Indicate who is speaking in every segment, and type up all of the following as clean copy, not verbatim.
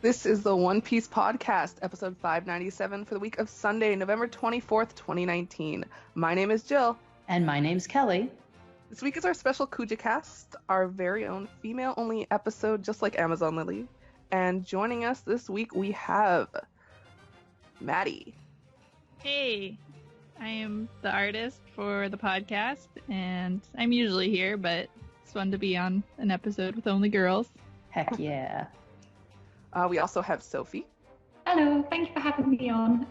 Speaker 1: This is the One Piece Podcast, episode 597 for the week of Sunday, November 24th, 2019. My name is Jill.
Speaker 2: And my name's Kelly.
Speaker 1: This week is our special Kujacast, our very own female-only episode, just like Amazon Lily. And joining us this week, we have Maddie.
Speaker 3: Hey, I am the artist for the podcast, and I'm usually here, but it's fun to be on an episode with only girls.
Speaker 2: Heck yeah.
Speaker 1: We also have Sophie.
Speaker 4: Hello, thank you for having me on.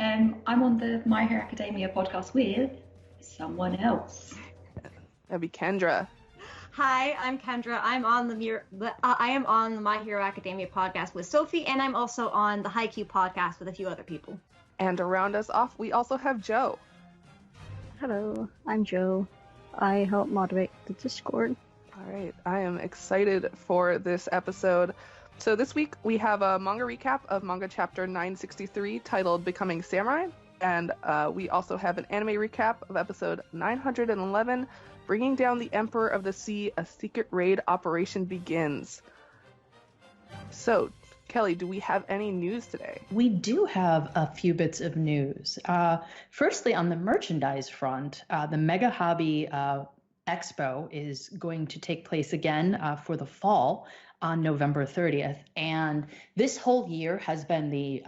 Speaker 4: I'm on the My Hero Academia podcast with someone else.
Speaker 1: That'd be Kendra.
Speaker 5: Hi, I'm Kendra. I'm on I am on the My Hero Academia podcast with Sophie, and I'm also on the Haikyuu podcast with a few other people.
Speaker 1: And to round us off, we also have Joe.
Speaker 6: Hello, I'm Joe. I help moderate the Discord.
Speaker 1: All right, I am excited for this episode. So this week we have a manga recap of manga chapter 963 titled Becoming Samurai, and we also have an anime recap of episode 911, Bringing Down the Emperor of the Sea, a secret raid operation begins. So, Kelly, do we have any news today?
Speaker 2: We do have a few bits of news. Firstly, on the merchandise front, the Mega Hobby Expo is going to take place again for the fall on November 30th. And this whole year has been the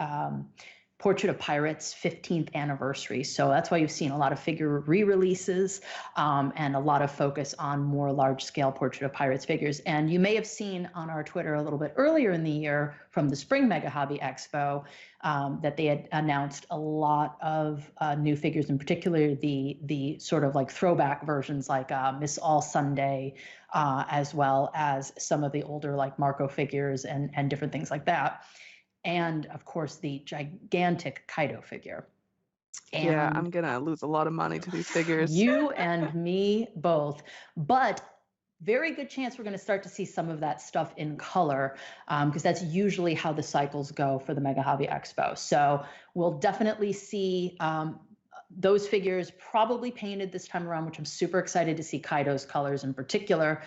Speaker 2: Portrait of Pirates 15th anniversary. So that's why you've seen a lot of figure re-releases and a lot of focus on more large-scale Portrait of Pirates figures. And you may have seen on our Twitter a little bit earlier in the year from the Spring Mega Hobby Expo that they had announced a lot of new figures, in particular the sort of like throwback versions like Miss All Sunday, as well as some of the older like Marco figures and different things like that. And of course, the gigantic Kaido figure. And
Speaker 1: yeah, I'm going to lose a lot of money to these figures.
Speaker 2: You and me both. But very good chance we're going to start to see some of that stuff in color because that's usually how the cycles go for the Mega Hobby Expo. So we'll definitely see those figures probably painted this time around, which I'm super excited to see Kaido's colors in particular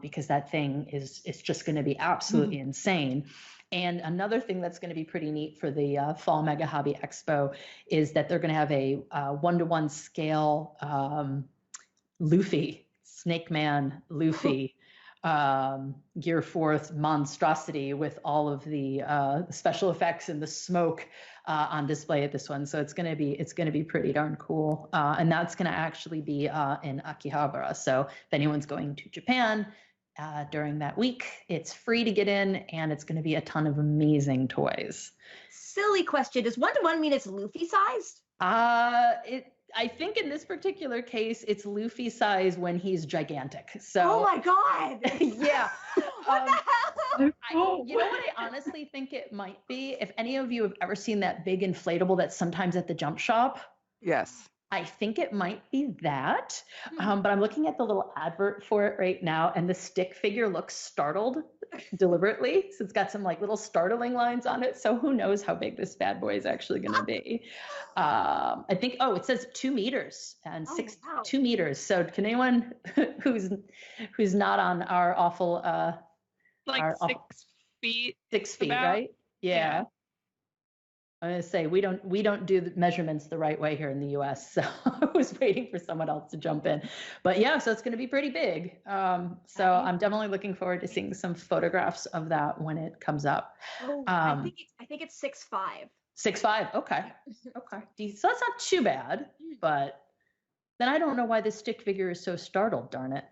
Speaker 2: because that thing is just going to be absolutely insane. And another thing that's going to be pretty neat for the Fall Mega Hobby Expo is that they're going to have a one-to-one scale Luffy, Snake Man Luffy, Gear Forth monstrosity with all of the special effects and the smoke on display at this one. So it's going to be pretty darn cool. And that's going to actually be in Akihabara. So if anyone's going to Japan during that week, it's free to get in, and it's going to be a ton of amazing toys.
Speaker 5: Silly question. Does 1-to-1 mean it's Luffy sized?
Speaker 2: I think in this particular case, it's Luffy size when he's gigantic. So.
Speaker 5: Oh my God.
Speaker 2: Yeah.
Speaker 5: What the hell?
Speaker 2: You know what I honestly think it might be? If any of you have ever seen that big inflatable that's sometimes at the jump shop.
Speaker 1: Yes.
Speaker 2: I think it might be that, but I'm looking at the little advert for it right now, and the stick figure looks startled deliberately. So it's got some like little startling lines on it. So who knows how big this bad boy is actually going to be. I think, it says 2 meters and 2 meters. So can anyone who's not on our awful,
Speaker 3: like 6 feet.
Speaker 2: 6 feet,
Speaker 3: about.
Speaker 2: right? Yeah. I'm going to say we don't do the measurements the right way here in the U.S. So I was waiting for someone else to jump in. But yeah, so it's going to be pretty big. So I'm definitely looking forward to seeing some photographs of that when it comes up.
Speaker 5: I think it's 6'5".
Speaker 2: 6'5". Okay. Okay. So that's not too bad. But then I don't know why this stick figure is so startled, darn it.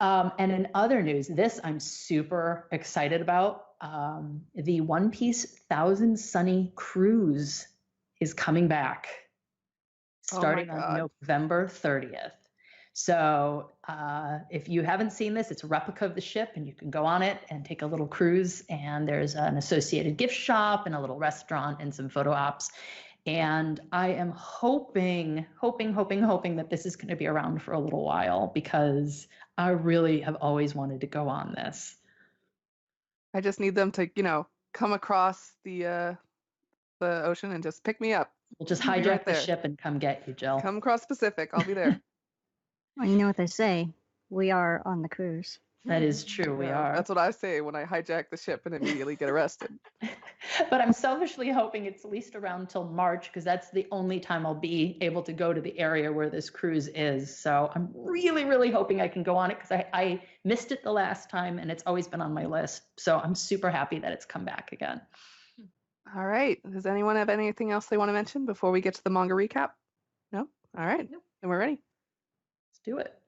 Speaker 2: And in other news, this I'm super excited about. The One Piece Thousand Sunny cruise is coming back starting on November 30th. So if you haven't seen this, it's a replica of the ship, and you can go on it and take a little cruise, and there's an associated gift shop and a little restaurant and some photo ops. And I am hoping that this is going to be around for a little while because I really have always wanted to go on this.
Speaker 1: I just need them to, come across the the ocean and just pick me up.
Speaker 2: We'll just
Speaker 1: I'll be
Speaker 2: hijack
Speaker 1: right
Speaker 2: the
Speaker 1: there.
Speaker 2: ship and come get you, Jill.
Speaker 1: Come across the Pacific. I'll be there.
Speaker 6: Well, you know what they say. We are on the cruise.
Speaker 2: That is true, we
Speaker 1: Yeah,
Speaker 2: are.
Speaker 1: That's what I say when I hijack the ship and immediately get arrested.
Speaker 2: But I'm selfishly hoping it's at least around till March, because that's the only time I'll be able to go to the area where this cruise is. So I'm really, really hoping I can go on it, because I missed it the last time and it's always been on my list. So I'm super happy that it's come back again.
Speaker 1: All right. Does anyone have anything else they want to mention before we get to the manga recap? No? All right.
Speaker 4: Nope.
Speaker 1: Then we're ready.
Speaker 2: Let's do it.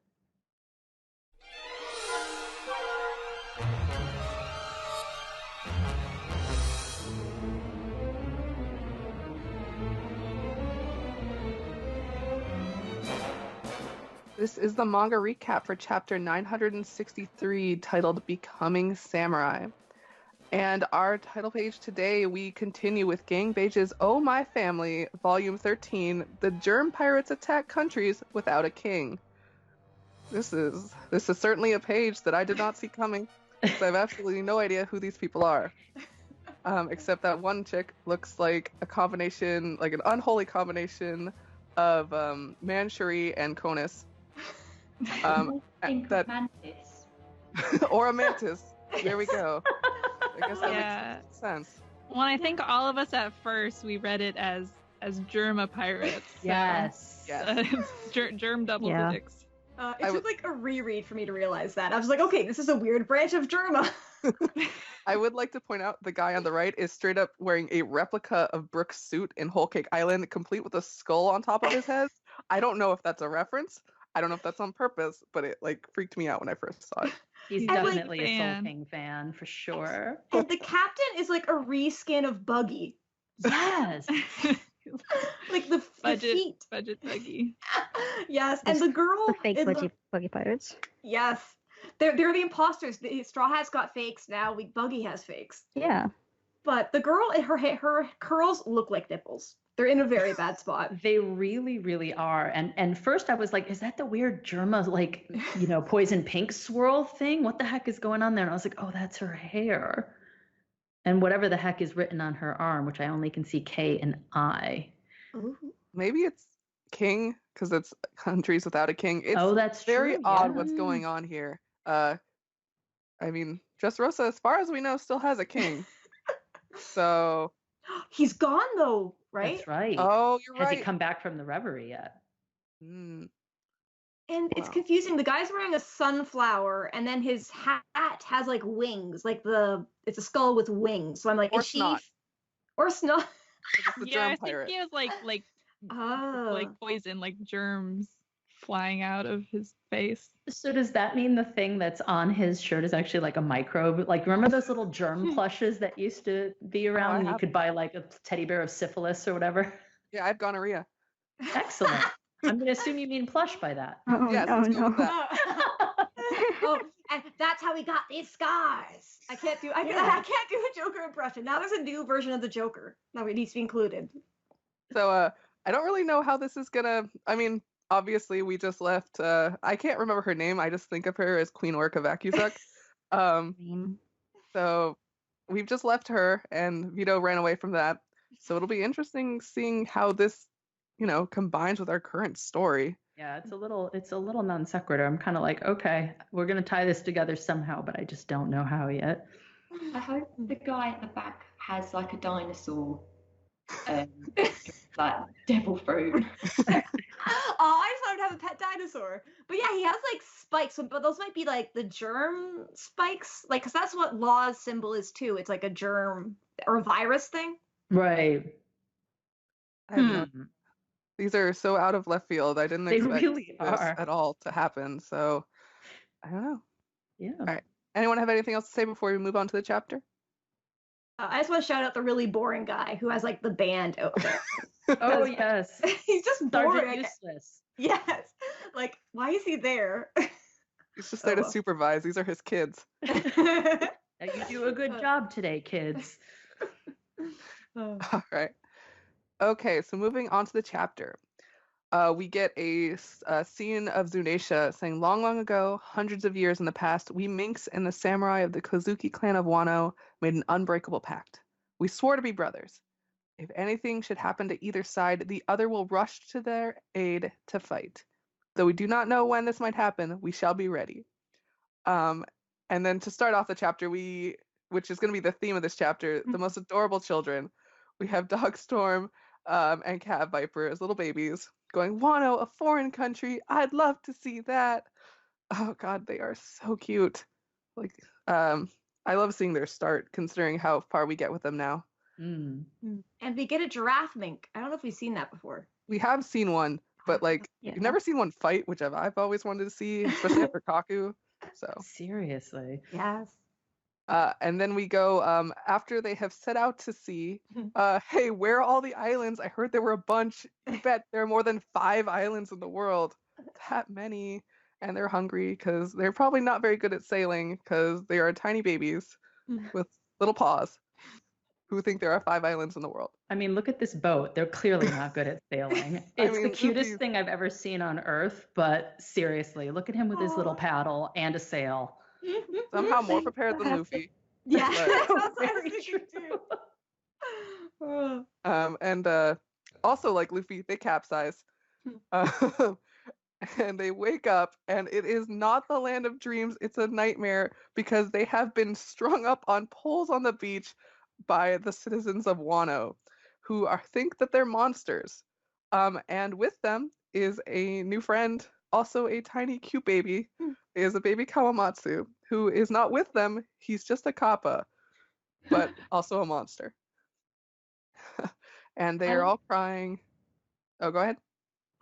Speaker 1: This is the manga recap for chapter 963, titled Becoming Samurai. And our title page today, we continue with Gang Beige's Oh My Family, Volume 13, The Germ Pirates Attack Countries Without a King. This is certainly a page that I did not see coming. I have absolutely no idea who these people are. Except that one chick looks like a combination, like an unholy combination of Manchuri and Conus.
Speaker 4: Think
Speaker 1: that-
Speaker 4: mantis.
Speaker 1: Or a mantis. There we go. I guess that
Speaker 3: Yeah.
Speaker 1: makes sense.
Speaker 3: Well, I think all of us at first we read it as Germa pirates. So,
Speaker 2: Yes.
Speaker 3: Germ double
Speaker 6: Yeah.
Speaker 3: dicks.
Speaker 5: It took like a reread for me to realize that. I was like, okay, this is a weird branch of Germa.
Speaker 1: I would like to point out the guy on the right is straight up wearing a replica of Brooke's suit in Whole Cake Island, complete with a skull on top of his head. I don't know if that's a reference. I don't know if that's on purpose, but it like freaked me out when I first saw it.
Speaker 2: He's
Speaker 3: And, like,
Speaker 2: definitely a Soul
Speaker 3: fan.
Speaker 2: King fan for sure.
Speaker 5: And the captain is like a reskin of Buggy.
Speaker 2: Yes.
Speaker 5: Like the feet.
Speaker 3: budget buggy.
Speaker 5: Yes, and the girl
Speaker 6: The fake
Speaker 5: in
Speaker 6: buggy pirates.
Speaker 5: Yes. They're the imposters. The Straw Hat's got fakes now. Buggy has fakes.
Speaker 6: Yeah.
Speaker 5: But the girl, her curls look like nipples. They're in a very bad spot.
Speaker 2: They really, really are. And first I was like, is that the weird Germa, like, poison pink swirl thing? What the heck is going on there? And I was like, oh, that's her hair. And whatever the heck is written on her arm, which I only can see K and I.
Speaker 5: Ooh.
Speaker 1: Maybe it's king because it's countries without a king. It's
Speaker 2: That's
Speaker 1: very
Speaker 2: true,
Speaker 1: odd
Speaker 2: yeah.
Speaker 1: what's going on here. I mean, Dressrosa, as far as we know, still has a king. So,
Speaker 5: He's gone though, right?
Speaker 2: That's right.
Speaker 1: oh, you're
Speaker 2: Has
Speaker 1: right.
Speaker 2: he come back from the reverie yet?
Speaker 1: Hmm.
Speaker 5: And it's
Speaker 1: Wow.
Speaker 5: confusing. The guy's wearing a sunflower, and then his hat has like wings, like it's a skull with wings. So I'm like,
Speaker 1: Or
Speaker 5: is she?
Speaker 1: snot.
Speaker 5: Or snot?
Speaker 1: It's the
Speaker 3: Yeah,
Speaker 1: germ
Speaker 3: I think
Speaker 1: pirate.
Speaker 3: he has like
Speaker 5: Oh.
Speaker 3: poison, like germs flying out of his face.
Speaker 2: So does that mean the thing that's on his shirt is actually like a microbe? Like, remember those little germ plushes that used to be around? And you
Speaker 1: have
Speaker 2: could buy like a teddy bear of syphilis or whatever.
Speaker 1: Yeah, I have gonorrhea.
Speaker 2: Excellent. I'm going to assume you mean plush by that.
Speaker 6: Oh,
Speaker 1: Yes,
Speaker 6: oh
Speaker 1: let's go
Speaker 6: no.
Speaker 1: with that.
Speaker 5: Oh, and that's how we got these scars. I can't do a Joker impression. Now there's a new version of the Joker that needs to be included.
Speaker 1: So, I don't really know how this is gonna. I mean, obviously, we just left. I can't remember her name. I just think of her as Queen Orca Vakuzuk. So we've just left her, and Vito ran away from that. So it'll be interesting seeing how this, combines with our current story.
Speaker 2: Yeah, it's a little non sequitur. I'm kind of like, okay, we're going to tie this together somehow, but I just don't know how yet.
Speaker 4: I hope the guy at the back has like a dinosaur, like devil fruit.
Speaker 5: Oh, I just wanted to have a pet dinosaur. But yeah, he has like spikes, but those might be like the germ spikes, like because that's what Law's symbol is too. It's like a germ or a virus thing.
Speaker 2: Right.
Speaker 1: I have no- These are so out of left field. I didn't
Speaker 2: They
Speaker 1: expect
Speaker 2: really
Speaker 1: this
Speaker 2: are.
Speaker 1: at all to happen. So I don't know.
Speaker 2: Yeah.
Speaker 1: right. Anyone have anything else to say before we move on to the chapter?
Speaker 5: I just want to shout out the really boring guy who has like the band out there.
Speaker 2: Oh, yes.
Speaker 5: He's just
Speaker 2: Sergeant
Speaker 5: boring.
Speaker 2: Useless.
Speaker 5: Yes. Like, why is he there?
Speaker 1: He's just there to
Speaker 5: well.
Speaker 1: supervise. These are his kids.
Speaker 2: You do a good job today, kids.
Speaker 1: All right. Okay, so moving on to the chapter. We get a scene of Zunesha saying, long, long ago, hundreds of years in the past, we minks and the samurai of the Kozuki clan of Wano made an unbreakable pact. We swore to be brothers. If anything should happen to either side, the other will rush to their aid to fight. Though we do not know when this might happen, we shall be ready. And then to start off the chapter, which is going to be the theme of this chapter, the most adorable children. We have Dogstorm and Cat Viper as little babies going, Wano, a foreign country. I'd love to see that. Oh God, they are so cute. Like, I love seeing their start, considering how far we get with them now.
Speaker 2: Mm.
Speaker 5: And we get a giraffe mink. I don't know if we've seen that before.
Speaker 1: We have seen one, but like
Speaker 6: Yeah.
Speaker 1: we've never seen one fight, which I've always wanted to see, especially after Kaku. So
Speaker 2: Seriously.
Speaker 5: Yes.
Speaker 1: and then we go after they have set out to sea. Hey, where are all the islands? I heard there were a bunch. You bet there are more than 5 islands in the world. That many. And they're hungry because they're probably not very good at sailing because they are tiny babies with little paws who think there are 5 islands in the world.
Speaker 2: I mean, look at this boat. They're clearly not good at sailing. It's the cutest
Speaker 1: Luffy's-
Speaker 2: thing I've ever seen on Earth, but seriously, look at him with his little paddle and a sail.
Speaker 1: Somehow more prepared than Luffy.
Speaker 5: Yeah,
Speaker 1: But-
Speaker 5: that's what I was
Speaker 2: Very
Speaker 5: thinking too.
Speaker 1: And also like Luffy, they capsize. And they wake up and it is not the land of dreams, it's a nightmare because they have been strung up on poles on the beach by the citizens of Wano who think that they're monsters. And with them is a new friend, also a tiny cute baby, is a baby Kawamatsu who is not with them, he's just a kappa, but also a monster. And they are all crying. Oh, go ahead.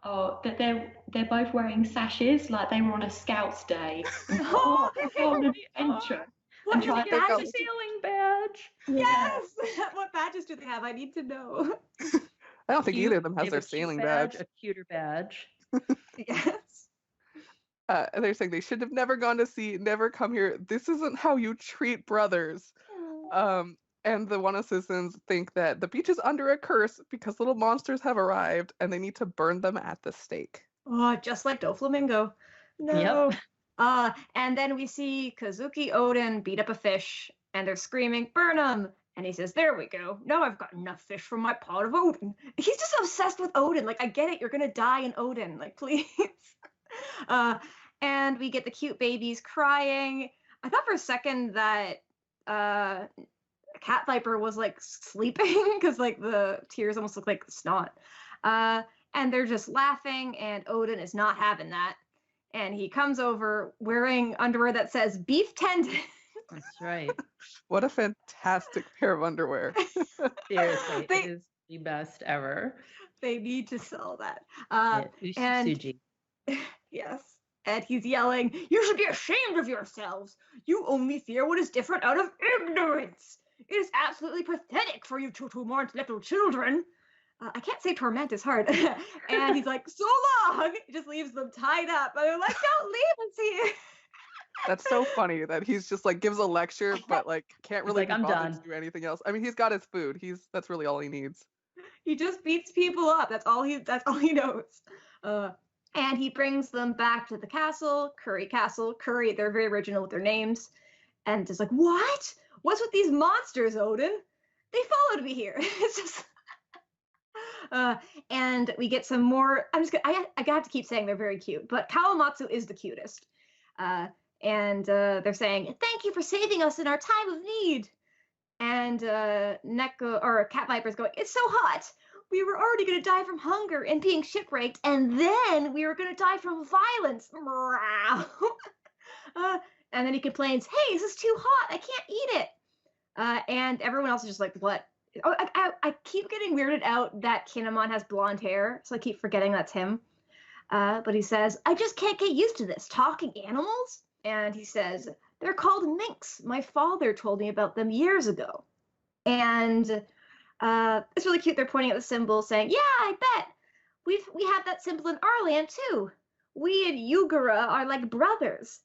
Speaker 4: Oh, that they're both wearing sashes like they were on a scouts day.
Speaker 5: Oh,
Speaker 4: on an adventure.
Speaker 5: What
Speaker 4: And try
Speaker 5: badges?
Speaker 4: to-
Speaker 2: It's a sailing badge.
Speaker 5: Yes. What badges do they have? I need to know.
Speaker 1: I don't think
Speaker 2: Cute.
Speaker 1: either of them
Speaker 2: They
Speaker 1: has
Speaker 2: have
Speaker 1: their
Speaker 2: a cute
Speaker 1: sailing badge.
Speaker 2: a cuter badge.
Speaker 5: Yes.
Speaker 1: And they're saying they should have never gone to sea, never come here. This isn't how you treat brothers. And the Wano citizens think that the beach is under a curse because little monsters have arrived and they need to burn them at the stake.
Speaker 5: Oh, just like Doflamingo. No.
Speaker 2: Yep.
Speaker 5: And then we see Kazuki Odin beat up a fish, and they're screaming, "Burn him!" And he says, "There we go. Now I've got enough fish for my pot of Odin." He's just obsessed with Odin. Like, I get it. You're gonna die in Odin. Like, please. And we get the cute babies crying. I thought for a second that Cat Viper was like sleeping because like the tears almost look like snot. And they're just laughing, and Odin is not having that. And he comes over wearing underwear that says beef tendon.
Speaker 2: That's right.
Speaker 1: What a fantastic pair of underwear.
Speaker 2: Seriously,
Speaker 5: They-
Speaker 2: it is the best ever.
Speaker 5: They need to sell that.
Speaker 2: Yeah, Suji.
Speaker 5: Yes. And he's yelling, "You should be ashamed of yourselves. You only fear what is different out of ignorance. It is absolutely pathetic for you to torment little children." I can't say torment is hard. And he's like, "So long." He just leaves them tied up. And they're like, "Don't leave us here."
Speaker 1: That's so funny that he's just like gives a lecture, but like can't really
Speaker 2: like,
Speaker 1: be
Speaker 2: "I'm
Speaker 1: bothered
Speaker 2: done."
Speaker 1: to do anything else. I mean, he's got his food. That's really all he needs.
Speaker 5: He just beats people up. That's all he knows. And he brings them back to the castle, Curry Castle. Curry, they're very original with their names. And just like, "What? What's with these monsters, Odin? They followed me here." It's just and we get some more. I have to keep saying they're very cute, but Kawamatsu is the cutest. And they're saying, "Thank you for saving us in our time of need." And Neko or Cat Viper's going, "It's so hot. We were already going to die from hunger and being shipwrecked, and then we were going to die from violence." And then he complains, "Hey, this is too hot. I can't eat it." And everyone else is just like, "What?" Oh, I keep getting weirded out that Kinemon has blonde hair, so I keep forgetting that's him. But he says, "I just can't get used to this. Talking animals?" And he says, "They're called minks. My father told me about them years ago." And it's really cute. They're pointing at the symbol saying, "Yeah, I bet. We have that symbol in our land too. We and Yugura are like brothers.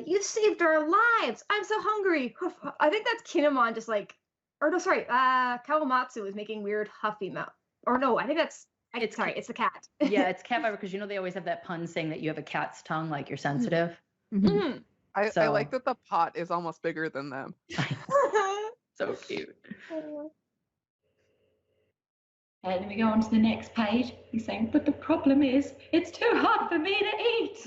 Speaker 5: You've saved our lives. I'm so hungry." I think that's Kinemon just like, or no, sorry, Kawamatsu is making weird huffy mouth. Or no, I think that's, it's the cat.
Speaker 2: Yeah, it's Cat Viper because they always have that pun saying that you have a cat's tongue, like you're sensitive.
Speaker 5: Mhm.
Speaker 1: I like that the pot is almost bigger than them.
Speaker 2: So cute.
Speaker 4: And then we go on to the next page. He's saying, but the problem is, it's too hard for me to eat.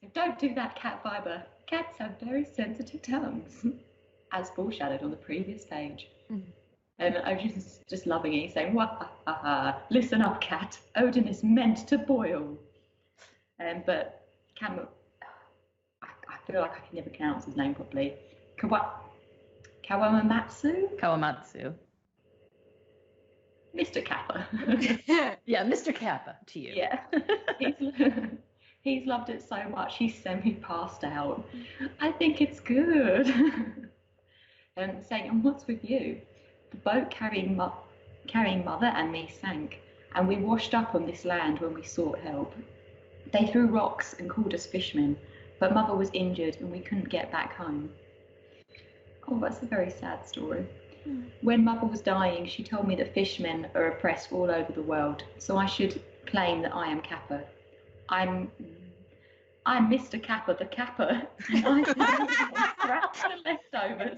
Speaker 4: So don't do that, cat fiber. Cats have very sensitive tongues, as foreshadowed on the previous page. And I was just loving it. He's saying, listen up, cat. Odin is meant to boil. But I feel like I can never pronounce his name properly.
Speaker 2: Kawamatsu.
Speaker 4: Mr. Kappa.
Speaker 2: Yeah, Mr. Kappa to you.
Speaker 4: Yeah. He's loved it so much, he's semi-passed out. I think it's good. Saying, and what's with you? The boat carrying Mother and me sank, and we washed up on this land when we sought help. They threw rocks and called us fishmen, but Mother was injured and we couldn't get back home. Oh, that's a very sad story. When Mother was dying, she told me that fishmen are oppressed all over the world, so I should claim that I am Kappa. I'm Mr. Kappa the Kappa. I scratch the leftovers.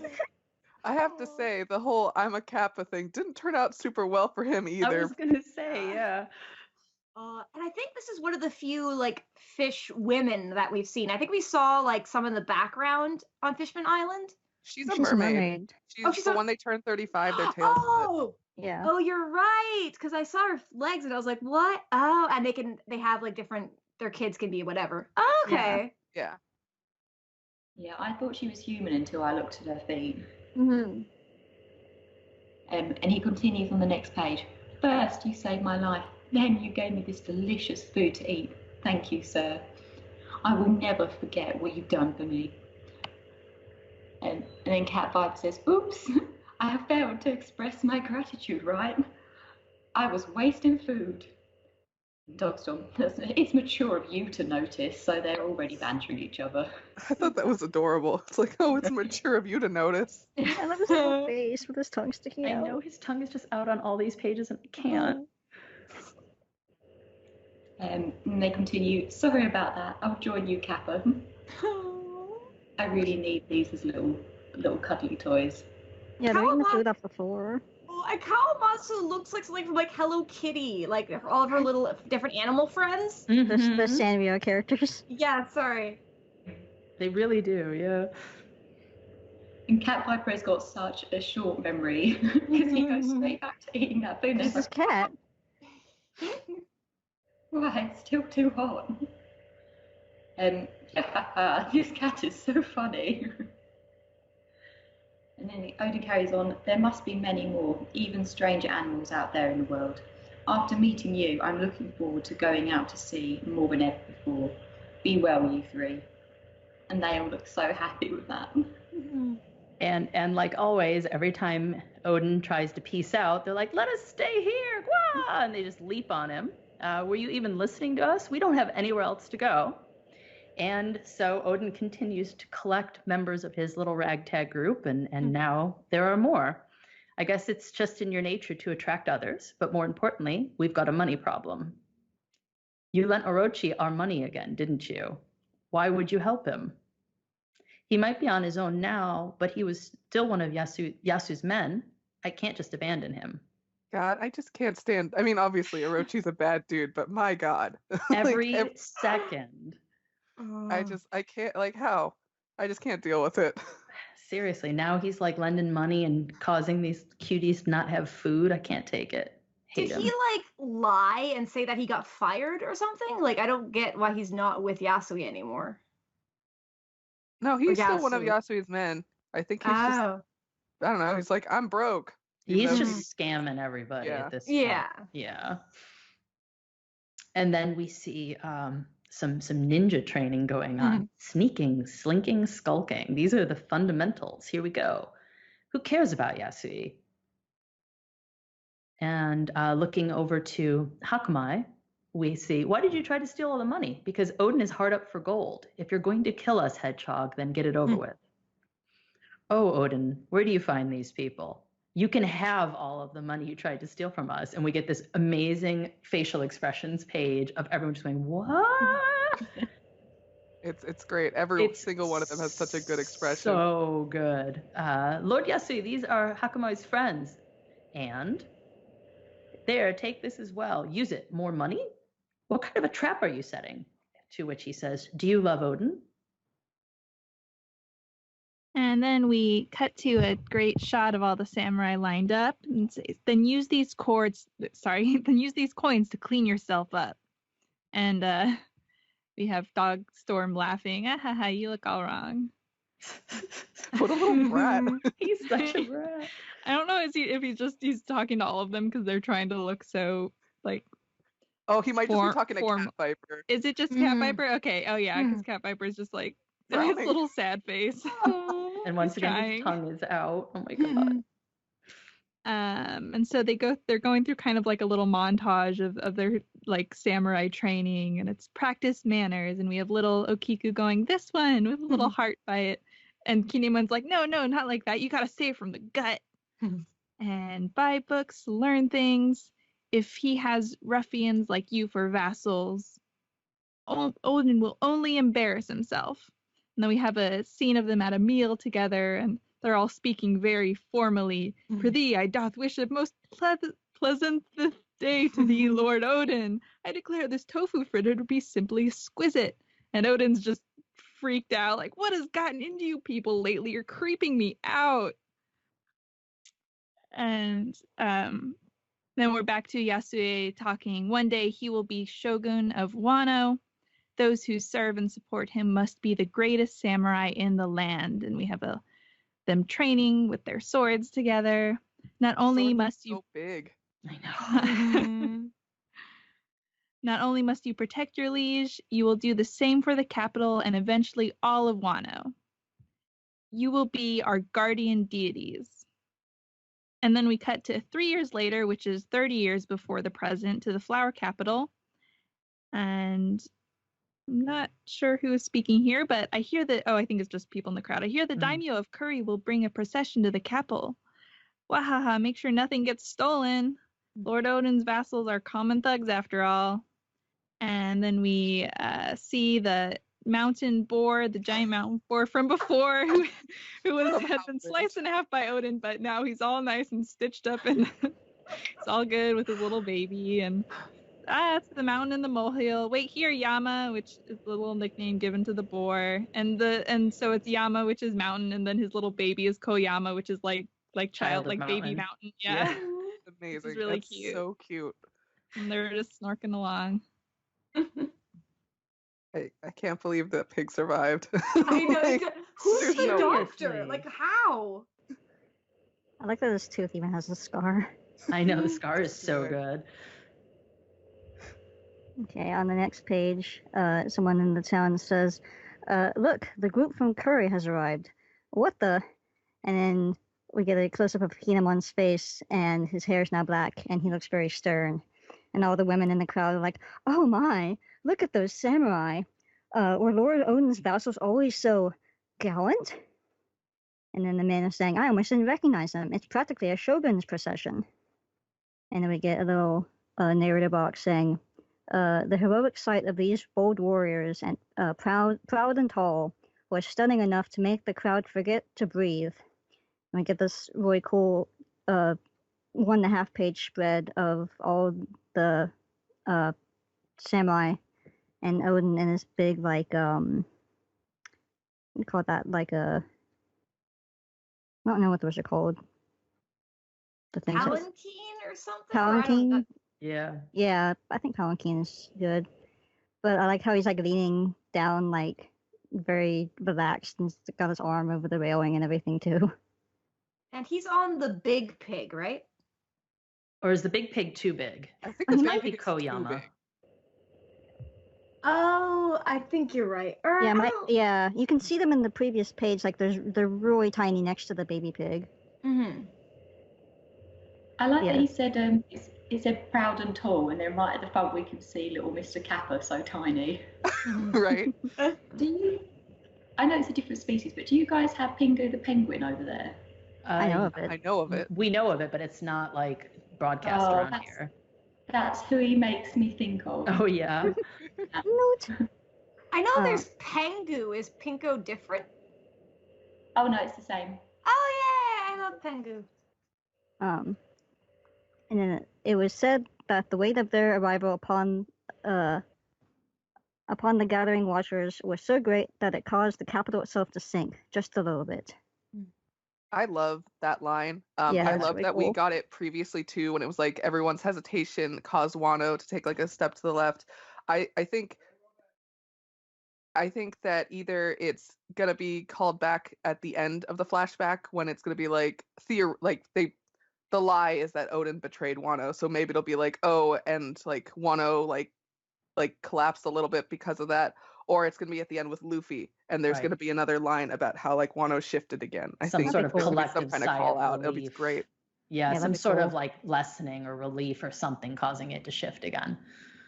Speaker 1: I have to say, the whole I'm a Kappa thing didn't turn out super well for him either.
Speaker 2: I was going to say, yeah.
Speaker 5: And I think this is one of the few like fish women that we've seen. I think we saw like some in the background on Fishman Island.
Speaker 1: She's a mermaid. She's the one they turned 35, their tails split.
Speaker 6: Yeah.
Speaker 5: Oh, you're right. Because I saw her legs and I was like, what? Oh, and they have like different, their kids can be whatever. Oh, okay.
Speaker 1: Yeah.
Speaker 4: Yeah, I thought she was human until I looked at her feet.
Speaker 5: Mm-hmm.
Speaker 4: And he continues on the next page. First, you saved my life. Then you gave me this delicious food to eat. Thank you, sir. I will never forget what you've done for me. And then Cat Vibe says, oops, I have failed to express my gratitude, right? I was wasting food. Dogstorm, it's mature of you to notice, so they're already bantering each other.
Speaker 1: I thought that was adorable. It's like, oh, it's mature of you to notice.
Speaker 6: I love his little face with his tongue sticking out.
Speaker 2: I know his tongue is just out on all these pages and I can't.
Speaker 4: And they continue, sorry about that, I'll join you, Kappa. I really need these as little cuddly toys.
Speaker 6: Yeah, they're gonna do that before.
Speaker 5: Oh, and Kawamatsu looks like something from like Hello Kitty, like all of her little different animal friends.
Speaker 6: The Sanrio characters.
Speaker 5: Yeah, sorry.
Speaker 2: They really do, yeah.
Speaker 4: And Cat Viper's got such a short memory because he goes straight back to eating that food.
Speaker 6: This is cat.
Speaker 4: Why, it's still too hot. This cat is so funny. And then Odin carries on, there must be many more, even stranger animals out there in the world. After meeting you, I'm looking forward to going out to sea more than ever before. Be well, you three. And they all look so happy with that.
Speaker 2: And like always, every time Odin tries to peace out, they're like, let us stay here, Gwah! And they just leap on him. Were you even listening to us? We don't have anywhere else to go. And so Odin continues to collect members of his little ragtag group, and now there are more. I guess it's just in your nature to attract others, but more importantly, we've got a money problem. You lent Orochi our money again, didn't you? Why would you help him? He might be on his own now, but he was still one of Yasu's men. I can't just abandon him.
Speaker 1: God, I just can't stand. I mean, obviously, Orochi's a bad dude, but my God.
Speaker 2: Every second.
Speaker 1: I can't, like, how? I just can't deal with it.
Speaker 2: Seriously, now he's like lending money and causing these cuties to not have food. I can't take it.
Speaker 5: Did he like lie and say that he got fired or something? Like, I don't get why he's not with Yasui anymore.
Speaker 1: No, he's still one of Yasui's men. I think he's just, I don't know, he's like, I'm broke.
Speaker 2: He's just scamming everybody at this point. Yeah. And then we see some ninja training going on. Sneaking, slinking, skulking. These are the fundamentals. Here we go. Who cares about Yasui? And looking over to Hakumai, we see, why did you try to steal all the money? Because Odin is hard up for gold. If you're going to kill us, Hedgehog, then get it over with. Oh, Odin, where do you find these people? You can have all of the money you tried to steal from us. And we get this amazing facial expressions page of everyone just going, what?
Speaker 1: It's great. Every single one of them has such a good expression.
Speaker 2: So good. Lord Yasui, these are Hakumai's friends. And There, take this as well. Use it. More money? What kind of a trap are you setting? To which he says, do you love Odin?
Speaker 3: And then we cut to a great shot of all the samurai lined up, and says, then use these coins to clean yourself up. And we have Dog Storm laughing. Ah, ha, ha, you look all wrong.
Speaker 1: What a little brat.
Speaker 2: He's such a brat.
Speaker 3: I don't know if he's talking to all of them because they're trying to look so like.
Speaker 1: Oh, he might just be talking to Cat Viper.
Speaker 3: Is it just Cat Viper? Okay. Oh yeah, because Cat Viper is just like his little sad face.
Speaker 2: And once again, his tongue is out. Oh my god.
Speaker 3: And so they're going through kind of like a little montage of their like samurai training, and it's practice manners, and we have little Okiku going this one with a little heart by it, and Kinemon's like, no, not like that, you gotta say it from the gut. And buy books, learn things. If he has ruffians like you for vassals, Odin will only embarrass himself. And then we have a scene of them at a meal together, and they're all speaking very formally. For thee, I doth wish a most pleasant day to thee, Lord Odin. I declare this tofu fritter to be simply exquisite. And Odin's just freaked out, like, what has gotten into you people lately? You're creeping me out. And then we're back to Yasue talking. One day he will be shogun of Wano. Those who serve and support him must be the greatest samurai in the land. And we have them training with their swords together. Not only must you...
Speaker 1: so big.
Speaker 2: I know.
Speaker 3: Not only must you protect your liege, you will do the same for the capital and eventually all of Wano. You will be our guardian deities. And then we cut to 3 years later, which is 30 years before the present, to the flower capital. And I'm not sure who is speaking here, but I hear that, I think it's just people in the crowd. I hear the daimyo of Curry will bring a procession to the capital. Wahaha, make sure nothing gets stolen. Lord Odin's vassals are common thugs after all. And then we see the mountain boar, the giant mountain boar from before, who had been sliced in half by Odin, but now he's all nice and stitched up, and it's all good with his little baby. And it's the mountain and the molehill. Wait here, Yama, which is the little nickname given to the boar, and so it's Yama, which is mountain, and then his little baby is Koyama, which is like child, like
Speaker 2: mountain.
Speaker 3: baby mountain. Yeah.
Speaker 1: Amazing.
Speaker 3: This is really
Speaker 1: That's
Speaker 3: cute.
Speaker 1: So cute.
Speaker 3: And they're just snorking along.
Speaker 1: I can't believe that pig survived.
Speaker 5: I know.
Speaker 1: Like,
Speaker 5: Who's the doctor?
Speaker 2: seriously.
Speaker 5: Like, how?
Speaker 6: I like that his tooth even has a scar.
Speaker 2: I know, the scar is so good.
Speaker 6: Okay, on the next page, someone in the town says, look, the group from Curry has arrived. What the? And then we get a close-up of Hinemon's face, and his hair is now black, and he looks very stern. And all the women in the crowd are like, oh my, look at those samurai. Were Lord Odin's vassals always so gallant? And then the men are saying, I almost didn't recognize them. It's practically a shogun's procession. And then we get a little narrative box saying, the heroic sight of these bold warriors, and proud and tall, was stunning enough to make the crowd forget to breathe. And we get this really cool 1.5 page spread of all the samurai and Odin in this big, like, we call that, like a, I don't know what those are called. The things.
Speaker 5: Palanquin or something?
Speaker 6: Palanquin?
Speaker 2: Yeah.
Speaker 6: Yeah, I think Palanquin is good. But I like how he's, like, leaning down, like, very relaxed and got his arm over the railing and everything, too.
Speaker 5: And he's on the big pig, right?
Speaker 2: Or is the big pig too big?
Speaker 1: I think
Speaker 2: It
Speaker 1: the
Speaker 2: might
Speaker 1: pig
Speaker 2: be
Speaker 1: is too
Speaker 2: Koyama.
Speaker 1: big.
Speaker 5: Oh, I think you're right. Or,
Speaker 6: Yeah, you can see them in the previous page. Like, they're really tiny next to the baby pig.
Speaker 5: Mm-hmm.
Speaker 4: I like
Speaker 6: Yeah.
Speaker 4: that he said he said proud and tall, and then right at the front we can see little Mr. Kappa, so tiny.
Speaker 1: Right?
Speaker 4: Do you? I know it's a different species, but do you guys have Pingu the penguin over there?
Speaker 6: I know of it.
Speaker 1: I know of it.
Speaker 2: We know of it, but it's not like broadcast
Speaker 4: Oh,
Speaker 2: around
Speaker 4: that's-
Speaker 2: here.
Speaker 4: That's who he makes me think of.
Speaker 2: Oh yeah.
Speaker 6: Note.
Speaker 5: I know
Speaker 6: Uh,
Speaker 5: there's Pengu. Is Pinko different?
Speaker 4: Oh no, it's the same.
Speaker 5: Oh, yeah, I love Pengu.
Speaker 6: And then it was said that the weight of their arrival upon the gathering watchers was so great that it caused the capital itself to sink just a little bit.
Speaker 1: I love that line.
Speaker 6: Yeah,
Speaker 1: I
Speaker 6: that's
Speaker 1: love
Speaker 6: really
Speaker 1: that we
Speaker 6: cool.
Speaker 1: got it previously too, when it was like everyone's hesitation caused Wano to take like a step to the left. I think that either it's gonna be called back at the end of the flashback when it's gonna be like the lie is that Odin betrayed Wano, so maybe it'll be like, oh, and like Wano like collapsed a little bit because of that, or it's gonna be at the end with Luffy, and there's
Speaker 2: Right.
Speaker 1: gonna be another line about how like Wano shifted again. I
Speaker 2: Some
Speaker 1: think
Speaker 2: sort of
Speaker 1: there'll be
Speaker 2: collective
Speaker 1: some kind
Speaker 2: sigh
Speaker 1: of call
Speaker 2: of
Speaker 1: out. It'll be
Speaker 2: relief.
Speaker 1: great.
Speaker 2: Yeah, some
Speaker 6: that'd be
Speaker 2: sort of
Speaker 6: cool.
Speaker 2: like lessening or relief or something causing it to shift again.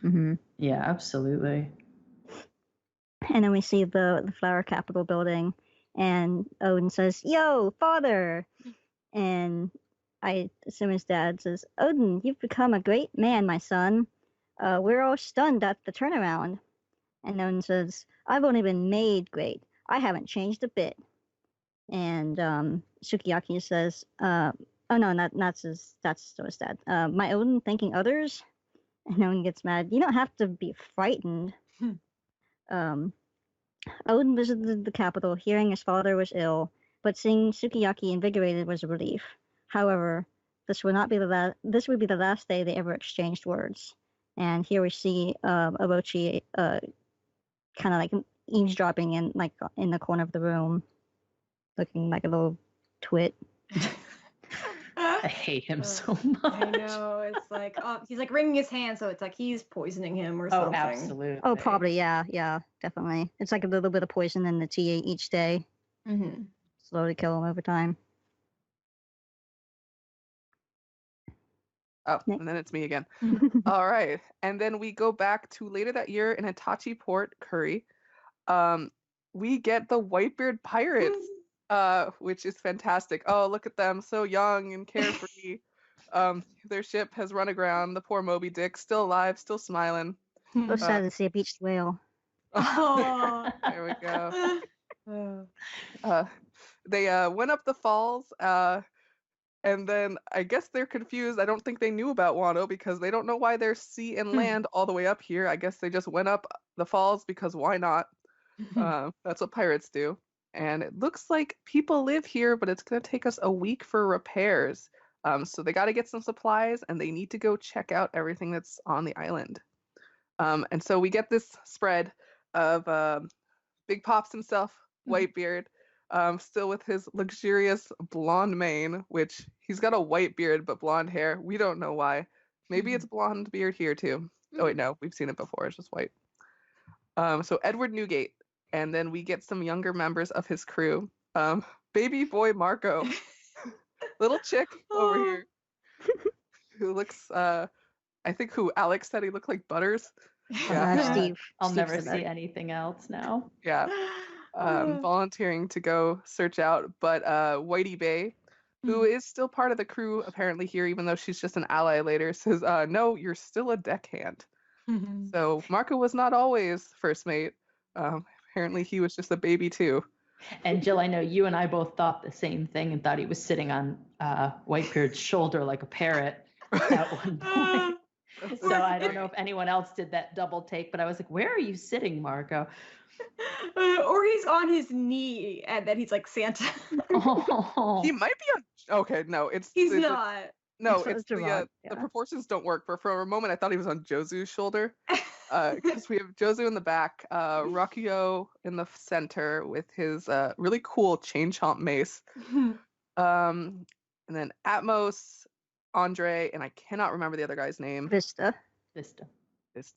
Speaker 6: Hmm.
Speaker 2: Yeah, absolutely.
Speaker 6: And then we see the flower capital building, and Odin says, "Yo, father!" And I assume his dad says, "Odin, you've become a great man, my son. We're all stunned at the turnaround." And Odin says, "I've only been made great. I haven't changed a bit." And Sukiyaki says, "Oh no, that's still his dad. My Odin thanking others." And Odin gets mad. "You don't have to be frightened." um, Odin visited the capital, hearing his father was ill, but seeing Sukiyaki invigorated was a relief. However, this would be the last day they ever exchanged words. And here we see Orochi kind of like eavesdropping in the corner of the room, looking like a little twit.
Speaker 2: I hate him so much.
Speaker 5: I know. It's like, oh, he's like wringing his hand, so it's like he's poisoning him or
Speaker 2: Oh,
Speaker 5: something.
Speaker 2: absolutely.
Speaker 6: Oh, probably, yeah, definitely. It's like a little bit of poison in the tea each day,
Speaker 5: Mm-hmm.
Speaker 6: slowly kill him over time.
Speaker 1: Oh,
Speaker 6: Nick?
Speaker 1: and then it's me again. All right, and then we go back to later that year in Itachi Port, Curry. We get the Whitebeard pirates, which is fantastic. Oh, look at them, so young and carefree. Their ship has run aground. The poor Moby Dick, still alive, still smiling.
Speaker 6: So sad to see a beached whale.
Speaker 5: Oh.
Speaker 1: There we go.
Speaker 5: Oh.
Speaker 1: They went up the falls, and then I guess they're confused. I don't think they knew about Wano because they don't know why there's sea and land all the way up here. I guess they just went up the falls because why not? That's what pirates do. And it looks like people live here, but it's going to take us a week for repairs. So they got to get some supplies, and they need to go check out everything that's on the island. And so we get this spread of Big Pops himself, Whitebeard, still with his luxurious blonde mane, which he's got a white beard but blonde hair. We don't know why. Maybe it's blonde beard here too. Oh wait, no, we've seen it before. It's just white. So Edward Newgate, and then we get some younger members of his crew. Baby boy Marco, little chick over here, who looks, I think who Alex said he looked like Butters. Yeah.
Speaker 6: Steve.
Speaker 2: I'll
Speaker 6: Steve's
Speaker 2: never
Speaker 6: the
Speaker 2: see
Speaker 6: nerd.
Speaker 2: anything else now.
Speaker 1: Yeah. Volunteering to go search out, but Whitey Bay, who is still part of the crew apparently here, even though she's just an ally later, says, no, you're still a deckhand. So Marco was not always first mate. Apparently he was just a baby too.
Speaker 2: And Jill, I know you and I both thought the same thing and thought he was sitting on Whitebeard's shoulder like a parrot at one point. So I don't know if anyone else did that double take, but I was like, where are you sitting, Marco?
Speaker 5: Or he's on his knee and then he's like Santa.
Speaker 2: Oh.
Speaker 1: He might be on. Okay, no,
Speaker 5: He's not.
Speaker 1: No,
Speaker 6: It's
Speaker 1: the
Speaker 6: Gerard,
Speaker 1: the
Speaker 6: yeah.
Speaker 1: proportions don't work. But for a moment, I thought he was on Josu's shoulder. Because we have Josu in the back, Rakio in the center with his really cool chain chomp mace, and then Atmos, Andre, and I cannot remember the other guy's name.
Speaker 6: Vista.
Speaker 2: Vista.
Speaker 5: This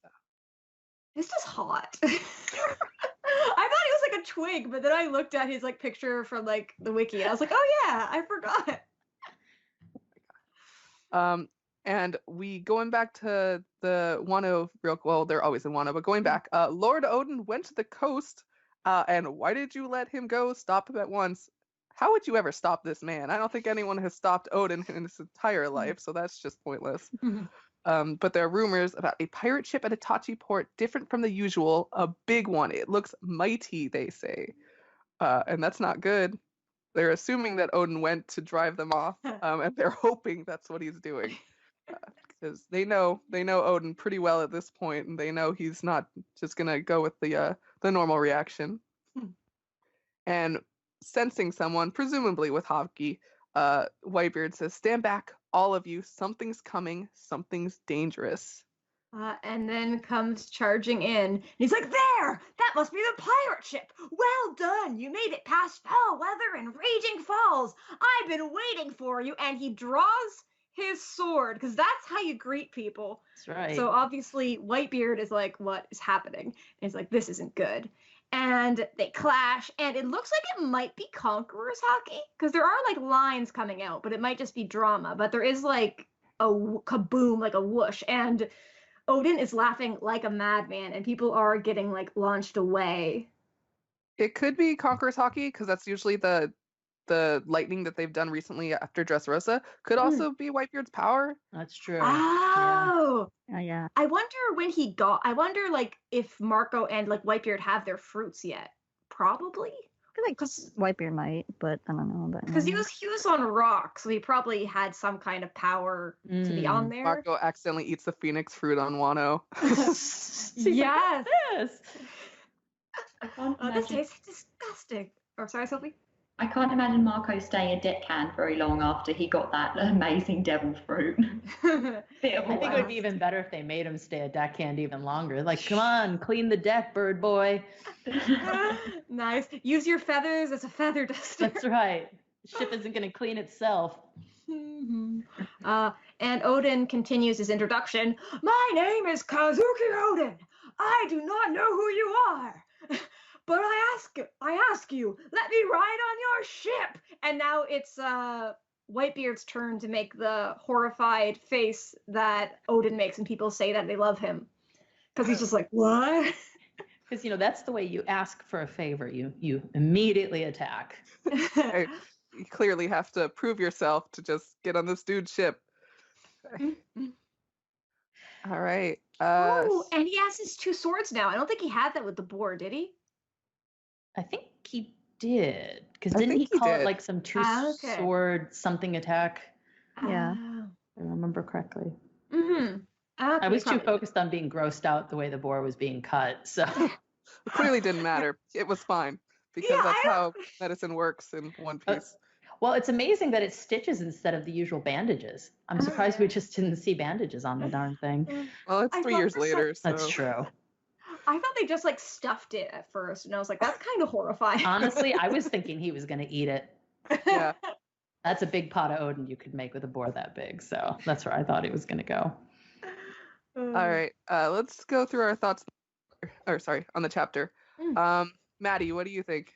Speaker 5: is hot. I thought he was like a twig, but then I looked at his like picture from like the wiki and I was like, oh yeah, I forgot.
Speaker 1: And we going back to the Wano well, they're always in Wano, but going back, Lord Odin went to the coast, and why did you let him go? Stop him at once. How would you ever stop this man? I don't think anyone has stopped Odin in his entire life, so that's just pointless. But there are rumors about a pirate ship at Itachi Port, different from the usual, a big one. It looks mighty, they say. And that's not good. They're assuming that Odin went to drive them off, and they're hoping that's what he's doing. because they know Odin pretty well at this point, and they know he's not just gonna go with the normal reaction. And sensing someone, presumably with Hockey, Whitebeard says, "Stand back, all of you. Something's coming. Something's dangerous."
Speaker 5: And then comes charging in. He's like, "There! That must be the pirate ship! Well done! You made it past foul weather and raging falls! I've been waiting for you!" And he draws his sword, because that's how you greet people.
Speaker 2: That's right.
Speaker 5: So obviously, Whitebeard is like, "What is happening?" And he's like, "This isn't good." And they clash, and it looks like it might be Conqueror's Hockey, because there are like lines coming out, but it might just be drama. But there is like a kaboom, like a whoosh, and Odin is laughing like a madman, and people are getting like launched away.
Speaker 1: It could be Conqueror's Hockey, because that's usually the lightning that they've done recently after Dressrosa. Could also be Whitebeard's power.
Speaker 2: That's true.
Speaker 5: Oh,
Speaker 6: Yeah.
Speaker 5: I wonder like if Marco and like Whitebeard have their fruits yet. Probably.
Speaker 6: I feel like Whitebeard might, but I don't know. But
Speaker 5: Because he was on rock, so he probably had some kind of power to be on there.
Speaker 1: Marco accidentally eats the phoenix fruit on Wano.
Speaker 5: Yes.
Speaker 2: Yes.
Speaker 4: I can't
Speaker 5: This
Speaker 4: imagine.
Speaker 5: tastes disgusting. Oh, sorry, Sophie.
Speaker 4: I can't imagine Marco staying a deckhand very long after he got that amazing devil fruit. Bit of a
Speaker 2: I think it would be
Speaker 4: waste.
Speaker 2: even better if they made him stay a deckhand even longer. Like, come on, clean the deck, bird boy.
Speaker 5: Nice. Use your feathers as a feather duster.
Speaker 2: That's right. The ship isn't going to clean itself.
Speaker 5: And Odin continues his introduction. "My name is Kazuki Odin. I do not know who you are. But I ask you, let me ride on your ship." And now it's Whitebeard's turn to make the horrified face that Odin makes when people say that they love him. Because he's just like, "What?"
Speaker 2: Because, that's the way you ask for a favor. You immediately attack.
Speaker 1: You clearly have to prove yourself to just get on this dude's ship. All right.
Speaker 5: Oh, and he has his two swords now. I don't think he had that with the boar, did he?
Speaker 2: I think he did. Because
Speaker 1: I
Speaker 2: didn't
Speaker 1: think
Speaker 2: he
Speaker 1: he
Speaker 2: call it
Speaker 1: did.
Speaker 2: like some
Speaker 5: Okay.
Speaker 2: two-sword something attack?
Speaker 6: Yeah.
Speaker 2: If I remember correctly.
Speaker 5: Mm-hmm.
Speaker 2: I was too focused on being grossed out the way the boar was being cut. So
Speaker 1: It clearly didn't matter. It was fine. Because
Speaker 5: Yeah,
Speaker 1: that's how medicine works in One Piece.
Speaker 2: well, it's amazing that it's stitches instead of the usual bandages. I'm surprised we just didn't see bandages on the darn thing.
Speaker 1: Well, it's
Speaker 5: I
Speaker 1: 3
Speaker 5: thought
Speaker 1: years
Speaker 5: for some-
Speaker 1: later, so
Speaker 2: That's true.
Speaker 5: I thought they just like stuffed it at first, and I was like, that's kind of horrifying.
Speaker 2: Honestly, I was thinking he was going to eat it.
Speaker 1: yeah.
Speaker 2: That's a big pot of Odin you could make with a boar that big. So that's where I thought he was going to go.
Speaker 1: All right. Let's go through our thoughts. On the chapter. Maddie, what do you think?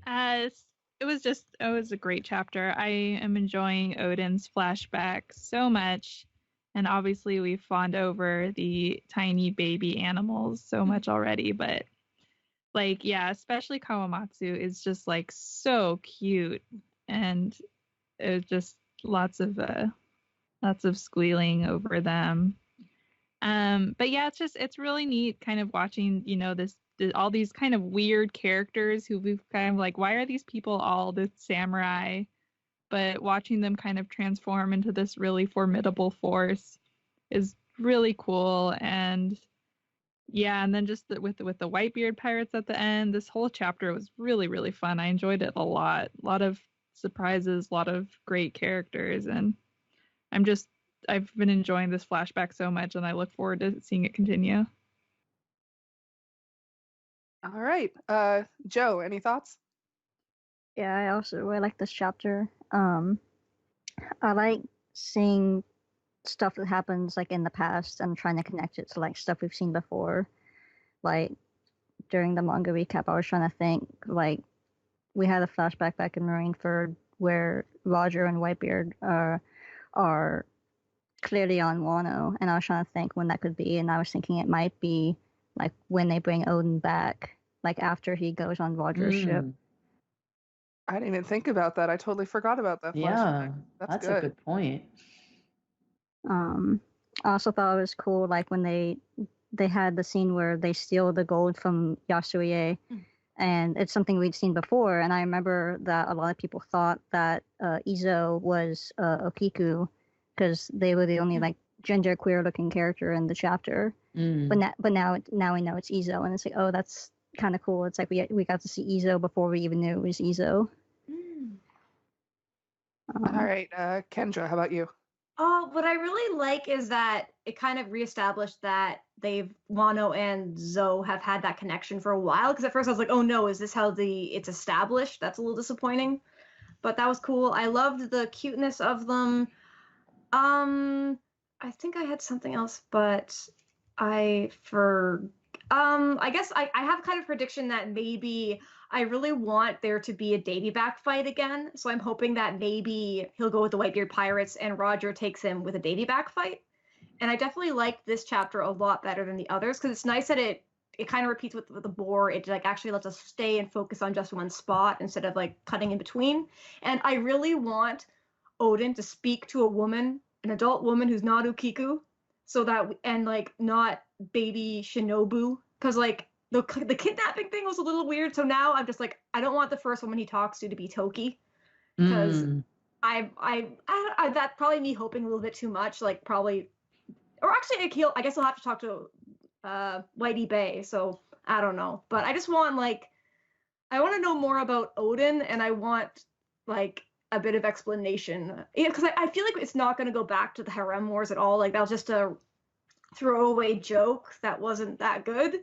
Speaker 3: It was a great chapter. I am enjoying Odin's flashback so much. And obviously we fawned over the tiny baby animals so much already, but like, yeah, especially Kawamatsu is just like so cute, and it was just lots of squealing over them. But yeah, it's really neat kind of watching, all these kind of weird characters who we've kind of like, why are these people all the samurai? But watching them kind of transform into this really formidable force is really cool. And yeah, and then just with the Whitebeard pirates at the end, this whole chapter was really, really fun. I enjoyed it a lot. A lot of surprises, a lot of great characters, and I've been enjoying this flashback so much, and I look forward to seeing it continue.
Speaker 1: All right. Joe, any thoughts?
Speaker 6: Yeah, I also really like this chapter. I like seeing stuff that happens like in the past and trying to connect it to like stuff we've seen before. Like during the manga recap, I was trying to think, like, we had a flashback back in Marineford where Roger and Whitebeard are clearly on Wano, and I was trying to think when that could be, and I was thinking it might be like when they bring Odin back, like after he goes on Roger's ship.
Speaker 1: I didn't even think about that. I totally forgot about that.
Speaker 2: Yeah,
Speaker 1: That's
Speaker 2: a good point.
Speaker 6: I also thought it was cool, like when they had the scene where they steal the gold from Yasuie, and it's something we'd seen before. And I remember that a lot of people thought that Izo was Okiku, because they were the only like genderqueer looking character in the chapter. But now we know it's Izo, and it's like, oh, that's kind of cool. It's like we got to see Izo before we even knew it was Izo.
Speaker 1: All right, Kendra, how about you?
Speaker 5: What I really like is that it kind of reestablished that Wano and Zoe have had that connection for a while. Because at first I was like, oh no, is this how it's established? That's a little disappointing. But that was cool. I loved the cuteness of them. I think I had something else, but I guess I have kind of prediction that maybe I really want there to be a Davy back fight again. So I'm hoping that maybe he'll go with the Whitebeard Pirates and Roger takes him with a Davy back fight. And I definitely liked this chapter a lot better than the others because it's nice that it kind of repeats with the boar. It like actually lets us stay and focus on just one spot instead of like cutting in between. And I really want Odin to speak to a woman, an adult woman who's not Ukiku, so that and like not baby Shinobu, because like the kidnapping thing was a little weird. So now I'm just like, I don't want the first woman he talks to be Toki, because I that probably me hoping a little bit too much. Like probably, or actually I guess I'll have to talk to Whitey Bay. So I don't know, but I just want I want to know more about Odin, and I want like a bit of explanation, because I feel like it's not going to go back to the harem wars at all. Like that was just a throwaway joke that wasn't that good.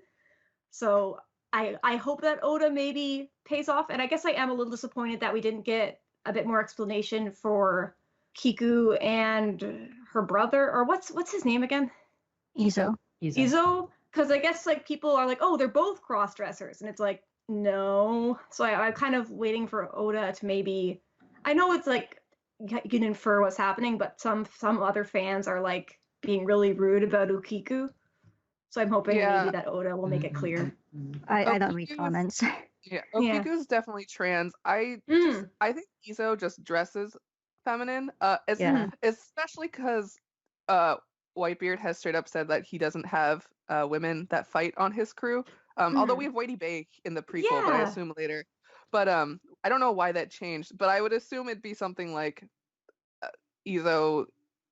Speaker 5: So I hope that Oda maybe pays off, and I guess I am a little disappointed that we didn't get a bit more explanation for Kiku and her brother, or what's his name again?
Speaker 6: Izo.
Speaker 5: Izo, because I guess like people are like, oh, they're both cross dressers, and it's like, no. So I'm kind of waiting for Oda to maybe. I know it's like you can infer what's happening, but some other fans are like being really rude about Ukiku. So I'm hoping maybe that Oda will make it clear.
Speaker 6: I don't read comments.
Speaker 1: Yeah, Okiku's definitely trans. I think Izo just dresses feminine. Especially because Whitebeard has straight up said that he doesn't have women that fight on his crew. Although we have Whitey Bay in the prequel, but I assume later. But I don't know why that changed, but I would assume it'd be something like Izo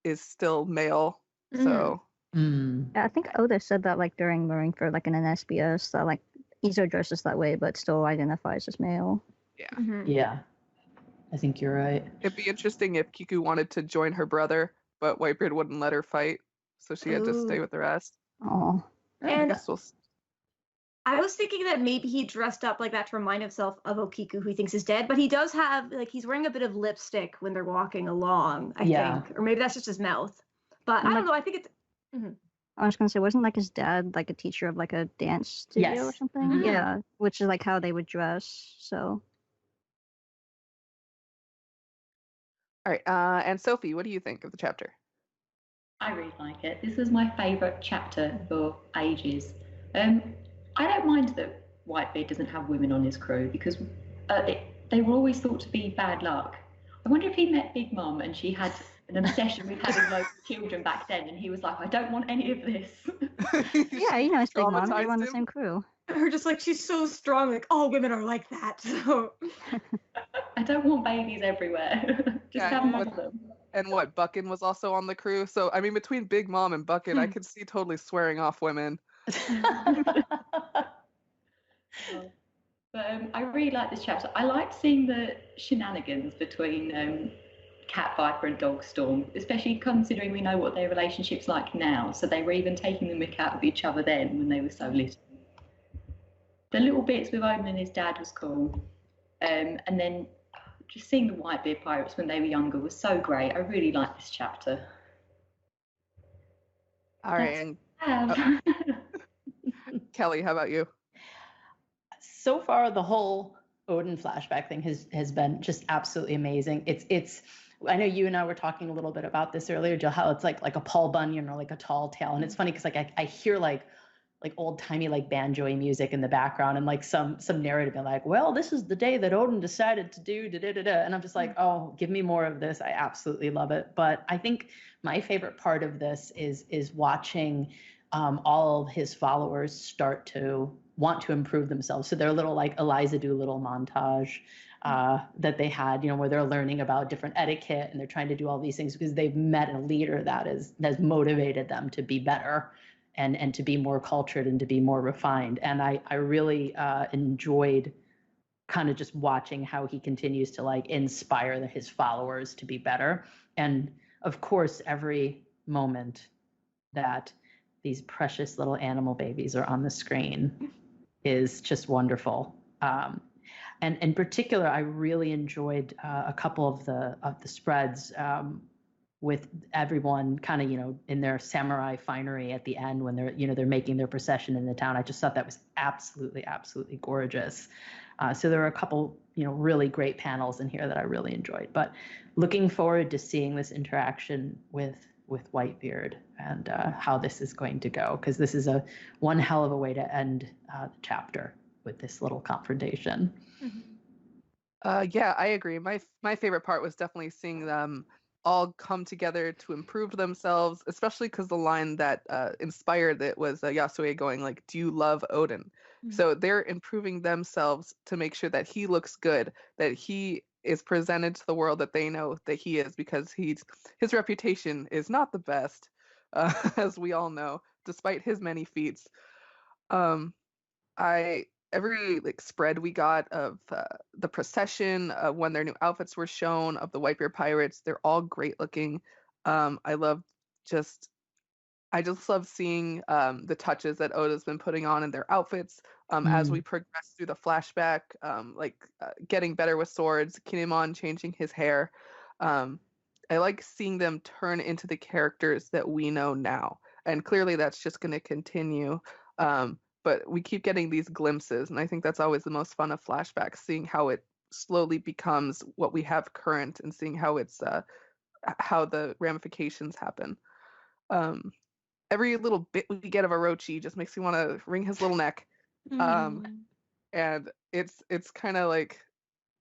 Speaker 1: is still male. So
Speaker 6: I think Oda said that like during Marineford, like in an SBS, that like Izo dresses that way, but still identifies as male.
Speaker 1: Yeah.
Speaker 2: Yeah. I think you're right.
Speaker 1: It'd be interesting if Kiku wanted to join her brother, but Whitebeard wouldn't let her fight, so she had to stay with the rest.
Speaker 6: Oh.
Speaker 5: And I was thinking that maybe he dressed up like that to remind himself of Okiku, who he thinks is dead, but he does have, like, he's wearing a bit of lipstick when they're walking along, I think. Or maybe that's just his mouth. But I don't know, I think it's...
Speaker 6: I was going to say, wasn't like his dad like a teacher of like a dance studio or something? Yeah, which is like how they would dress, so...
Speaker 1: All right, and Sophie, what do you think of the chapter?
Speaker 4: I really like it. This is my favourite chapter for ages. I don't mind that Whitebeard doesn't have women on his crew, because they were always thought to be bad luck. I wonder if he met Big Mom and she had an obsession with having loads of children back then, and he was like, I don't want any of this.
Speaker 6: Yeah, you know, it's Big Mom. They're on the same crew.
Speaker 5: Her just like, she's so strong, like all women are like that. So
Speaker 4: I don't want babies everywhere. Just have one of them.
Speaker 1: And what, Buckin was also on the crew? So, I mean, between Big Mom and Buckin, I could see totally swearing off women.
Speaker 4: But I really like this chapter. I liked seeing the shenanigans between Cat Viper and Dog Storm, especially considering we know what their relationship's like now. So they were even taking the mick out of each other then when they were so little. The little bits with Odin and his dad was cool. And then just seeing the Whitebeard Pirates when they were younger was so great. I really liked this chapter.
Speaker 1: All right. Kelly, how about you?
Speaker 2: So far, the whole Odin flashback thing has been just absolutely amazing. It's. I know you and I were talking a little bit about this earlier, Jill, how it's like a Paul Bunyan or like a Tall Tale, and it's funny because like I hear like old timey like banjo-y music in the background and like some narrative and like, well, this is the day that Odin decided to do da-da-da-da. And I'm just like, oh, give me more of this. I absolutely love it. But I think my favorite part of this is watching all of his followers start to want to improve themselves. So their little like Eliza Doolittle montage. that they had, where they're learning about different etiquette and they're trying to do all these things because they've met a leader that has motivated them to be better and to be more cultured and to be more refined. And I really enjoyed kind of just watching how he continues to like inspire his followers to be better. And of course, every moment that these precious little animal babies are on the screen is just wonderful. And in particular, I really enjoyed a couple of the spreads with everyone kind of, in their samurai finery at the end when they're making their procession in the town. I just thought that was absolutely, absolutely gorgeous. So there were a couple, really great panels in here that I really enjoyed. But looking forward to seeing this interaction with Whitebeard and how this is going to go, because this is one hell of a way to end the chapter with this little confrontation.
Speaker 1: Yeah, I agree. My favorite part was definitely seeing them all come together to improve themselves, especially because the line that inspired it was Yasue going like, "Do you love Odin?" So they're improving themselves to make sure that he looks good, that he is presented to the world that they know that he is, because his reputation is not the best, as we all know, despite his many feats. Um, every like spread we got of the procession, when their new outfits were shown, of the Whitebeard pirates, they're all great looking. I just love seeing the touches that Oda's been putting on in their outfits as we progress through the flashback, getting better with swords, Kinemon changing his hair. I like seeing them turn into the characters that we know now, and clearly that's just going to continue. But we keep getting these glimpses, and I think that's always the most fun of flashbacks, seeing how it slowly becomes what we have current, and seeing how how the ramifications happen. Every little bit we get of Orochi just makes me want to wring his little neck. And it's kind of like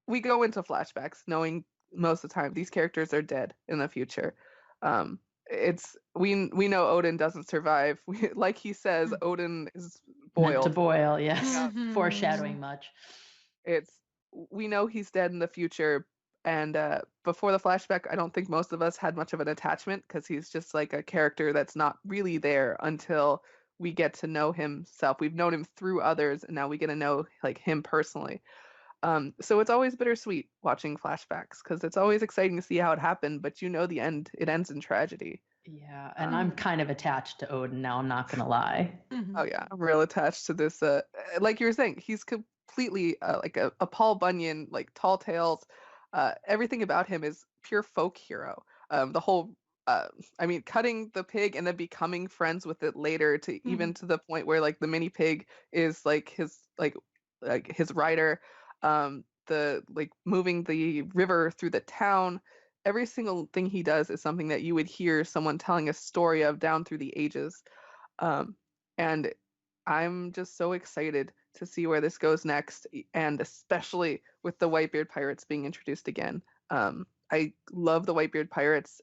Speaker 1: we go into flashbacks knowing most of the time these characters are dead in the future. We know Odin doesn't survive. Like he says, Odin is boiled.
Speaker 2: Meant to boil, yes. Foreshadowing much.
Speaker 1: We know he's dead in the future. And before the flashback, I don't think most of us had much of an attachment, because he's just like a character that's not really there until we get to know himself. We've known him through others, and now we get to know like him personally. So it's always bittersweet watching flashbacks, because it's always exciting to see how it happened, but the end, it ends in tragedy.
Speaker 2: Yeah, and I'm kind of attached to Odin now, I'm not gonna lie.
Speaker 1: Oh yeah, I'm real attached to this. Like you were saying, he's completely like a Paul Bunyan, like tall tales. Everything about him is pure folk hero. The whole, cutting the pig and then becoming friends with it later, to even to the point where like the mini pig is like his his rider. The like moving the river through the town. Every single thing he does is something that you would hear someone telling a story of down through the ages. And I'm just so excited to see where this goes next, and especially with the Whitebeard pirates being introduced again. I love the Whitebeard pirates.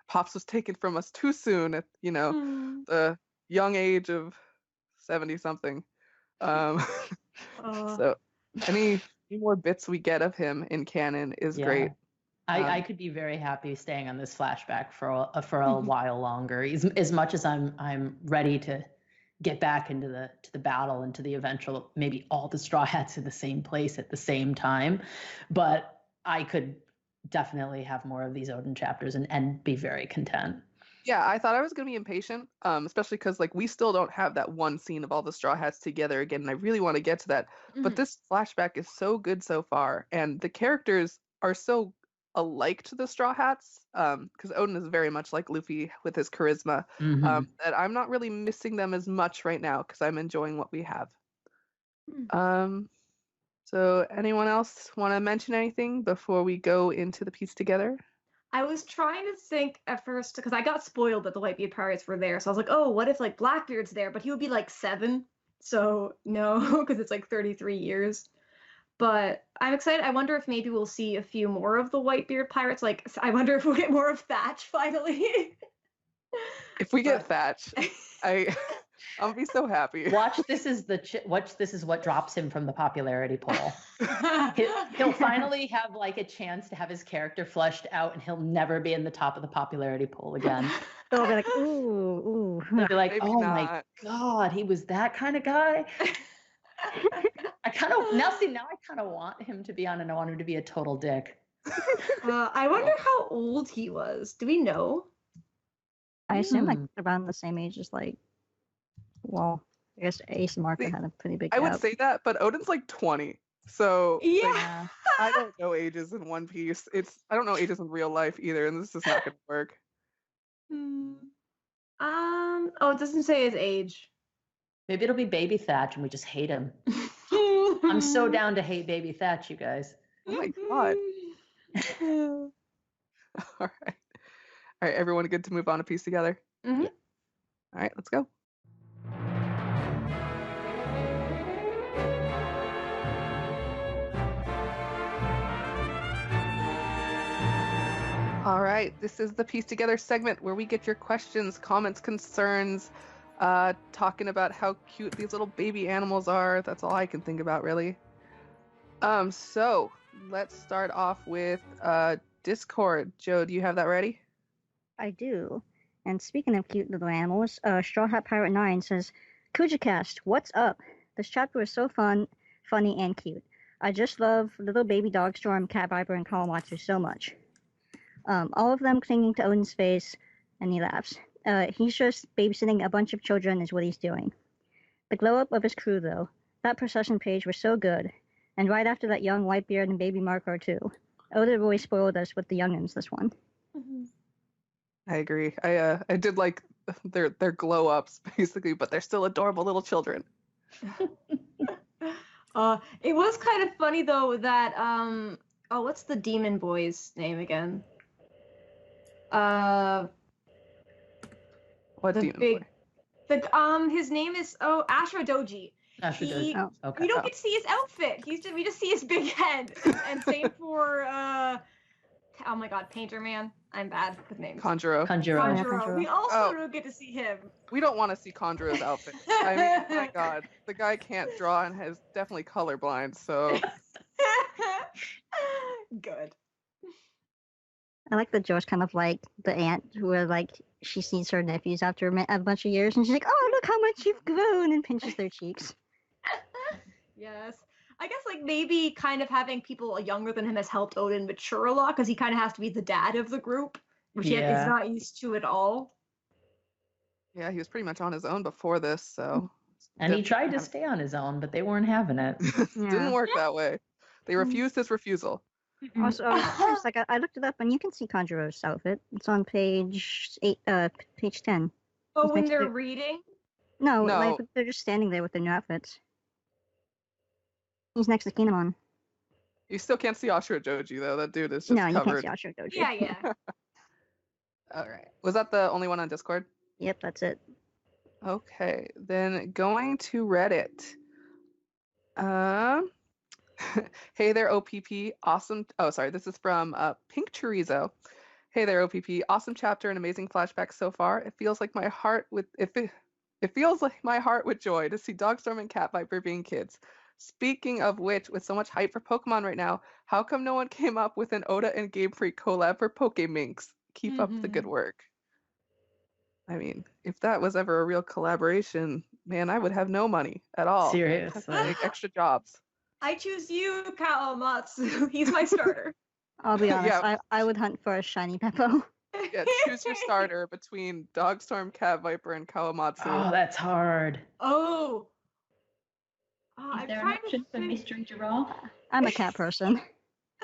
Speaker 1: Pops was taken from us too soon at the young age of 70 something. So any more bits we get of him in canon is great.
Speaker 2: I could be very happy staying on this flashback for a while longer. As much as I'm ready to get back into the battle and to the eventual, maybe all the Straw Hats in the same place at the same time, but I could definitely have more of these Odin chapters and be very content.
Speaker 1: Yeah, I thought I was gonna be impatient, especially because like we still don't have that one scene of all the Straw Hats together again, and I really want to get to that. But this flashback is so good so far, and the characters are so alike to the Straw Hats, because Odin is very much like Luffy with his charisma, that I'm not really missing them as much right now, because I'm enjoying what we have. So anyone else want to mention anything before we go into the piece together?
Speaker 5: I was trying to think at first, because I got spoiled that the Whitebeard pirates were there, so I was like, oh, what if like Blackbeard's there, but he would be like 7, so no, because it's like 33 years. But I'm excited. I wonder if maybe we'll see a few more of the Whitebeard pirates. Like, I wonder if we'll get more of Thatch finally.
Speaker 1: If we get Thatch, I'll be so happy.
Speaker 2: Watch, this is what drops him from the popularity poll. He'll finally have like a chance to have his character fleshed out, and he'll never be in the top of the popularity poll again.
Speaker 6: They'll be like, ooh.
Speaker 2: They'll be like,
Speaker 1: Maybe
Speaker 2: oh my
Speaker 1: not.
Speaker 2: God, he was that kind of guy. I kind of want him to be on, and I want him to be a total dick.
Speaker 5: I wonder how old he was. Do we know?
Speaker 6: I assume like around the same age as I guess Ace and Marco
Speaker 1: See,
Speaker 6: had a pretty big
Speaker 1: I
Speaker 6: gap.
Speaker 1: would say that, but Odin's like 20. So like,
Speaker 5: Yeah.
Speaker 1: I don't know ages in One Piece. I don't know ages in real life either, and this is not gonna work.
Speaker 5: Oh, it doesn't say his age.
Speaker 2: Maybe it'll be Baby Thatch, and we just hate him. I'm so down to hate Baby Thatch, you guys.
Speaker 1: Oh my God. All right. All right, everyone good to move on a piece together?
Speaker 5: Mhm.
Speaker 1: All right, let's go. All right, this is the Piece Together segment where we get your questions, comments, concerns, talking about how cute these little baby animals are. That's all I can think about, really. So let's start off with Discord. Joe, do you have that ready?
Speaker 6: I do. And speaking of cute little animals, Straw Hat Pirate 9 says, Kujacast, what's up? This chapter was so funny, and cute. I just love little baby Dogstorm, Cat Viper, and Kawamatsu so much. All of them clinging to Odin's face, and he laughs. He's just babysitting a bunch of children is what he's doing. The glow-up of his crew, though. That procession page was so good. And right after that young Whitebeard and baby Marco, too. Oda really spoiled us with the youngins this one.
Speaker 1: I agree. I did like their glow-ups, basically, but they're still adorable little children.
Speaker 5: It was kind of funny, though, that, what's the demon boy's name again?
Speaker 1: What
Speaker 5: The
Speaker 1: demon
Speaker 5: big-
Speaker 1: boy?
Speaker 5: His name is Ashra Doji.
Speaker 2: Asher does.
Speaker 5: He-
Speaker 2: Oh, okay.
Speaker 5: We don't get to see his outfit. We just see his big head. And same for oh my God, Painter Man. I'm bad with names.
Speaker 1: Conjuro.
Speaker 2: Conjuro.
Speaker 5: Conjuro. We also
Speaker 1: Oh.
Speaker 5: don't get to see him.
Speaker 1: We don't want to see Conjuro's outfit. I mean, my God, the guy can't draw and is definitely colorblind. So
Speaker 5: Good.
Speaker 6: I like that Joe's kind of like the aunt where like she sees her nephews after a bunch of years and she's like, oh, look how much you've grown, and pinches their cheeks.
Speaker 5: Yes. I guess like maybe kind of having people younger than him has helped Odin mature a lot because he kind of has to be the dad of the group, which he
Speaker 2: Yeah.
Speaker 5: is not used to at all.
Speaker 1: yeah, he was pretty much on his own before this. So
Speaker 2: And he tried to
Speaker 1: definitely
Speaker 2: stay on his own, but they weren't having it.
Speaker 1: didn't work that way. They refused his refusal.
Speaker 6: Also, I was curious, like I looked it up and you can see Conjuro's outfit. It's on page 10.
Speaker 5: Oh,
Speaker 6: He's
Speaker 5: when
Speaker 6: next
Speaker 5: they're
Speaker 6: to-
Speaker 5: reading?
Speaker 6: No,
Speaker 1: No.
Speaker 6: like they're just standing there with their new outfits. He's next to Kinemon.
Speaker 1: You still can't see Ashura Joji though. That dude is just
Speaker 6: No, you
Speaker 1: covered.
Speaker 6: can't see Ashura Doji.
Speaker 5: Yeah, yeah.
Speaker 1: All right. Was that the only one on Discord?
Speaker 6: Yep, that's it.
Speaker 1: Okay, then going to Reddit. Hey there, OPP. Awesome. Oh, sorry. This is from Pink Chorizo. Hey there, OPP. Awesome chapter and amazing flashback so far. It feels like my heart with it feels like my heart with joy to see Dogstorm and Cat Viper being kids. Speaking of which, with so much hype for Pokemon right now, how come no one came up with an Oda and Game Freak collab for Pokeminx? Keep up the good work. I mean, if that was ever a real collaboration, man, I would have no money at all.
Speaker 2: Seriously.
Speaker 1: I'd have to make extra jobs.
Speaker 5: I choose you, Kawamatsu. He's my starter.
Speaker 6: I'll be honest,
Speaker 1: Yeah.
Speaker 6: I would hunt for a shiny Peppo.
Speaker 1: Yeah, choose your starter between Dogstorm, Cat Viper, and Kawamatsu.
Speaker 2: Oh, that's hard.
Speaker 5: Oh.
Speaker 4: Is
Speaker 5: I'm
Speaker 4: there an
Speaker 5: trying to
Speaker 4: option for
Speaker 5: think.
Speaker 4: Mystery Giraffe?
Speaker 6: I'm a cat person.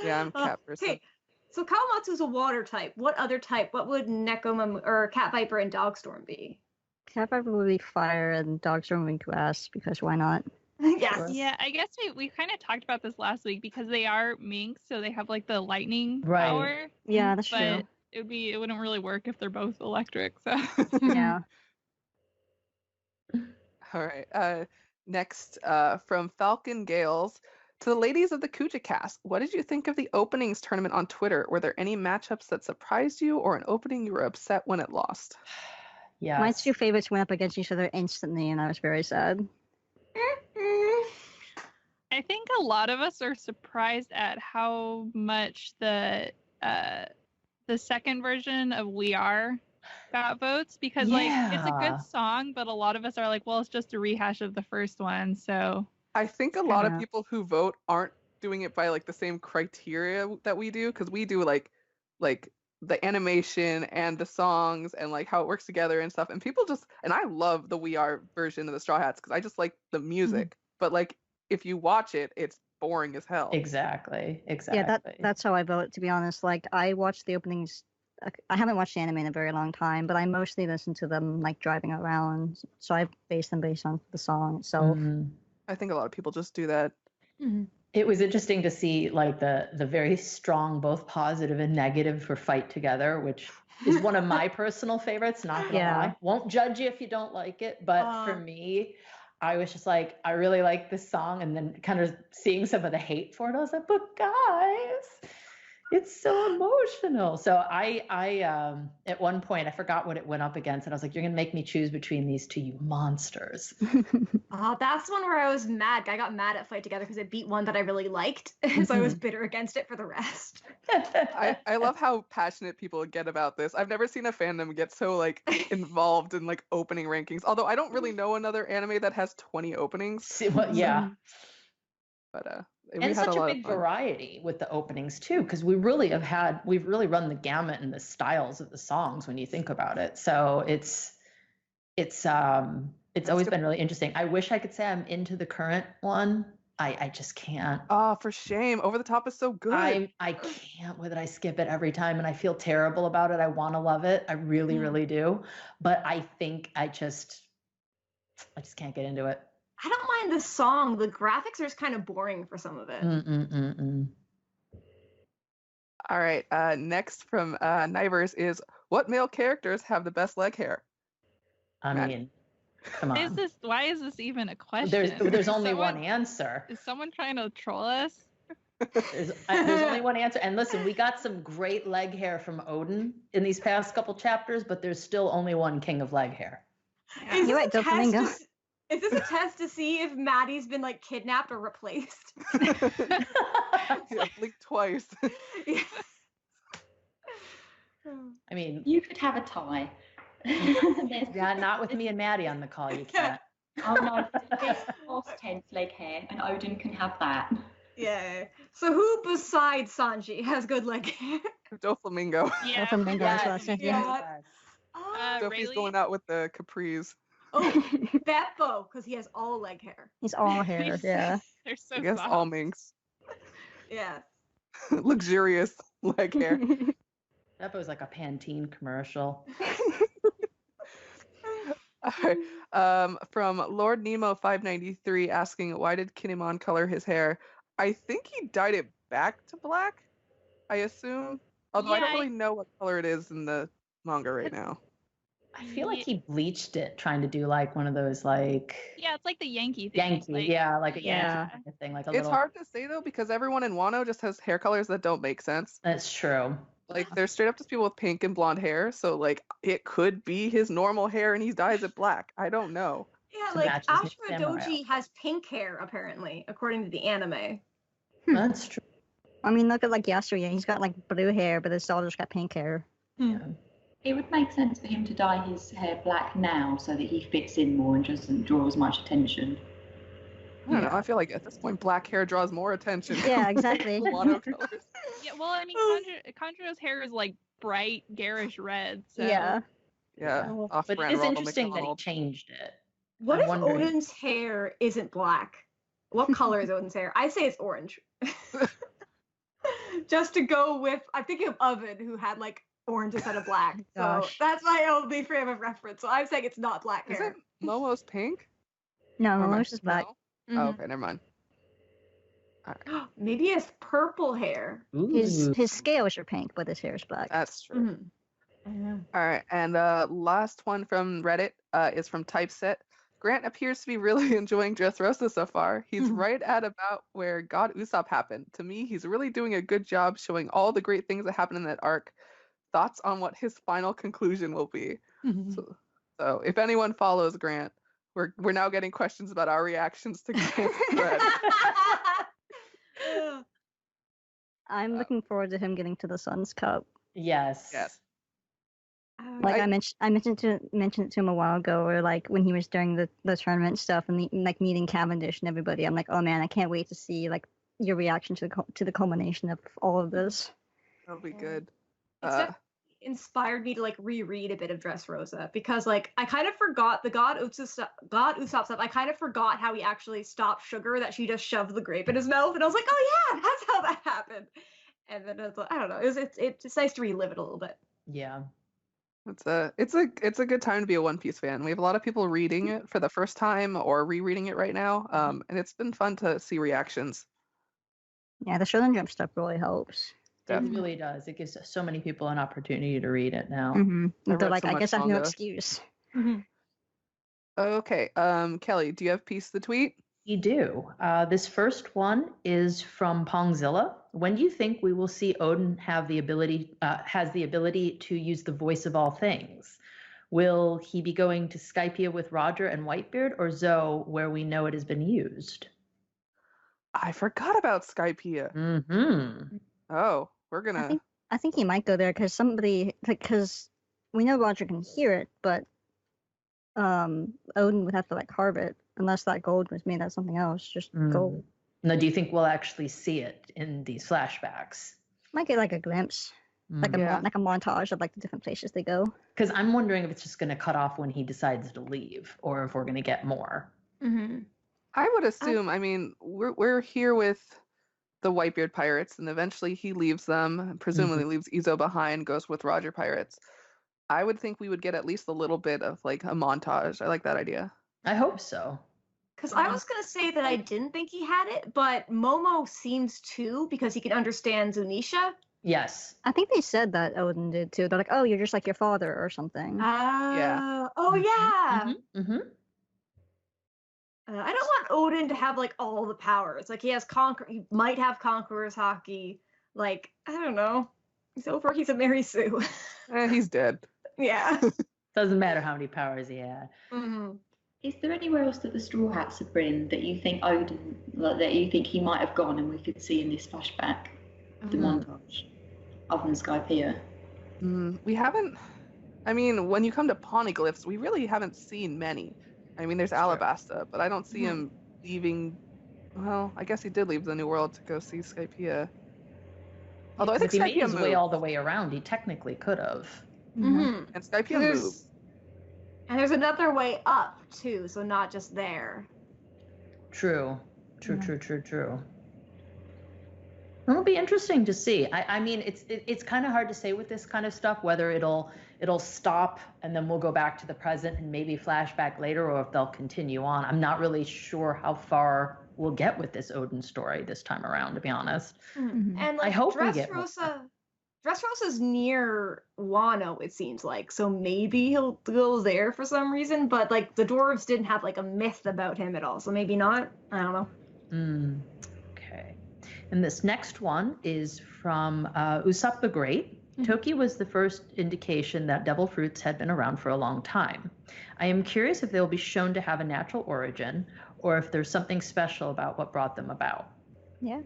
Speaker 1: Yeah, I'm a cat person.
Speaker 5: Okay, so Kawamatsu's a water type. What other type? What would Nekoma or Cat Viper and Dogstorm be?
Speaker 6: Cat Viper would be fire and Dogstorm would be grass, because why not?
Speaker 5: Yes.
Speaker 3: Yeah, I guess we kind of talked about this last week because they are minks, so they have like the lightning
Speaker 2: Right.
Speaker 3: power.
Speaker 6: Yeah, that's
Speaker 3: But
Speaker 6: true.
Speaker 3: it wouldn't really work if they're both electric. So
Speaker 6: Yeah.
Speaker 1: All right. Next, from Falcon Gales. To the ladies of the Kujacast, what did you think of the openings tournament on Twitter? Were there any matchups that surprised you or an opening you were upset when it lost?
Speaker 2: Yes.
Speaker 6: My two favorites went up against each other instantly, and I was very sad.
Speaker 3: I think a lot of us are surprised at how much the second version of We Are got votes, because like it's a
Speaker 2: Yeah.
Speaker 3: good song, but a lot of us are like, well, it's just a rehash of the first one, so
Speaker 1: I think a lot of
Speaker 6: Yeah.
Speaker 1: people who vote aren't doing it by like the same criteria that we do, because we do like the animation and the songs and like how it works together and stuff. And people just, and I love the We Are version of the Straw Hats because I just like the music. But like if you watch it, it's boring as hell.
Speaker 2: Exactly.
Speaker 6: Yeah, that's how I vote, to be honest. Like, I watch the openings. I haven't watched the anime in a very long time, but I mostly listen to them like driving around. So I base them based on the song itself.
Speaker 1: I think a lot of people just do that.
Speaker 2: It was interesting to see like the very strong, both positive and negative for Fight Together, which is one of my personal favorites, not gonna
Speaker 6: Yeah.
Speaker 2: lie. Won't judge you if you don't like it, but for me, I was just like, I really like this song, and then kind of seeing some of the hate for it, I was like, but guys, it's so emotional. So I at one point I forgot what it went up against, and I was like, you're gonna make me choose between these two, you monsters.
Speaker 5: That's one where I was mad. I got mad at Fight Together because it beat one that I really liked, so I was bitter against it for the rest.
Speaker 1: I love how passionate people get about this. I've never seen a fandom get so like involved in like opening rankings. Although I don't really know another anime that has 20 openings.
Speaker 2: Yeah.
Speaker 1: But we
Speaker 2: And
Speaker 1: had
Speaker 2: such
Speaker 1: a
Speaker 2: a
Speaker 1: lot
Speaker 2: big
Speaker 1: of fun.
Speaker 2: variety with the openings too, because we've really run the gamut in the styles of the songs when you think about it. So it's always been really interesting. I wish I could say I'm into the current one. I just can't.
Speaker 1: Oh, for shame. Over the Top is so good.
Speaker 2: I can't with it. I skip it every time and I feel terrible about it. I want to love it. I really, really do. But I think I just can't get into it.
Speaker 5: I don't mind the song. The graphics are just kind of boring for some of it.
Speaker 1: All right. Next from Nivers is, what male characters have the best leg hair?
Speaker 2: I mean, come on.
Speaker 3: Why is this even a question?
Speaker 2: There's only one answer.
Speaker 3: Is someone trying to troll us?
Speaker 2: There's only one answer. And listen, we got some great leg hair from Odin in these past couple chapters, but there's still only one king of leg hair.
Speaker 6: You're right, Doflamingo.
Speaker 5: Is this a test to see if Maddie's been like kidnapped or replaced?
Speaker 1: Yeah, blink twice.
Speaker 5: Yeah.
Speaker 2: I mean,
Speaker 4: You could have a tie.
Speaker 2: yeah, not with me and Maddie on the call. You can't.
Speaker 4: Oh no, it's past tense leg hair, and Odin can have that.
Speaker 5: Yeah. So who besides Sanji has good leg hair?
Speaker 1: Doflamingo.
Speaker 3: Yeah.
Speaker 6: Doflamingo, that's what I said, yeah.
Speaker 1: Dofi's
Speaker 3: Rayleigh?
Speaker 1: going out with the capris.
Speaker 5: Oh, Beppo, because he has all leg hair.
Speaker 6: He's all hair, yeah.
Speaker 3: They're so
Speaker 1: I guess
Speaker 3: soft.
Speaker 1: all minks.
Speaker 5: Yeah.
Speaker 1: Luxurious leg hair.
Speaker 2: That was like a Pantene commercial.
Speaker 1: All right. From Lord Nemo 593 asking, why did Kinemon color his hair? I think he dyed it back to black, I assume. Although I don't really know what color it is in the manga right now.
Speaker 2: I feel like he bleached it trying to do like one of those like
Speaker 3: Yeah, it's like the Yankee thing.
Speaker 2: Yankee,
Speaker 3: Like,
Speaker 2: like a
Speaker 6: Yeah.
Speaker 2: Yankee kind of thing. Like a
Speaker 1: It's
Speaker 2: little.
Speaker 1: hard to say though because everyone in Wano just has hair colors that don't make sense.
Speaker 2: That's true.
Speaker 1: Like they're straight up just people with pink and blonde hair, so like it could be his normal hair and he dyes it black. I don't know.
Speaker 5: Yeah,
Speaker 2: To
Speaker 5: like
Speaker 2: match his
Speaker 5: Ashura
Speaker 2: samurai
Speaker 5: Doji has pink hair apparently, according to the anime.
Speaker 2: That's true.
Speaker 6: I mean, look at like Yasuya. He's got like blue hair, but his daughter's got pink hair.
Speaker 2: Yeah.
Speaker 4: It would make sense for him to dye his hair black now so that he fits in more and doesn't draw as much attention.
Speaker 1: I don't know. I feel like at this point black hair draws more attention.
Speaker 6: Yeah, exactly.
Speaker 1: Wano colors.
Speaker 3: Yeah, well, I mean, Kanjuro's hair is like bright, garish red. So.
Speaker 6: Yeah.
Speaker 1: Yeah.
Speaker 2: But it is interesting that he changed it.
Speaker 5: What
Speaker 2: I'm
Speaker 5: if
Speaker 2: wondering.
Speaker 5: Odin's hair isn't black? What color is Odin's hair? I say it's orange. Just to go with, I'm thinking of Oven, who had like orange instead of black. So
Speaker 6: Gosh.
Speaker 5: that's my only frame of reference. So I'm saying it's not black hair.
Speaker 1: Isn't Momo's pink?
Speaker 6: No,
Speaker 1: Or am I-
Speaker 6: Momo's just black.
Speaker 1: no? Oh, okay, never mind.
Speaker 5: Maybe he has purple hair.
Speaker 6: His scales are pink, but his hair is black.
Speaker 1: That's true.
Speaker 5: Mhm.
Speaker 1: All right, and last one from Reddit is from Typeset. Grant appears to be really enjoying Dressrosa so far. He's right at about where God Usopp happened. To me, he's really doing a good job showing all the great things that happened in that arc. Thoughts on what his final conclusion will be? So if anyone follows Grant, we're now getting questions about our reactions to Grant's thread.
Speaker 6: I'm looking forward to him getting to the Suns Cup.
Speaker 2: Yes.
Speaker 1: Yes.
Speaker 6: Like I mentioned it to him a while ago, or like when he was during the tournament stuff and like meeting Cavendish and everybody. I'm like, oh man, I can't wait to see like your reaction to the culmination of all of this.
Speaker 1: That'll be good.
Speaker 5: It's definitely inspired me to like reread a bit of Dressrosa because like I kind of forgot the God Usopp stuff. I kind of forgot how he actually stopped Sugar, that she just shoved the grape in his mouth, and I was like, oh yeah, that's how that happened. And then I don't know, it's nice to relive it a little bit.
Speaker 2: Yeah.
Speaker 1: It's a good time to be a One Piece fan. We have a lot of people reading it for the first time or rereading it right now, and it's been fun to see reactions.
Speaker 6: Yeah, the Shonen Jump stuff really helps.
Speaker 2: It really does. It gives so many people an opportunity to read it now.
Speaker 6: They're like, I guess I have no excuse.
Speaker 1: Okay, Kelly, do you have Piece the Tweet?
Speaker 2: We do. This first one is from Pongzilla. When do you think we will see Odin has the ability to use the voice of all things? Will he be going to Skypiea with Roger and Whitebeard, or Zoe, where we know it has been used?
Speaker 1: I forgot about Skypiea. Oh, we're gonna.
Speaker 6: I think he might go there because we know Roger can hear it, but Odin would have to like carve it unless that gold was made out of something else, just gold.
Speaker 2: Now, do you think we'll actually see it in these flashbacks?
Speaker 6: Might get like a glimpse, like a montage of like the different places they go.
Speaker 2: Because I'm wondering if it's just going to cut off when he decides to leave, or if we're going to get more.
Speaker 1: I would assume. I mean, we're here with the Whitebeard pirates, and eventually he leaves them, presumably leaves Izo behind, goes with Roger pirates. I would think we would get at least a little bit of like a montage. I like that idea.
Speaker 2: I hope so.
Speaker 5: Because I was going to say that I didn't think he had it, but Momo seems to, because he can understand Zunisha.
Speaker 2: Yes.
Speaker 6: I think they said that Odin did too. They're like, oh, you're just like your father or something.
Speaker 1: Yeah.
Speaker 5: Oh, yeah. I don't want Odin to have like all the powers. Like he might have Conqueror's Haki. Like, I don't know. So far, he's a Mary Sue.
Speaker 1: He's dead.
Speaker 5: Yeah.
Speaker 2: Doesn't matter how many powers he had.
Speaker 4: Is there anywhere else that the Straw Hats have been that you think Odin, that you think he might have gone and we could see in this flashback, the montage, other than Skypiea?
Speaker 1: We haven't. I mean, when you come to Poneglyphs, we really haven't seen many. I mean, there's Alabasta, but I don't see him leaving. Well, I guess he did leave the New World to go see Skypiea. Although I think
Speaker 2: if he made
Speaker 1: Skypiea
Speaker 2: his
Speaker 1: moved.
Speaker 2: way all the way around, he technically could have.
Speaker 1: And Skypiea moved.
Speaker 5: And there's another way up too, so not just there.
Speaker 2: True. It'll be interesting to see. I mean, it's kind of hard to say with this kind of stuff whether it'll stop and then we'll go back to the present and maybe flashback later, or if they'll continue on. I'm not really sure how far we'll get with this Odin story this time around, to be honest.
Speaker 5: And like,
Speaker 2: I hope we get more.
Speaker 5: Dressrosa's near Wano, it seems like, so maybe he'll go there for some reason. But like the dwarves didn't have like a myth about him at all, so maybe not. I don't know.
Speaker 2: Okay. And this next one is from Usopp the Great. Toki was the first indication that devil fruits had been around for a long time. I am curious if they'll be shown to have a natural origin, or if there's something special about what brought them about.
Speaker 6: Yeah.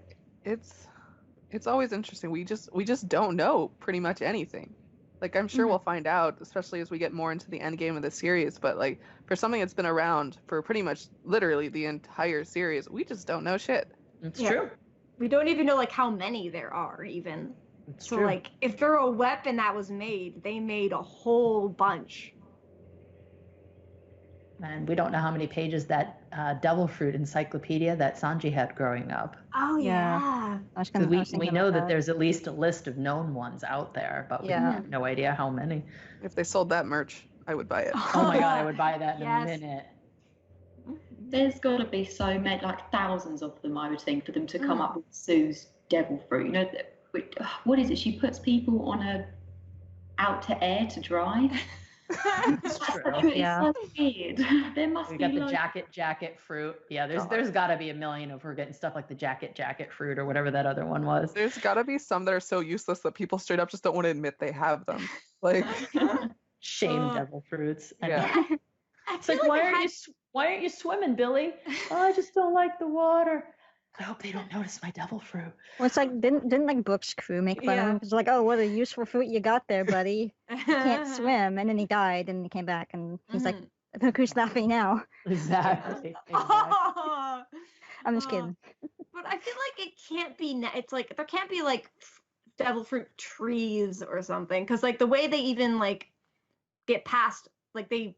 Speaker 1: It's always interesting. We just don't know pretty much anything. Like, I'm sure we'll find out, especially as we get more into the end game of the series. But like, for something that's been around for pretty much literally the entire series, we just don't know shit.
Speaker 2: It's true.
Speaker 5: We don't even know like how many there are even.
Speaker 2: It's
Speaker 5: so
Speaker 2: true.
Speaker 5: like, if they're a weapon that was made, they made a whole bunch.
Speaker 2: And we don't know how many pages that devil fruit encyclopedia that Sanji had growing up.
Speaker 5: Oh yeah.
Speaker 2: We know that there's at least a list of known ones out there, but we have no idea how many.
Speaker 1: If they sold that merch, I would buy it.
Speaker 2: Oh my god, I would buy that in a minute.
Speaker 4: There's got to be so many, like thousands of them, I would think, for them to come up with Sue's devil fruit. You know, what is it? She puts people out to air to dry.
Speaker 2: That's true.
Speaker 4: It's so weird. There must
Speaker 2: we
Speaker 4: be
Speaker 2: got the jacket fruit. Yeah, there's got to be a million if we're getting stuff like the jacket fruit or whatever that other one was.
Speaker 1: There's got to be some that are so useless that people straight up just don't want to admit they have them. Like,
Speaker 2: Shame devil fruits.
Speaker 1: Yeah.
Speaker 2: It's like, why aren't you swimming, Billy? Oh, I just don't like the water. I hope they don't notice my devil fruit.
Speaker 6: Well, it's like didn't like Brooks' crew make fun of him? It's like, oh, what a useful fruit you got there, buddy. You can't swim, and then he died, and he came back, and he's like, look who's laughing now.
Speaker 2: Exactly.
Speaker 6: I'm just kidding.
Speaker 5: But I feel like it can't be. It's like there can't be like devil fruit trees or something, because like the way they even like get past, like they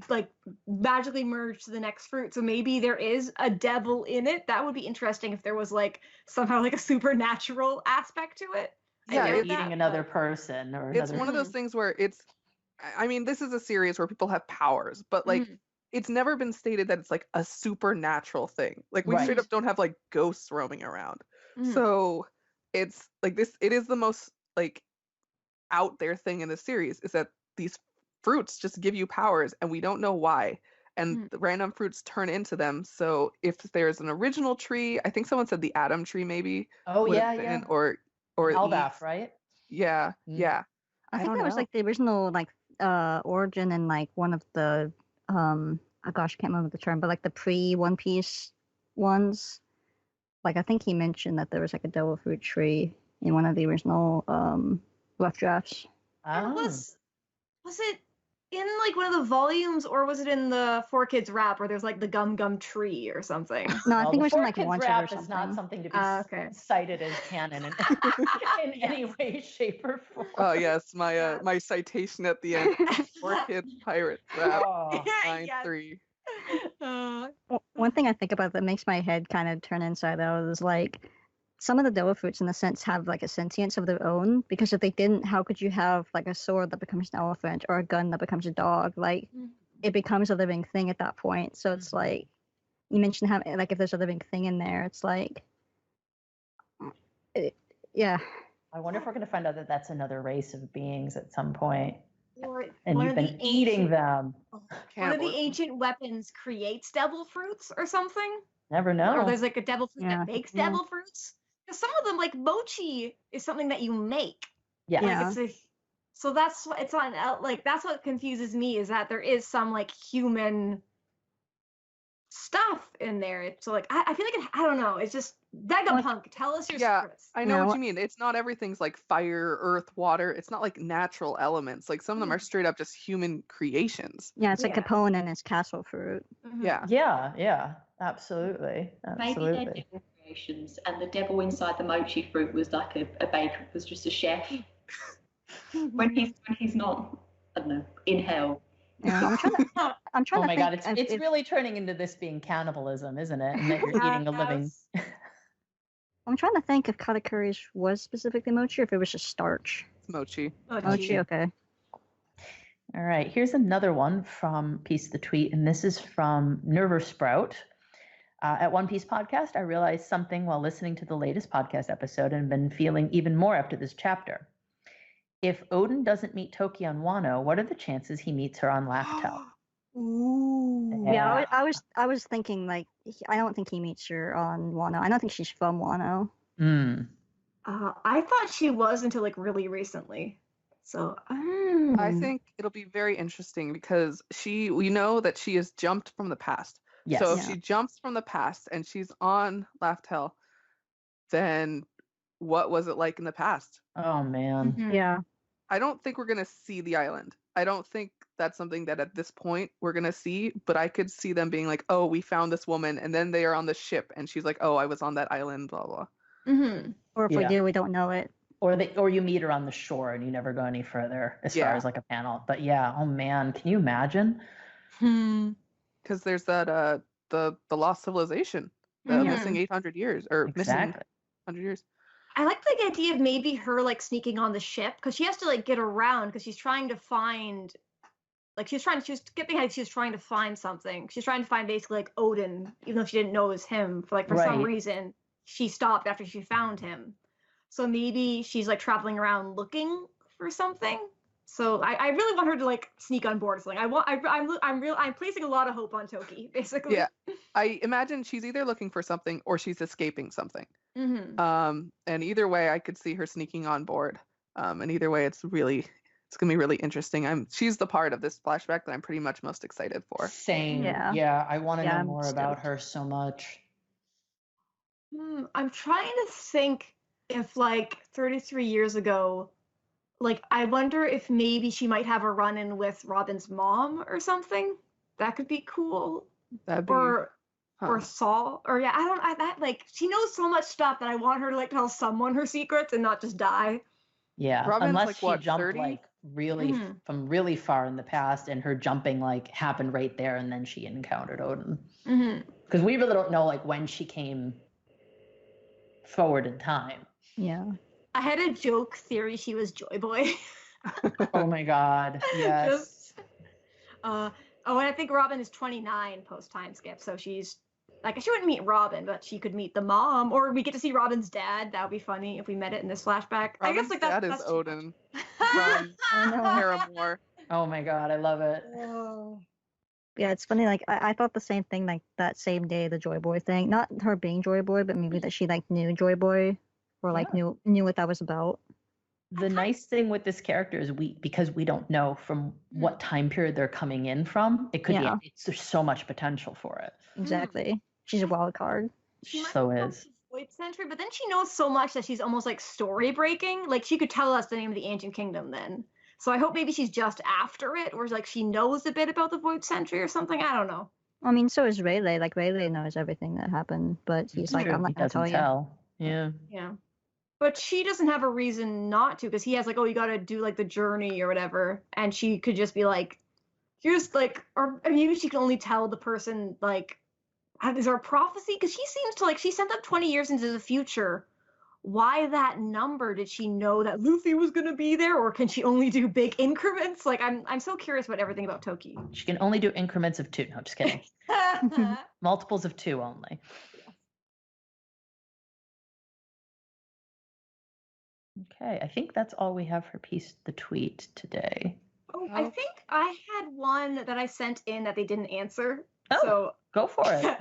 Speaker 5: like magically merge to the next fruit. So maybe there is a devil in it. That would be interesting if there was like somehow like a supernatural aspect to it.
Speaker 1: Yeah,
Speaker 2: They're eating another person or
Speaker 1: it's one of those things where I mean, this is a series where people have powers, but like it's never been stated that it's like a supernatural thing. Like we straight up don't have like ghosts roaming around. So it's like this, it is the most like out there thing in the series is that these fruits just give you powers and we don't know why. And the random fruits turn into them. So if there's an original tree, I think someone said the Adam tree maybe.
Speaker 2: Oh yeah.
Speaker 1: Or
Speaker 2: Elbaf, right?
Speaker 1: Yeah. Yeah.
Speaker 6: I think that was like the original like origin and like one of the oh gosh, I can't remember the term, but like the pre-One Piece ones. Like I think he mentioned that there was like a devil fruit tree in one of the original rough drafts.
Speaker 5: Was it in like one of the volumes, or was it in the 4Kids rap where there's like the gum tree or something?
Speaker 6: No, I think it was in like
Speaker 2: Kids
Speaker 6: one
Speaker 2: rap
Speaker 6: or something.
Speaker 2: is not something to be cited as canon in any way, shape, or form.
Speaker 1: Oh yes, my citation at the end: 4Kids Pirates rap 9-3.
Speaker 6: One thing I think about that makes my head kind of turn inside out is like some of the devil fruits in a sense have like a sentience of their own, because if they didn't, how could you have like a sword that becomes an elephant or a gun that becomes a dog? Like it becomes a living thing at that point. So it's like you mentioned how like if there's a living thing in there, it's like yeah.
Speaker 2: I wonder if we're going to find out that that's another race of beings at some point.
Speaker 5: And
Speaker 2: you've been eating them.
Speaker 5: One of the ancient weapons creates devil fruits or something.
Speaker 2: Never know.
Speaker 5: Or there's like a devil fruit that makes devil fruits. Because some of them, like mochi, is something that you make.
Speaker 2: Yeah.
Speaker 5: Like so that's what it's on. Like that's what confuses me, is that there is some like human stuff in there. So like I feel like I don't know. It's just Vegapunk. Tell us your secrets.
Speaker 1: I know what you mean. It's not everything's like fire, earth, water. It's not like natural elements. Like some of them are straight up just human creations.
Speaker 6: Yeah, it's like Capone and his castle fruit.
Speaker 2: Yeah. Absolutely.
Speaker 4: Maybe they're devil creations, and the devil inside the mochi fruit was like a baker, was just a chef. when he's not, I don't know, in hell.
Speaker 6: Yeah, I'm trying
Speaker 2: oh
Speaker 6: to
Speaker 2: my
Speaker 6: think
Speaker 2: god, it's really turning into this being cannibalism, isn't it? And that you're eating a living.
Speaker 6: I'm trying to think if katakuri's was specifically mochi or if it was just starch.
Speaker 1: It's mochi.
Speaker 6: Mochi, okay.
Speaker 2: All right, here's another one from Piece of the Tweet, and this is from Nerver Sprout. At One Piece Podcast, I realized something while listening to the latest podcast episode and been feeling even more after this chapter. If Odin doesn't meet Toki on Wano, what are the chances he meets her on Laftel?
Speaker 1: Ooh.
Speaker 6: Yeah, I was thinking like I don't think he meets her on Wano. I don't think she's from Wano.
Speaker 5: I thought she was until like really recently. So
Speaker 1: I think it'll be very interesting because we know that she has jumped from the past.
Speaker 2: Yes.
Speaker 1: So if she jumps from the past and she's on Laftel, then what was it like in the past?
Speaker 2: Oh man.
Speaker 6: Yeah.
Speaker 1: I don't think we're gonna see the island. I don't think that's something that at this point we're gonna see, but I could see them being like, oh, we found this woman, and then they are on the ship and she's like, oh, I was on that island, blah blah.
Speaker 6: Or if we do, we don't know it.
Speaker 2: Or you meet her on the shore and you never go any further as far as like a panel. But yeah, oh man, can you imagine?
Speaker 1: Because there's that the lost civilization, the missing 800 years or missing 100 years.
Speaker 5: I like the idea of maybe her like sneaking on the ship, because she has to like get around, because she's trying to find, like she was skipping ahead. She was trying to find something. She's trying to find basically like Odin, even though she didn't know it was him. For some reason, she stopped after she found him. So maybe she's like traveling around looking for something. So I really want her to like sneak on board or something. I'm placing a lot of hope on Toki, basically.
Speaker 1: Yeah, I imagine she's either looking for something or she's escaping something. And either way, I could see her sneaking on board. And either way, it's really It's gonna be really interesting. She's the part of this flashback that I'm pretty much most excited for.
Speaker 2: Same.
Speaker 6: Yeah.
Speaker 2: Yeah, I want to know
Speaker 6: I'm
Speaker 2: more about her so much.
Speaker 5: I'm trying to think if like 33 years ago, like I wonder if maybe she might have a run-in with Robin's mom or something. That could be cool.
Speaker 1: That'd be
Speaker 5: Or
Speaker 1: huh.
Speaker 5: Saul, or yeah, that like she knows so much stuff that I want her to like tell someone her secrets and not just die.
Speaker 2: Yeah,
Speaker 1: Robin's
Speaker 2: unless
Speaker 1: like,
Speaker 2: she
Speaker 1: what,
Speaker 2: jumped
Speaker 1: 30?
Speaker 2: like really
Speaker 5: Mhm.
Speaker 2: from really far in the past, and her jumping like happened right there, and then she encountered Odin. Because we really don't know like when she came forward in time.
Speaker 6: Yeah.
Speaker 5: I had a joke theory she was Joy Boy.
Speaker 2: Oh my God, yes.
Speaker 5: And I think Robin is 29 post time skip, so she's like she wouldn't meet Robin, but she could meet the mom, or we get to see Robin's dad. That would be funny if we met it in this flashback. I guess
Speaker 1: Robin's
Speaker 5: like
Speaker 1: dad
Speaker 5: that's
Speaker 1: is
Speaker 5: too much.
Speaker 1: Odin from Paramore.
Speaker 2: Oh my God, I love it.
Speaker 6: Yeah, it's funny. Like I thought the same thing. Like that same day, the Joy Boy thing. Not her being Joy Boy, but maybe that she like knew Joy Boy, or like
Speaker 2: Yeah.
Speaker 6: knew what that was about.
Speaker 2: The nice thing with this character is because we don't know from what time period they're coming in from, it could
Speaker 6: Yeah.
Speaker 2: be there's so much potential for it.
Speaker 6: Exactly. She's a wild card.
Speaker 5: She might
Speaker 2: So
Speaker 5: be from
Speaker 2: is.
Speaker 5: the Void Century, but then she knows so much that she's almost like story breaking. Like she could tell us the name of the ancient kingdom then. So I hope maybe she's just after it, or like she knows a bit about the Void Century or something. I don't know.
Speaker 6: I mean, so is Rayleigh. Like Rayleigh knows everything that happened, but he's like,
Speaker 2: True,
Speaker 6: I'm
Speaker 2: he
Speaker 6: not gonna
Speaker 2: doesn't
Speaker 6: tell you.
Speaker 2: tell. Yeah.
Speaker 5: Yeah. But she doesn't have a reason not to, because he has like, oh, you gotta do like the journey or whatever. And she could just be like, here's like, or maybe she can only tell the person like, is there a prophecy? Because she seems to like, she sent up 20 years into the future. Why that number? Did she know that Luffy was gonna be there, or can she only do big increments? Like, I'm so curious about everything about Toki.
Speaker 2: She can only do increments of 2. No, just kidding. Multiples of 2 only. Okay, I think that's all we have for Piece the Tweet today.
Speaker 5: Oh, I think I had one that I sent in that they didn't answer.
Speaker 2: Oh,
Speaker 5: So
Speaker 2: go for it.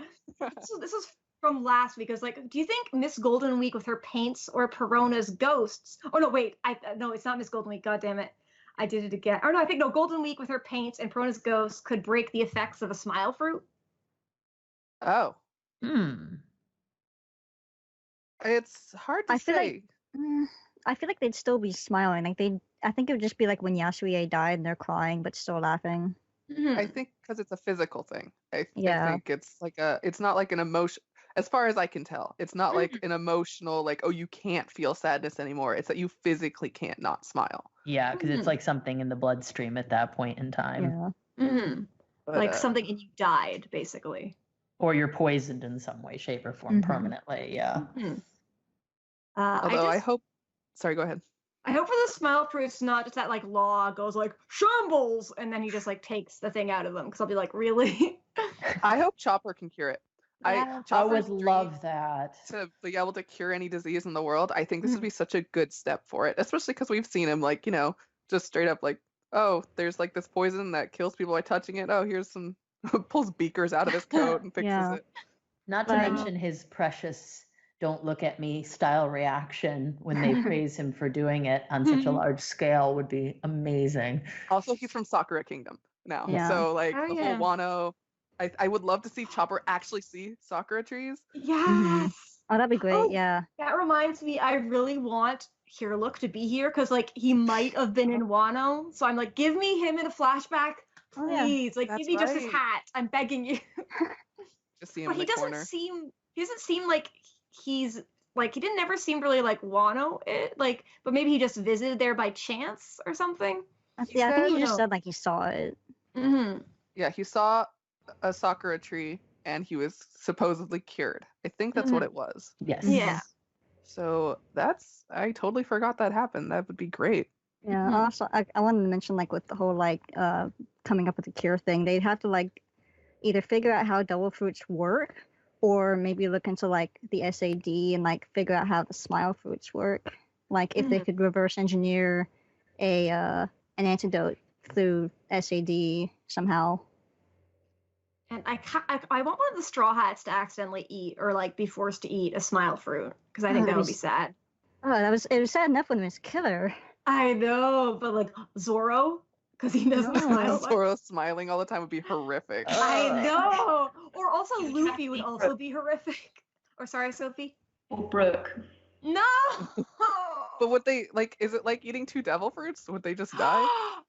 Speaker 5: so this was from last week. I was like, do you think Miss Golden Week with her paints or Perona's ghosts? Oh no, wait, no, it's not Miss Golden Week. God damn it, I did it again. Or no, I think no, Golden Week with her paints and Perona's ghosts could break the effects of a smile fruit.
Speaker 1: Oh,
Speaker 2: Hmm.
Speaker 1: it's hard to
Speaker 6: I feel
Speaker 1: say.
Speaker 6: I feel like they'd still be smiling. Like I think it would just be like when Yasuie died and they're crying but still laughing.
Speaker 1: I think because it's a physical thing. I
Speaker 6: Yeah.
Speaker 1: think it's like it's not like an emotion. As far as I can tell, it's not like an emotional, like, oh, you can't feel sadness anymore. It's that you physically can't not smile.
Speaker 2: Yeah, because it's like something in the bloodstream at that point in time.
Speaker 6: Yeah.
Speaker 1: But,
Speaker 5: Like something and you died, basically.
Speaker 2: Or you're poisoned in some way, shape, or form
Speaker 6: Mhm.
Speaker 2: permanently. Yeah.
Speaker 1: although I hope. Sorry, go ahead.
Speaker 5: I hope for the smile fruit, it's not just that like Law goes like shambles and then he just like takes the thing out of them, because I'll be like, really?
Speaker 1: I hope Chopper can cure it.
Speaker 5: Yeah.
Speaker 2: I
Speaker 1: Chopper's
Speaker 2: would
Speaker 1: dream
Speaker 2: love that.
Speaker 1: to be able to cure any disease in the world. I think this would be such a good step for it, especially because we've seen him like, just straight up like, oh, there's like this poison that kills people by touching it. Oh, here's some pulls beakers out of his coat and fixes
Speaker 6: Yeah.
Speaker 1: it.
Speaker 2: Not to
Speaker 6: Wow.
Speaker 2: mention his precious "don't look at me" style reaction when they praise him for doing it on such a large scale would be amazing.
Speaker 1: Also, he's from Sakura Kingdom now,
Speaker 6: Yeah.
Speaker 1: so like
Speaker 5: Oh,
Speaker 1: the
Speaker 5: yeah.
Speaker 1: whole Wano. I would love to see Chopper actually see Sakura trees.
Speaker 5: Yes.
Speaker 6: Oh, that'd be great.
Speaker 5: Oh,
Speaker 6: Yeah.
Speaker 5: That reminds me, I really want Look to be here, because like he might have been in Wano. So I'm like, give me him in a flashback,
Speaker 6: Oh, yeah.
Speaker 5: please. Like,
Speaker 1: That's
Speaker 5: give me just his
Speaker 1: right.
Speaker 5: hat. I'm begging you.
Speaker 1: Just see him
Speaker 5: But
Speaker 1: in
Speaker 5: he
Speaker 1: the
Speaker 5: doesn't
Speaker 1: corner.
Speaker 5: seem like he's like, he didn't ever seem really like Wano it, like, but maybe he just visited there by chance or something.
Speaker 6: Yeah, I think he
Speaker 5: said-
Speaker 6: just said like he saw it.
Speaker 5: Mm-hmm.
Speaker 1: Yeah, he saw a Sakura tree and he was supposedly cured. I think that's what it was.
Speaker 2: Yes.
Speaker 5: Yeah.
Speaker 1: So I totally forgot that happened. That would be great.
Speaker 6: Yeah. Also, I wanted to mention like with the whole like coming up with a cure thing, they'd have to like either figure out how devil fruits work, or maybe look into like the SAD and like figure out how the smile fruits work. Like if they could reverse engineer an antidote through SAD somehow.
Speaker 5: And I want one of the Straw Hats to accidentally eat or like be forced to eat a smile fruit, because I think that would be sad.
Speaker 6: Oh, it was sad enough when it was killer.
Speaker 5: I know, but like Zorro, because he doesn't
Speaker 2: No.
Speaker 5: smile.
Speaker 1: Zoro smiling all the time would be horrific.
Speaker 5: I know. Or also
Speaker 4: You would have
Speaker 5: Luffy
Speaker 4: to
Speaker 5: would
Speaker 4: be
Speaker 5: also be horrific. Or sorry, Sophie.
Speaker 4: Or Brooke.
Speaker 5: No.
Speaker 1: But would they is it like eating 2 devil fruits? Would they just die?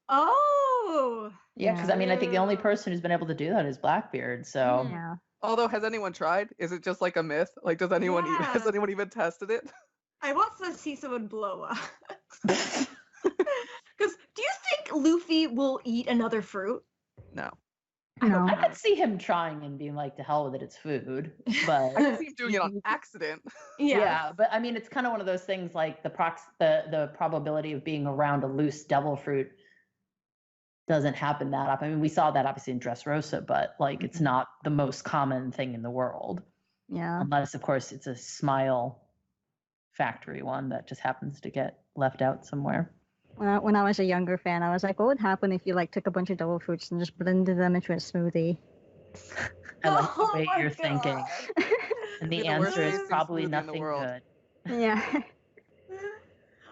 Speaker 5: Oh.
Speaker 2: Yeah, because I mean, I think the only
Speaker 5: True.
Speaker 2: person who's been able to do that is Blackbeard. So
Speaker 6: Yeah.
Speaker 1: Although, has anyone tried? Is it just like a myth? Like, does anyone has
Speaker 5: Yeah.
Speaker 1: anyone even tested it?
Speaker 5: I want to see someone blow up. Because do you think Luffy will eat another fruit?
Speaker 1: No.
Speaker 6: No.
Speaker 2: I could see him trying and being like, "To hell with it, it's food." But
Speaker 1: I can see him doing it on accident.
Speaker 2: yeah, but I mean, it's kind of one of those things like the probability of being around a loose devil fruit doesn't happen that often. I mean, we saw that obviously in Dressrosa, but like it's not the most common thing in the world,
Speaker 6: Yeah.
Speaker 2: unless of course it's a smile factory one that just happens to get left out somewhere.
Speaker 6: When I was a younger fan, I was like, what would happen if you like took a bunch of devil fruits and just blended them into a smoothie?
Speaker 2: I like the
Speaker 5: Oh
Speaker 2: way
Speaker 5: my
Speaker 2: you're thinking,
Speaker 5: God.
Speaker 2: and
Speaker 1: Be
Speaker 2: the
Speaker 1: the worst
Speaker 2: answer is
Speaker 1: tasting
Speaker 2: probably
Speaker 1: smoothie in the
Speaker 2: nothing
Speaker 1: world.
Speaker 2: good.
Speaker 6: Yeah.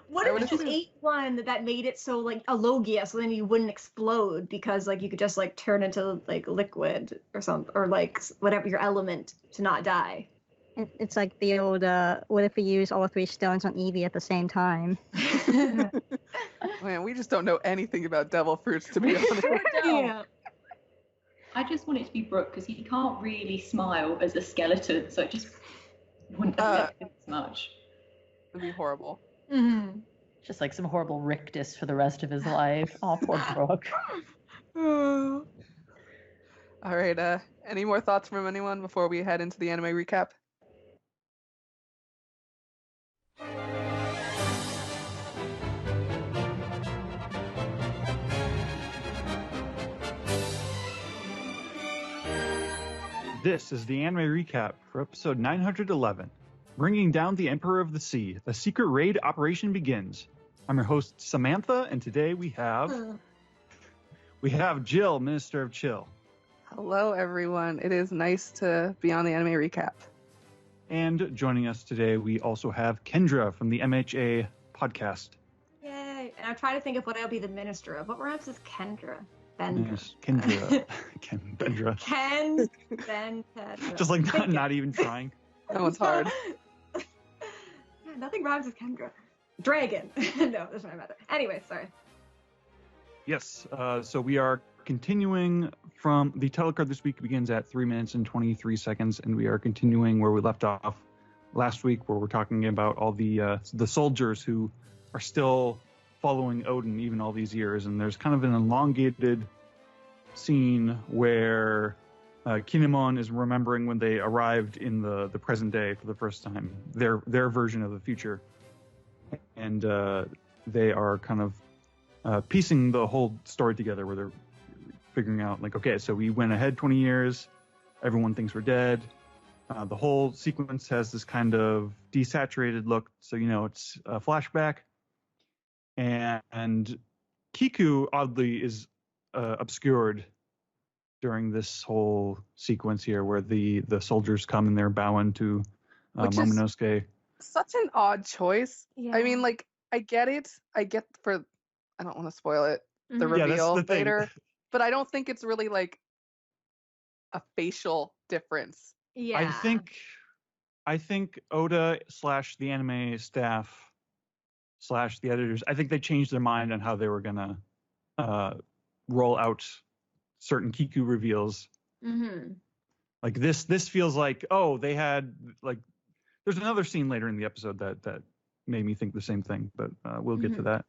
Speaker 5: What
Speaker 1: I
Speaker 5: if
Speaker 1: would
Speaker 5: you
Speaker 1: assume-
Speaker 5: ate one that made it so like a Logia, so then you wouldn't explode because like you could just like turn into like liquid or something, or like whatever your element to not die.
Speaker 6: It's like the old, what if we use all 3 stones on Eevee at the same time?
Speaker 1: Man, we just don't know anything about devil fruits, to be honest.
Speaker 5: Yeah.
Speaker 4: I just want it to be Brooke because he can't really smile as a skeleton, so it just wouldn't affect him as much.
Speaker 1: It'd be horrible.
Speaker 5: Mhm.
Speaker 2: Just like some horrible rictus for the rest of his life. Oh, poor Brooke.
Speaker 1: All right. Any more thoughts from anyone before we head into the anime recap?
Speaker 7: This is the anime recap for episode 911. Bringing down the Emperor of the Sea, the secret raid operation begins. I'm your host, Samantha, and today we have Jill, Minister of Chill.
Speaker 1: Hello, everyone. It is nice to be on the anime recap.
Speaker 7: And joining us today, we also have Kendra from the MHA podcast.
Speaker 5: Yay. And I'm trying to think of what I'll be the minister of. What rhymes with Kendra? Bendra.
Speaker 7: Yes, Kendra. Kendra.
Speaker 5: Ken. Ben. Kendra.
Speaker 7: Just like not even trying.
Speaker 1: That one's hard.
Speaker 5: Yeah, nothing rhymes with Kendra. Dragon. No, that's what I meant. Anyway, sorry.
Speaker 7: Yes, so we are continuing from the title card this week begins at 3 minutes and 23 seconds, and we are continuing where we left off last week, where we're talking about all the soldiers who are still following Odin even all these years. And there's kind of an elongated scene where Kinemon is remembering when they arrived in the present day for the first time, their version of the future, and they are kind of piecing the whole story together, where they're figuring out like, okay, so we went ahead 20 years, everyone thinks we're dead. The whole sequence has this kind of desaturated look, so it's a flashback. And Kiku oddly is obscured during this whole sequence here, where the soldiers come and they're bowing to Momonosuke.
Speaker 1: Such an odd choice.
Speaker 5: Yeah.
Speaker 1: I mean, like, I get it. I don't want to spoil it, the
Speaker 5: Mhm.
Speaker 7: Yeah, that's
Speaker 1: reveal
Speaker 7: the thing.
Speaker 1: later, but I don't think it's really like a facial difference.
Speaker 5: Yeah.
Speaker 7: I think Oda / the anime staff / the editors, I think they changed their mind on how they were gonna roll out certain Kiku reveals.
Speaker 5: Mm-hmm.
Speaker 7: Like this feels like, oh, they had like, there's another scene later in the episode that made me think the same thing, but we'll get to that.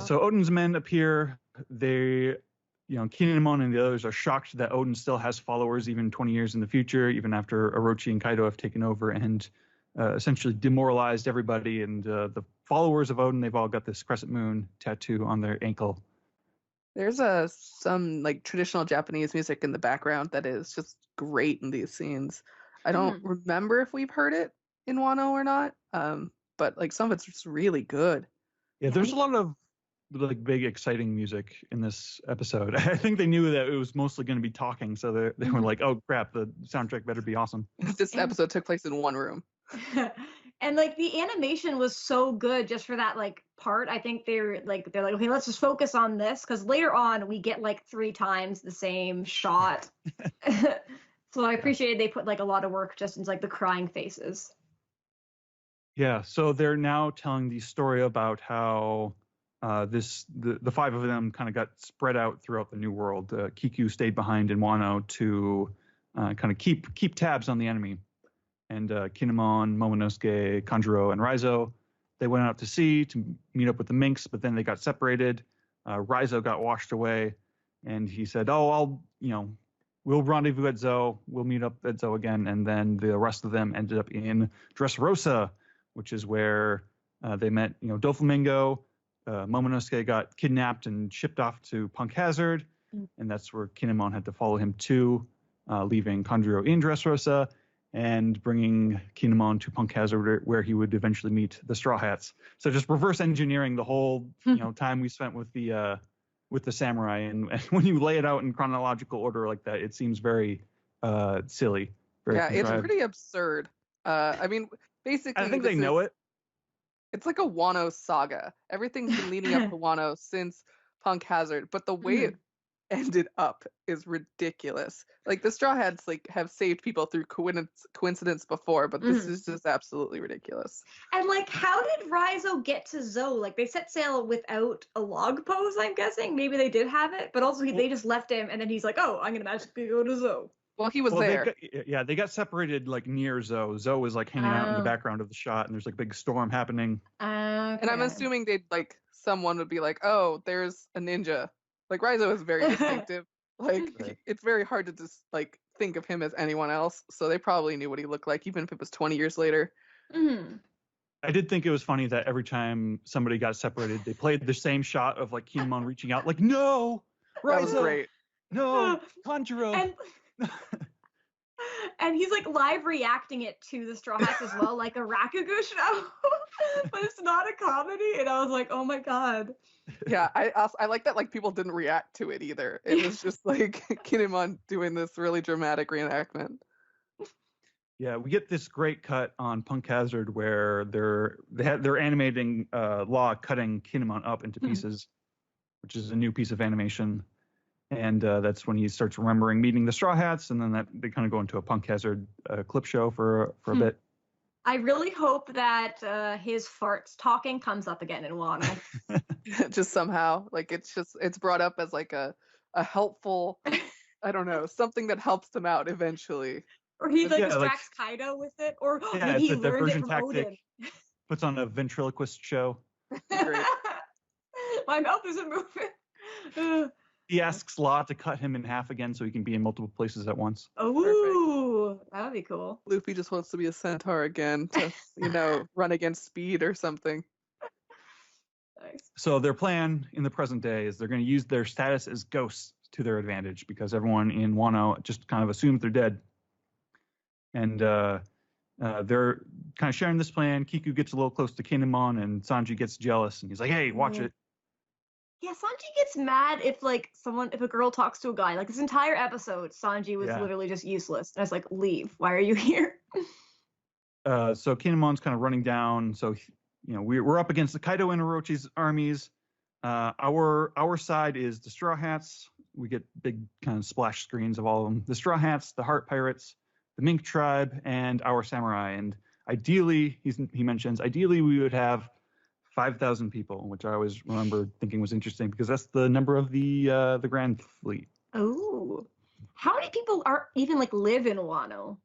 Speaker 7: So Odin's men appear. They, Kinemon and the others are shocked that Odin still has followers even 20 years in the future, even after Orochi and Kaido have taken over and essentially demoralized everybody. And the followers of Odin, they've all got this crescent moon tattoo on their ankle.
Speaker 1: There's some like traditional Japanese music in the background that is just great in these scenes. I don't remember if we've heard it in Wano or not, but like some of it's just really good.
Speaker 7: Yeah, there's a lot of like big exciting music in this episode. I think they knew that it was mostly going to be talking, so they were like, oh crap, the soundtrack better be awesome.
Speaker 1: This episode took place in one room.
Speaker 5: And like the animation was so good just for that like part. I think they're like okay, let's just focus on this because later on we get like 3 times the same shot. So I appreciated they put like a lot of work just into like the crying faces.
Speaker 7: Yeah, so they're now telling the story about how the 5 of them kind of got spread out throughout the New World. Kiku stayed behind in Wano to kind of keep tabs on the enemy. And Kinemon, Momonosuke, Kanjuro, and Raizo, they went out to sea to meet up with the minks, but then they got separated. Raizo got washed away, and he said, "Oh, we'll rendezvous at Zo. We'll meet up at Zo again." And then the rest of them ended up in Dressrosa, which is where they met, Doflamingo. Momonosuke got kidnapped and shipped off to Punk Hazard, and that's where Kinemon had to follow him to, leaving Kanjuro in Dressrosa and bringing Kinemon to Punk Hazard, where he would eventually meet the Straw Hats. So just reverse engineering the whole time we spent with the samurai, and when you lay it out in chronological order like that, it seems very silly. Very contrived.
Speaker 1: It's pretty absurd. I mean, basically,
Speaker 7: I think they know it.
Speaker 1: It's like a Wano saga. Everything's been leading up to Wano since Punk Hazard, but the way it ended up is ridiculous. Like the Straw Hats have saved people through coincidence before, but this is just absolutely ridiculous.
Speaker 5: And like, how did Raizo get to Zo? Like they set sail without a log pose, I'm guessing. Maybe they did have it, but also they just left him, and then he's like, "Oh, I'm gonna magically go to Zo."
Speaker 1: Well, he was there.
Speaker 7: They got separated like near Zo. Zo was like hanging out in the background of the shot, and there's like a big storm happening.
Speaker 5: Okay.
Speaker 1: And I'm assuming someone would be like, "Oh, there's a ninja." Like Raizo is very distinctive. It's very hard to just think of him as anyone else. So they probably knew what he looked like, even if it was 20 years later.
Speaker 7: I did think it was funny that every time somebody got separated, they played the same shot of Kinemon reaching out, like, "No, Raizo,
Speaker 1: that was great.
Speaker 7: No, Kanjuro."
Speaker 5: And he's live reacting it to the Straw Hats as well, like a Rakugo show, but it's not a comedy. And I was like, oh my god.
Speaker 1: Yeah, I like that people didn't react to it either. It was just Kinemon doing this really dramatic reenactment.
Speaker 7: Yeah, we get this great cut on Punk Hazard where they're animating Law cutting Kinemon up into pieces, which is a new piece of animation. And that's when he starts remembering meeting the Straw Hats, and then they kind of go into a Punk Hazard clip show for a bit.
Speaker 5: I really hope that his farts talking comes up again in Wano.
Speaker 1: Just somehow, it's brought up as a helpful, I don't know, something that helps them out eventually.
Speaker 5: Or he distracts Kaido with it, or maybe he learned it from Odin.
Speaker 7: Puts on a ventriloquist show.
Speaker 1: Great.
Speaker 5: My mouth isn't moving.
Speaker 7: He asks Law to cut him in half again so he can be in multiple places at once.
Speaker 5: Oh, that would be cool.
Speaker 1: Luffy just wants to be a centaur again to, run against speed or something.
Speaker 5: Nice.
Speaker 7: So their plan in the present day is they're going to use their status as ghosts to their advantage because everyone in Wano just kind of assumes they're dead. And they're kind of sharing this plan. Kiku gets a little close to Kinemon, and Sanji gets jealous, and he's like, "Hey, watch it."
Speaker 5: Yeah, Sanji gets mad if a girl talks to a guy. This entire episode, Sanji was literally just useless. And I was like, leave. Why are you here?
Speaker 7: So Kinemon's kind of running down. So, we're up against the Kaido and Orochi's armies. Our side is the Straw Hats. We get big kind of splash screens of all of them. The Straw Hats, the Heart Pirates, the Mink Tribe, and our samurai. And ideally, he mentions, we would have 5,000 people, which I always remember thinking was interesting because that's the number of the Grand Fleet.
Speaker 5: Oh, how many people even live in Wano?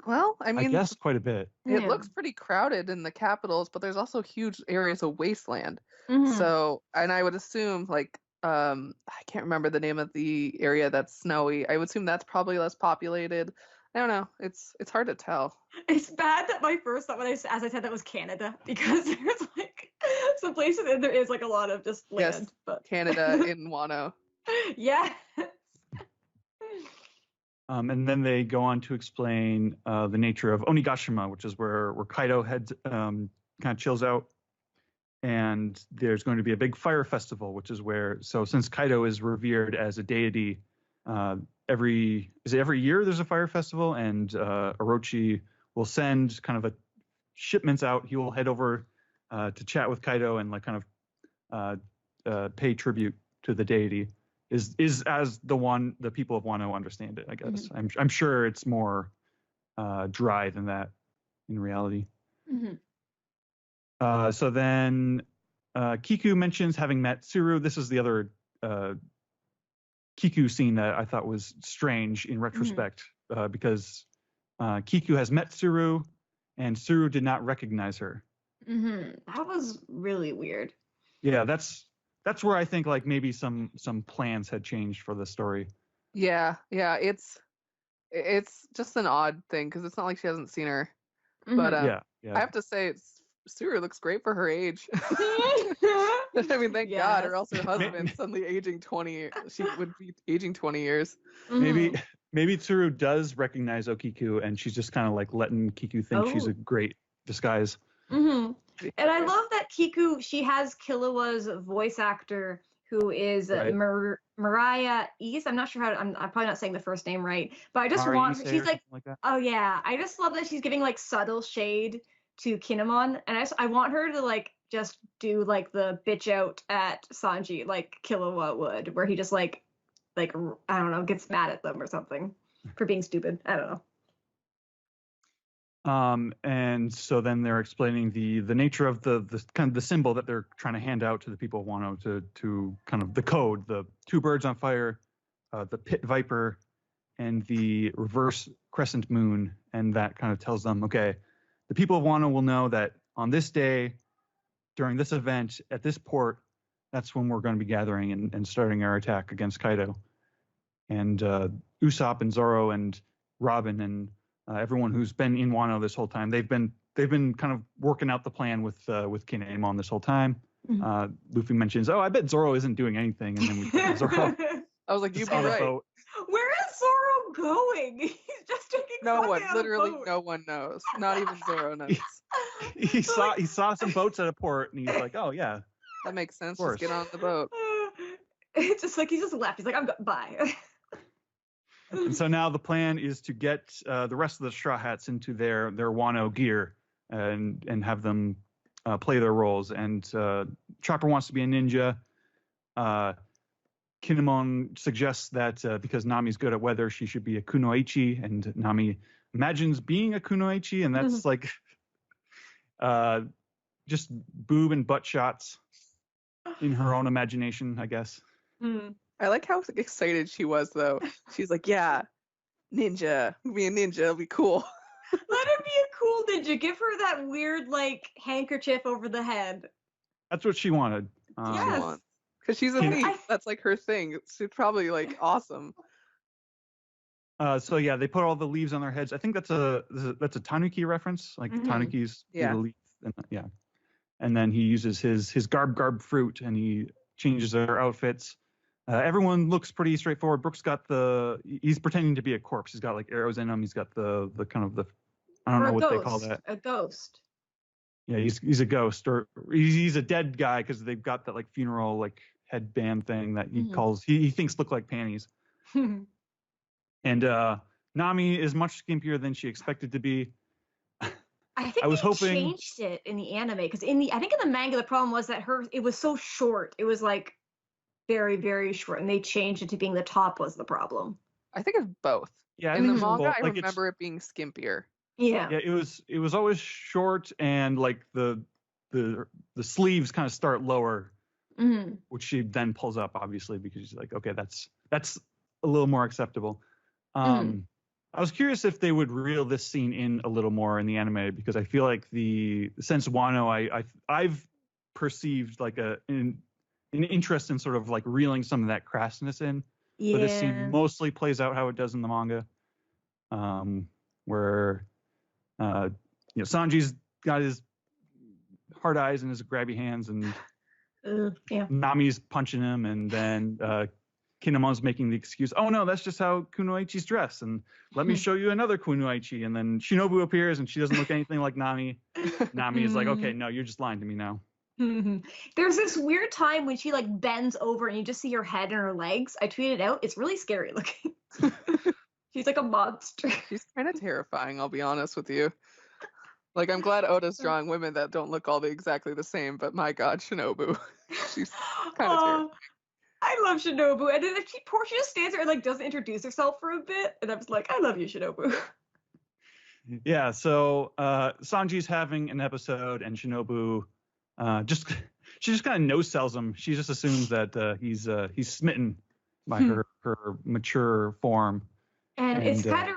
Speaker 1: Well, I mean,
Speaker 7: I guess quite a bit.
Speaker 1: It looks pretty crowded in the capitals, but there's also huge areas of wasteland.
Speaker 5: Mm-hmm.
Speaker 1: So, and I would assume I can't remember the name of the area that's snowy. I would assume that's probably less populated. I don't know. It's hard to tell.
Speaker 5: It's bad that my first thought as I said that was Canada because there's some places and there is a lot of just land.
Speaker 1: Yes,
Speaker 5: but
Speaker 1: Canada in Wano.
Speaker 5: Yeah.
Speaker 7: And then they go on to explain the nature of Onigashima, which is where Kaido kind of chills out. And there's going to be a big fire festival, which is since Kaido is revered as a deity, every year there's a fire festival, and Orochi will send kind of shipments out, he will head over to chat with Kaido and like kind of pay tribute to the deity. Is as the people of Wano understand it, I guess. I'm sure it's more dry than that in reality. So then Kiku mentions having met Tsuru. This is the other Kiku scene that I thought was strange in retrospect, because Kiku has met Tsuru, and Tsuru did not recognize her.
Speaker 5: That was really weird.
Speaker 7: Yeah, that's where I think like maybe some plans had changed for the story.
Speaker 1: Yeah, it's just an odd thing because it's not like she hasn't seen her. But
Speaker 7: yeah.
Speaker 1: I have to say, Tsuru looks great for her age. I mean, thank God, or else her husband suddenly aging 20. She would be aging 20 years.
Speaker 7: Maybe Tsuru does recognize Okiku, and she's just kind of like letting Kiku think she's a great disguise.
Speaker 5: And I love that Kiku, she has Killua's voice actor, who is Mariah East. I'm not sure I'm probably not saying the first name right, but I just want her. She's like oh yeah, I just love that she's giving like subtle shade to Kinemon, and I want her to like just do like the bitch out at Sanji like Killua would, where he just like I don't know, gets mad at them or something for being stupid. I don't know.
Speaker 7: And so then they're explaining the nature of the kind of the symbol that they're trying to hand out to the people of Wano to kind of the code, the 2 birds on fire, the pit viper, and the reverse crescent moon, and that kind of tells them, okay, the people of Wano will know that on this day, during this event, at this port, that's when we're going to be gathering and starting our attack against Kaido. And Usopp and Zoro and Robin and everyone who's been in Wano this whole time, they've been kind of working out the plan with Kinemon this whole time. Luffy mentions, I bet Zoro isn't doing anything, and then we put Zoro.
Speaker 1: I was like, you'd be right.
Speaker 5: Where is Zoro going? He's just taking
Speaker 1: literally no one knows. Not even Zoro knows.
Speaker 7: He saw some boats at a port, and he's like, oh yeah,
Speaker 1: that makes sense. Just get on the boat.
Speaker 5: It's just like he just left. He's like, bye.
Speaker 7: And so now the plan is to get the rest of the Straw Hats into their Wano gear and have them play their roles. And Chopper wants to be a ninja. Kinemon suggests that because Nami's good at weather, she should be a kunoichi, and Nami imagines being a kunoichi, and that's like just boob and butt shots in her own imagination, I guess.
Speaker 1: I like how excited she was, though. She's like, yeah, ninja. Be a ninja. It'll be cool.
Speaker 5: Let her be a cool ninja. Give her that weird, like, handkerchief over the head.
Speaker 7: That's what she wanted.
Speaker 5: Yes.
Speaker 1: Because she's a thief. That's, like, her thing. She's probably, like, awesome.
Speaker 7: So, yeah, they put all the leaves on their heads. I think that's a Tanuki reference. Like, Tanuki's the leaf. And, and then he uses his garb fruit, and he changes their outfits. Everyone looks pretty straightforward. Brooks got he's pretending to be a corpse. He's got like arrows in him. He's got the kind of the, I don't know what they call that.
Speaker 5: A ghost.
Speaker 7: Yeah, he's a ghost, or he's a dead guy because they've got that like funeral like headband thing that he calls, he thinks look like panties. And Nami is much skimpier than she expected to be.
Speaker 5: I think they changed it in the anime, because I think in the manga the problem was that it was so short. It was like very, very short, and they changed it to being the top was the problem.
Speaker 1: I think it's both.
Speaker 7: Yeah,
Speaker 1: in the manga, I remember it being skimpier.
Speaker 5: Yeah.
Speaker 7: Yeah, it was always short, and like the sleeves kind of start lower, which she then pulls up, obviously, because she's like, okay, that's a little more acceptable. I was curious if they would reel this scene in a little more in the anime, because I feel like since Wano, I've perceived like an interest in sort of like reeling some of that crassness in.
Speaker 5: Yeah.
Speaker 7: But this scene mostly plays out how it does in the manga, where Sanji's got his hard eyes and his grabby hands, and Nami's punching him, and then Kinemon's making the excuse, oh no, that's just how kunoichis dress, and let me show you another kunoichi. And then Shinobu appears, and she doesn't look anything like Nami. Nami is like, okay, no, you're just lying to me now.
Speaker 5: There's this weird time when she like bends over and you just see her head and her legs. I tweeted out, it's really scary looking. She's like a monster.
Speaker 1: She's kind of terrifying, I'll be honest with you. Like, I'm glad Oda's drawing women that don't look all exactly the same, but my God, Shinobu. She's kind of terrible.
Speaker 5: I love Shinobu, and then she just stands there and like doesn't introduce herself for a bit, and I was like, I love you, Shinobu.
Speaker 7: Yeah, so Sanji's having an episode, and Shinobu she just kind of no sells him. She just assumes that he's smitten by her mature form.
Speaker 5: And it kind of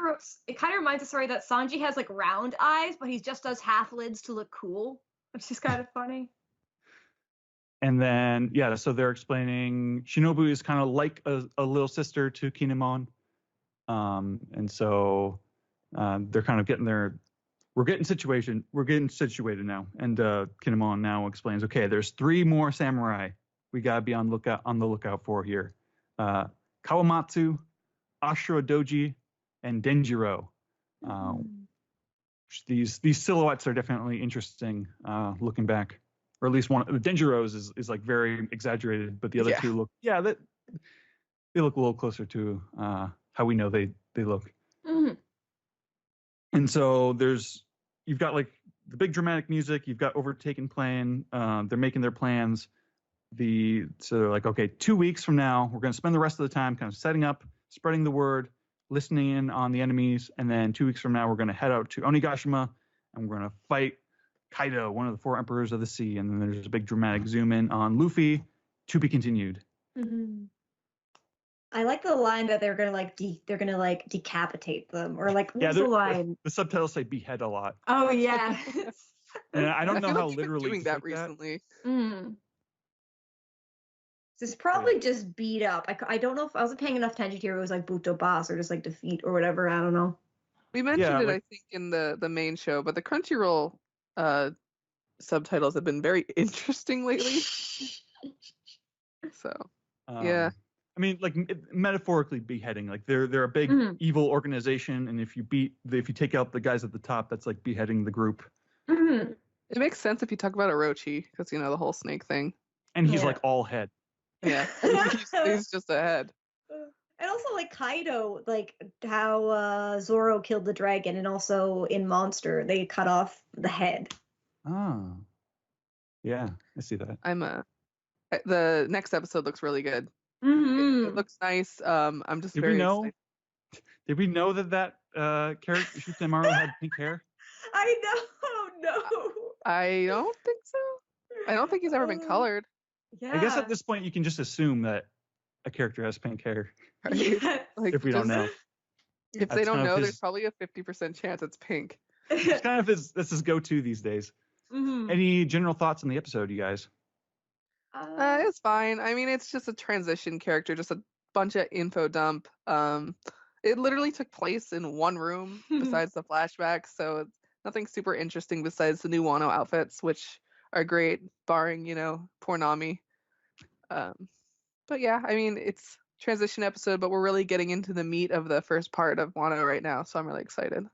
Speaker 5: reminds us, sorry, that Sanji has like round eyes, but he just does half lids to look cool, which is kind of funny.
Speaker 7: And then so they're explaining Shinobu is kind of like a little sister to Kinemon, and so they're kind of we're getting situated now. And Kinemon now explains, okay, there's 3 more samurai we gotta be on the lookout for here. Kawamatsu, Ashura Doji, and Denjiro. These silhouettes are definitely interesting looking back. Or at least one of the Denjiro's is like very exaggerated, but the other two look they look a little closer to how we know they look.
Speaker 5: Mm-hmm.
Speaker 7: And so you've got like the big dramatic music, you've got Overtaken playing, they're making their plans. So they're like, okay, 2 weeks from now, we're going to spend the rest of the time kind of setting up, spreading the word, listening in on the enemies, and then 2 weeks from now, we're going to head out to Onigashima, and we're going to fight Kaido, one of the 4 emperors of the sea. And then there's a big dramatic zoom in on Luffy, to be continued.
Speaker 5: Mm-hmm. I like the line that they're gonna decapitate them, or like what's the line?
Speaker 7: The subtitles say behead a lot.
Speaker 5: Oh yeah.
Speaker 7: And I don't know how
Speaker 1: like
Speaker 7: literally
Speaker 1: doing that recently.
Speaker 5: This is probably just beat up. I don't know if I wasn't paying enough attention to it. It was like Buto Boss or just like defeat or whatever. I don't know.
Speaker 1: We mentioned it, I think, in the main show, but the Crunchyroll subtitles have been very interesting lately. So, yeah.
Speaker 7: I mean, like metaphorically beheading, like they're a big evil organization, and if you take out the guys at the top, that's like beheading the group.
Speaker 5: Mm-hmm.
Speaker 1: It makes sense if you talk about Orochi, because the whole snake thing.
Speaker 7: And he's like all head.
Speaker 1: Yeah, he's just a head.
Speaker 5: And also like Kaido, like how Zoro killed the dragon, and also in Monster they cut off the head.
Speaker 7: Oh, yeah, I see that.
Speaker 1: The next episode looks really good.
Speaker 5: Mm-hmm.
Speaker 1: It looks nice. I'm just very excited.
Speaker 7: Did we know that character Shikamaru had pink hair?
Speaker 5: I know. No.
Speaker 1: I don't think so. I don't think he's ever been colored.
Speaker 5: Yeah.
Speaker 7: I guess at this point you can just assume that a character has pink hair.
Speaker 1: Right? Like,
Speaker 7: if we don't know.
Speaker 1: If they don't know, there's probably a 50% chance it's pink.
Speaker 7: It's kind of his go-to these days.
Speaker 5: Mm-hmm.
Speaker 7: Any general thoughts on the episode, you guys?
Speaker 1: It's fine. I mean, it's just a transition character, just a bunch of info dump. It literally took place in one room besides the flashbacks, so it's nothing super interesting besides the new Wano outfits, which are great, barring, poor Nami. But yeah, I mean, it's transition episode, but we're really getting into the meat of the first part of Wano right now, so I'm really excited.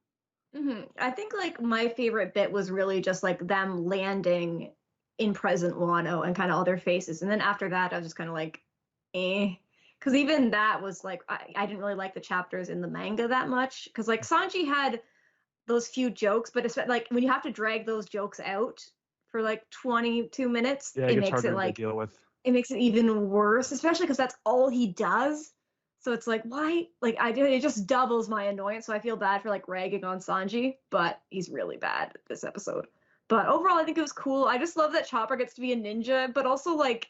Speaker 5: Mm-hmm. I think like my favorite bit was really just like them landing in present Wano and kind of all their faces, and then after that I was just kind of like because even that was like I didn't really like the chapters in the manga that much, because like Sanji had those few jokes, but it's like when you have to drag those jokes out for like 22 minutes, it makes it like
Speaker 7: deal with.
Speaker 5: It makes it even worse, especially because that's all he does. So it's like, why? Like it just doubles my annoyance. So I feel bad for like ragging on Sanji, but he's really bad this episode. But overall, I think it was cool. I just love that Chopper gets to be a ninja, but also like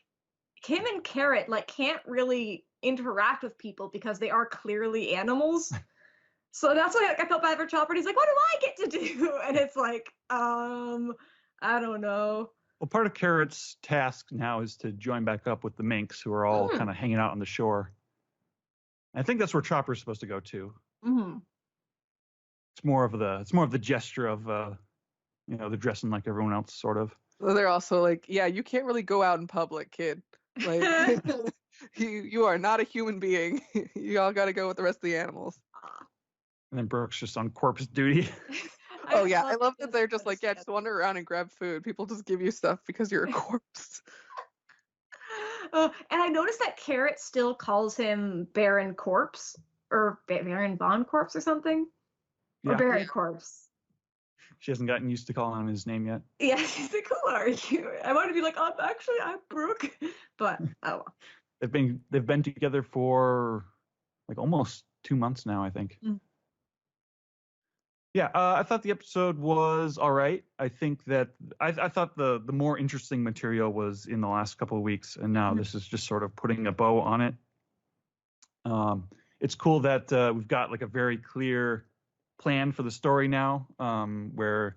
Speaker 5: him and Carrot like can't really interact with people because they are clearly animals. So that's why I felt bad for Chopper. He's like, what do I get to do? And it's like, I don't know.
Speaker 7: Well, part of Carrot's task now is to join back up with the minks, who are all kind of hanging out on the shore. I think that's where Chopper's supposed to go too.
Speaker 5: Mm-hmm.
Speaker 7: It's more of the gesture of they're dressing like everyone else, sort of.
Speaker 1: Well, they're also like, yeah, you can't really go out in public, kid. Like, you are not a human being. You all got to go with the rest of the animals.
Speaker 7: And then Brooke's just on corpse duty.
Speaker 1: Oh yeah, I love that they're just like, yeah, just wander around and grab food. People just give you stuff because you're a corpse.
Speaker 5: And I noticed that Carrot still calls him Baron Corpse, or Baron Von Corpse or something. Yeah. Or Baron Corpse.
Speaker 7: She hasn't gotten used to calling him his name yet.
Speaker 5: Yeah, she's like, who are you? I want to be like, I'm Brooke. But, oh well.
Speaker 7: They've been together for like almost 2 months now, I think.
Speaker 5: Mm.
Speaker 7: Yeah, I thought the episode was all right. I think that I thought the more interesting material was in the last couple of weeks, and now this is just sort of putting a bow on it. It's cool that we've got like a very clear plan for the story now, where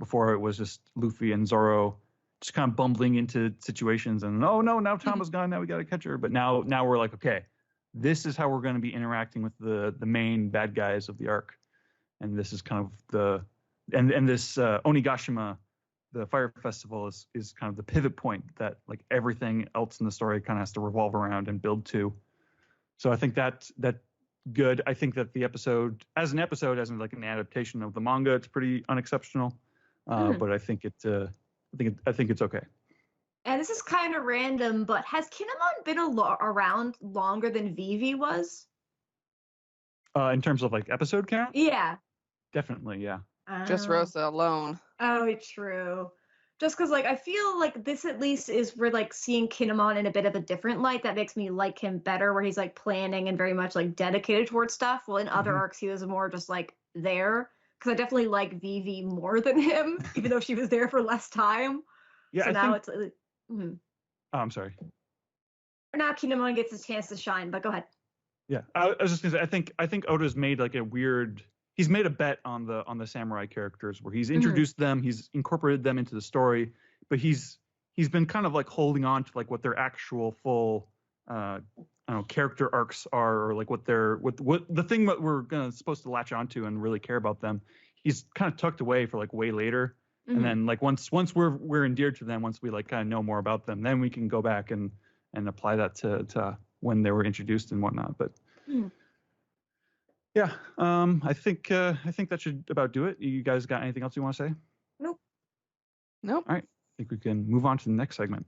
Speaker 7: before it was just Luffy and Zoro just kind of bumbling into situations, and oh no, now Tama's gone, now we got to catch her. But now we're like, okay, this is how we're going to be interacting with the main bad guys of the arc. And this is kind of this Onigashima, the fire festival, is kind of the pivot point that like everything else in the story kind of has to revolve around and build to. So I think that good. I think that the episode, as an adaptation of the manga, it's pretty unexceptional. But I think it's okay.
Speaker 5: And this is kind of random, but has Kinemon been around longer than Vivi was?
Speaker 7: In terms of like episode count?
Speaker 5: Yeah.
Speaker 7: Definitely, yeah.
Speaker 1: Just Rosa alone.
Speaker 5: Oh, true. Just because, like, I feel like this at least is we're like seeing Kinemon in a bit of a different light that makes me like him better, where he's like planning and very much like dedicated towards stuff. Well, in other arcs, he was more just like there. Because I definitely like Vivi more than him, even though she was there for less time.
Speaker 7: Yeah.
Speaker 5: So it's.
Speaker 7: Oh, I'm sorry.
Speaker 5: Now Kinemon gets his chance to shine, but go ahead.
Speaker 7: Yeah, I was just gonna say, I think Oda's made like he's made a bet on the samurai characters where he's introduced them, he's incorporated them into the story, but he's been kind of like holding on to like what their actual full I don't know, character arcs are, or like what the thing that we're supposed to latch onto and really care about them. He's kind of tucked away for like way later, and then like once we're endeared to them, once we like kind of know more about them, then we can go back and apply that to when they were introduced and whatnot. But yeah, I think that should about do it. You guys got anything else you want to say?
Speaker 5: Nope.
Speaker 1: Nope.
Speaker 7: All right, I think we can move on to the next segment.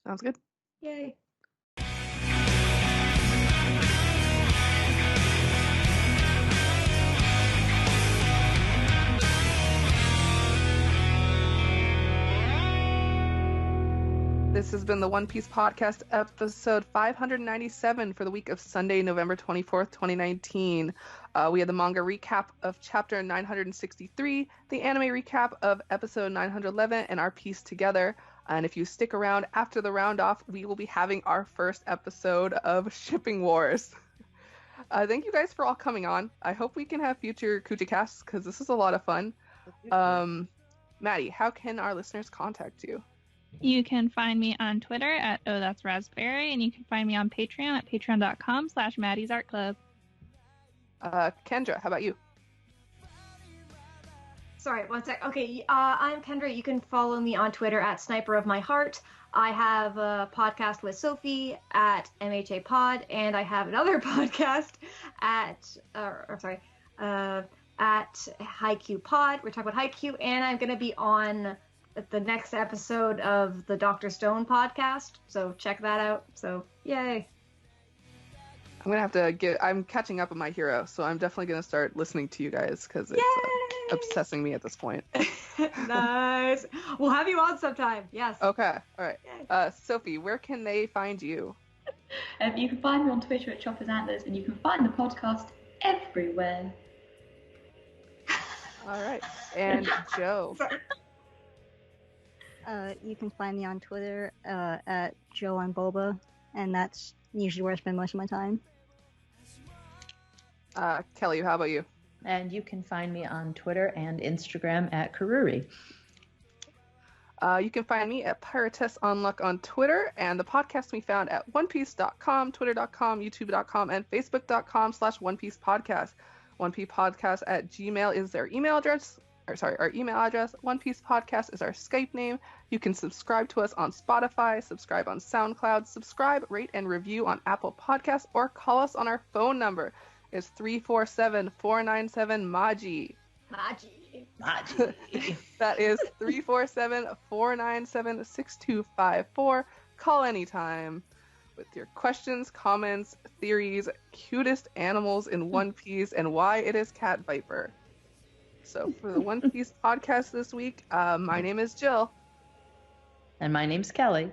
Speaker 1: Sounds good.
Speaker 5: Yay.
Speaker 1: This has been the One Piece Podcast, episode 597 for the week of Sunday, November 24th, 2019. We had the manga recap of chapter 963, the anime recap of episode 911, and our piece together. And if you stick around after the round off, we will be having our first episode of Shipping Wars. Thank you guys for all coming on. I hope we can have future Kujacasts because this is a lot of fun. Maddie, how can our listeners contact you?
Speaker 3: You can find me on Twitter at Oh That's Raspberry, and you can find me on Patreon at patreon.com/Maddie's Art Club.
Speaker 1: Kendra, how about you?
Speaker 5: Sorry, one sec. Okay, I'm Kendra. You can follow me on Twitter at Sniper of My Heart. I have a podcast with Sophie at MHA Pod, and I have another podcast at Haikyuu Pod. We're talking about Haikyuu, and I'm going to be on the next episode of the Dr. Stone podcast, so check that out. So, yay.
Speaker 1: I'm going to have to I'm catching up on My Hero, so I'm definitely going to start listening to you guys because it's obsessing me at this point.
Speaker 5: Nice. We'll have you on sometime. Yes.
Speaker 1: Okay. All right. Sophie, where can they find you?
Speaker 4: You can find me on Twitter at Chopper's Antlers, and you can find the podcast everywhere.
Speaker 1: All right. And Joe.
Speaker 6: You can find me on Twitter at Joe on Boba, and that's usually where I spend most of my time.
Speaker 1: Kelly, how about you?
Speaker 2: And you can find me on Twitter and Instagram at Karuri.
Speaker 1: You can find me at Piratess on Luck on Twitter, and the podcast can be found at onepiece.com, twitter.com, youtube.com, and facebook.com/OnePiecePodcast. OnePiecePodcast@gmail is their email address. Our email address. One Piece Podcast is our Skype name. You can subscribe to us on Spotify, subscribe on SoundCloud, subscribe, rate, and review on Apple Podcasts, or call us on our phone number. It's 347-497-MAJI.
Speaker 2: Maji.
Speaker 1: That is 347-497-6254. Call anytime with your questions, comments, theories, cutest animals in One Piece, and why it is Cat Viper. So for the One Piece podcast this week, my name is Jill.
Speaker 2: And my name's Kelly.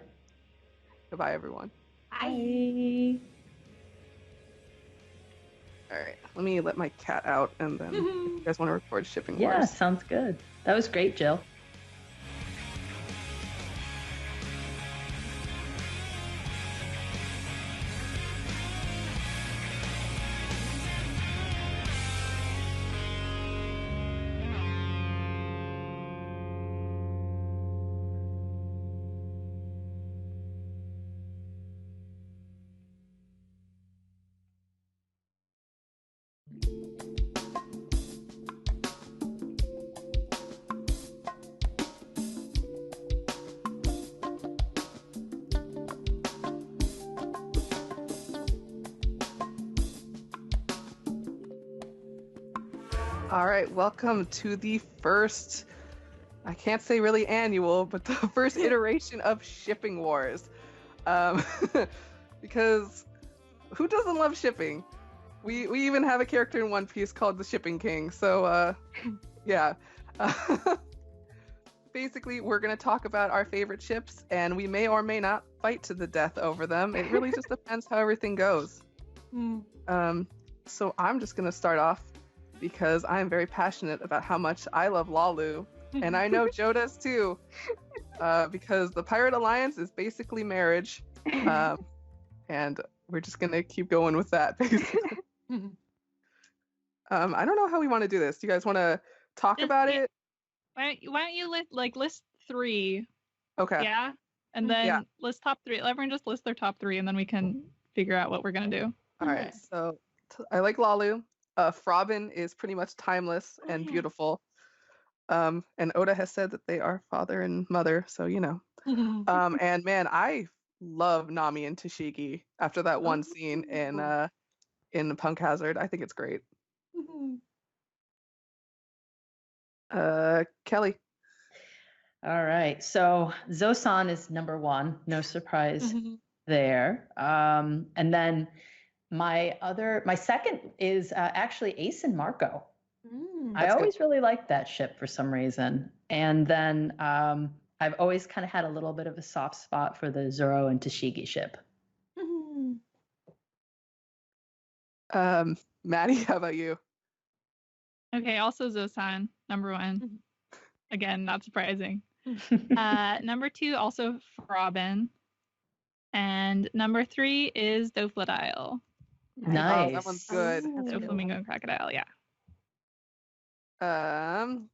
Speaker 1: Goodbye, everyone.
Speaker 2: Bye.
Speaker 1: All right, let me let my cat out, and then if you guys want to record shipping
Speaker 2: Yeah,
Speaker 1: wars.
Speaker 2: sounds good. That was great, Jill.
Speaker 1: All right, welcome to the first, I can't say really annual, but the first iteration of Shipping Wars. Because who doesn't love shipping? We even have a character in One Piece called the Shipping King, so yeah. Basically, we're going to talk about our favorite ships, and we may or may not fight to the death over them. It really just depends how everything goes. So I'm just going to start off because I'm very passionate about how much I love Lalu, and I know Joe does too, because the Pirate Alliance is basically marriage, and we're just gonna keep going with that, basically. I don't know how we want to do this. Do you guys want to talk about it?
Speaker 3: Why don't you list three?
Speaker 1: Okay.
Speaker 3: Yeah, and then list top three. Everyone just list their top three, and then we can figure out what we're gonna do.
Speaker 1: All right. So I like Lalu. Frobin is pretty much timeless and beautiful. And Oda has said that they are father and mother, so you know. And man, I love Nami and Tashigi after that one scene in Punk Hazard. I think it's great. Kelly.
Speaker 2: All right. So Zosan is number one. No surprise there. And then my second is actually Ace and Marco. I always really liked that ship for some reason. And then I've always kind of had a little bit of a soft spot for the Zoro and Tashigi ship.
Speaker 1: Maddie, how about you?
Speaker 3: Okay, also Zosan, number one. Again, not surprising. Number two, also Frobin. And number three is Doflamingo.
Speaker 2: Nice.
Speaker 1: Oh, that one's good.
Speaker 3: Doflamingo and Crocodile, yeah.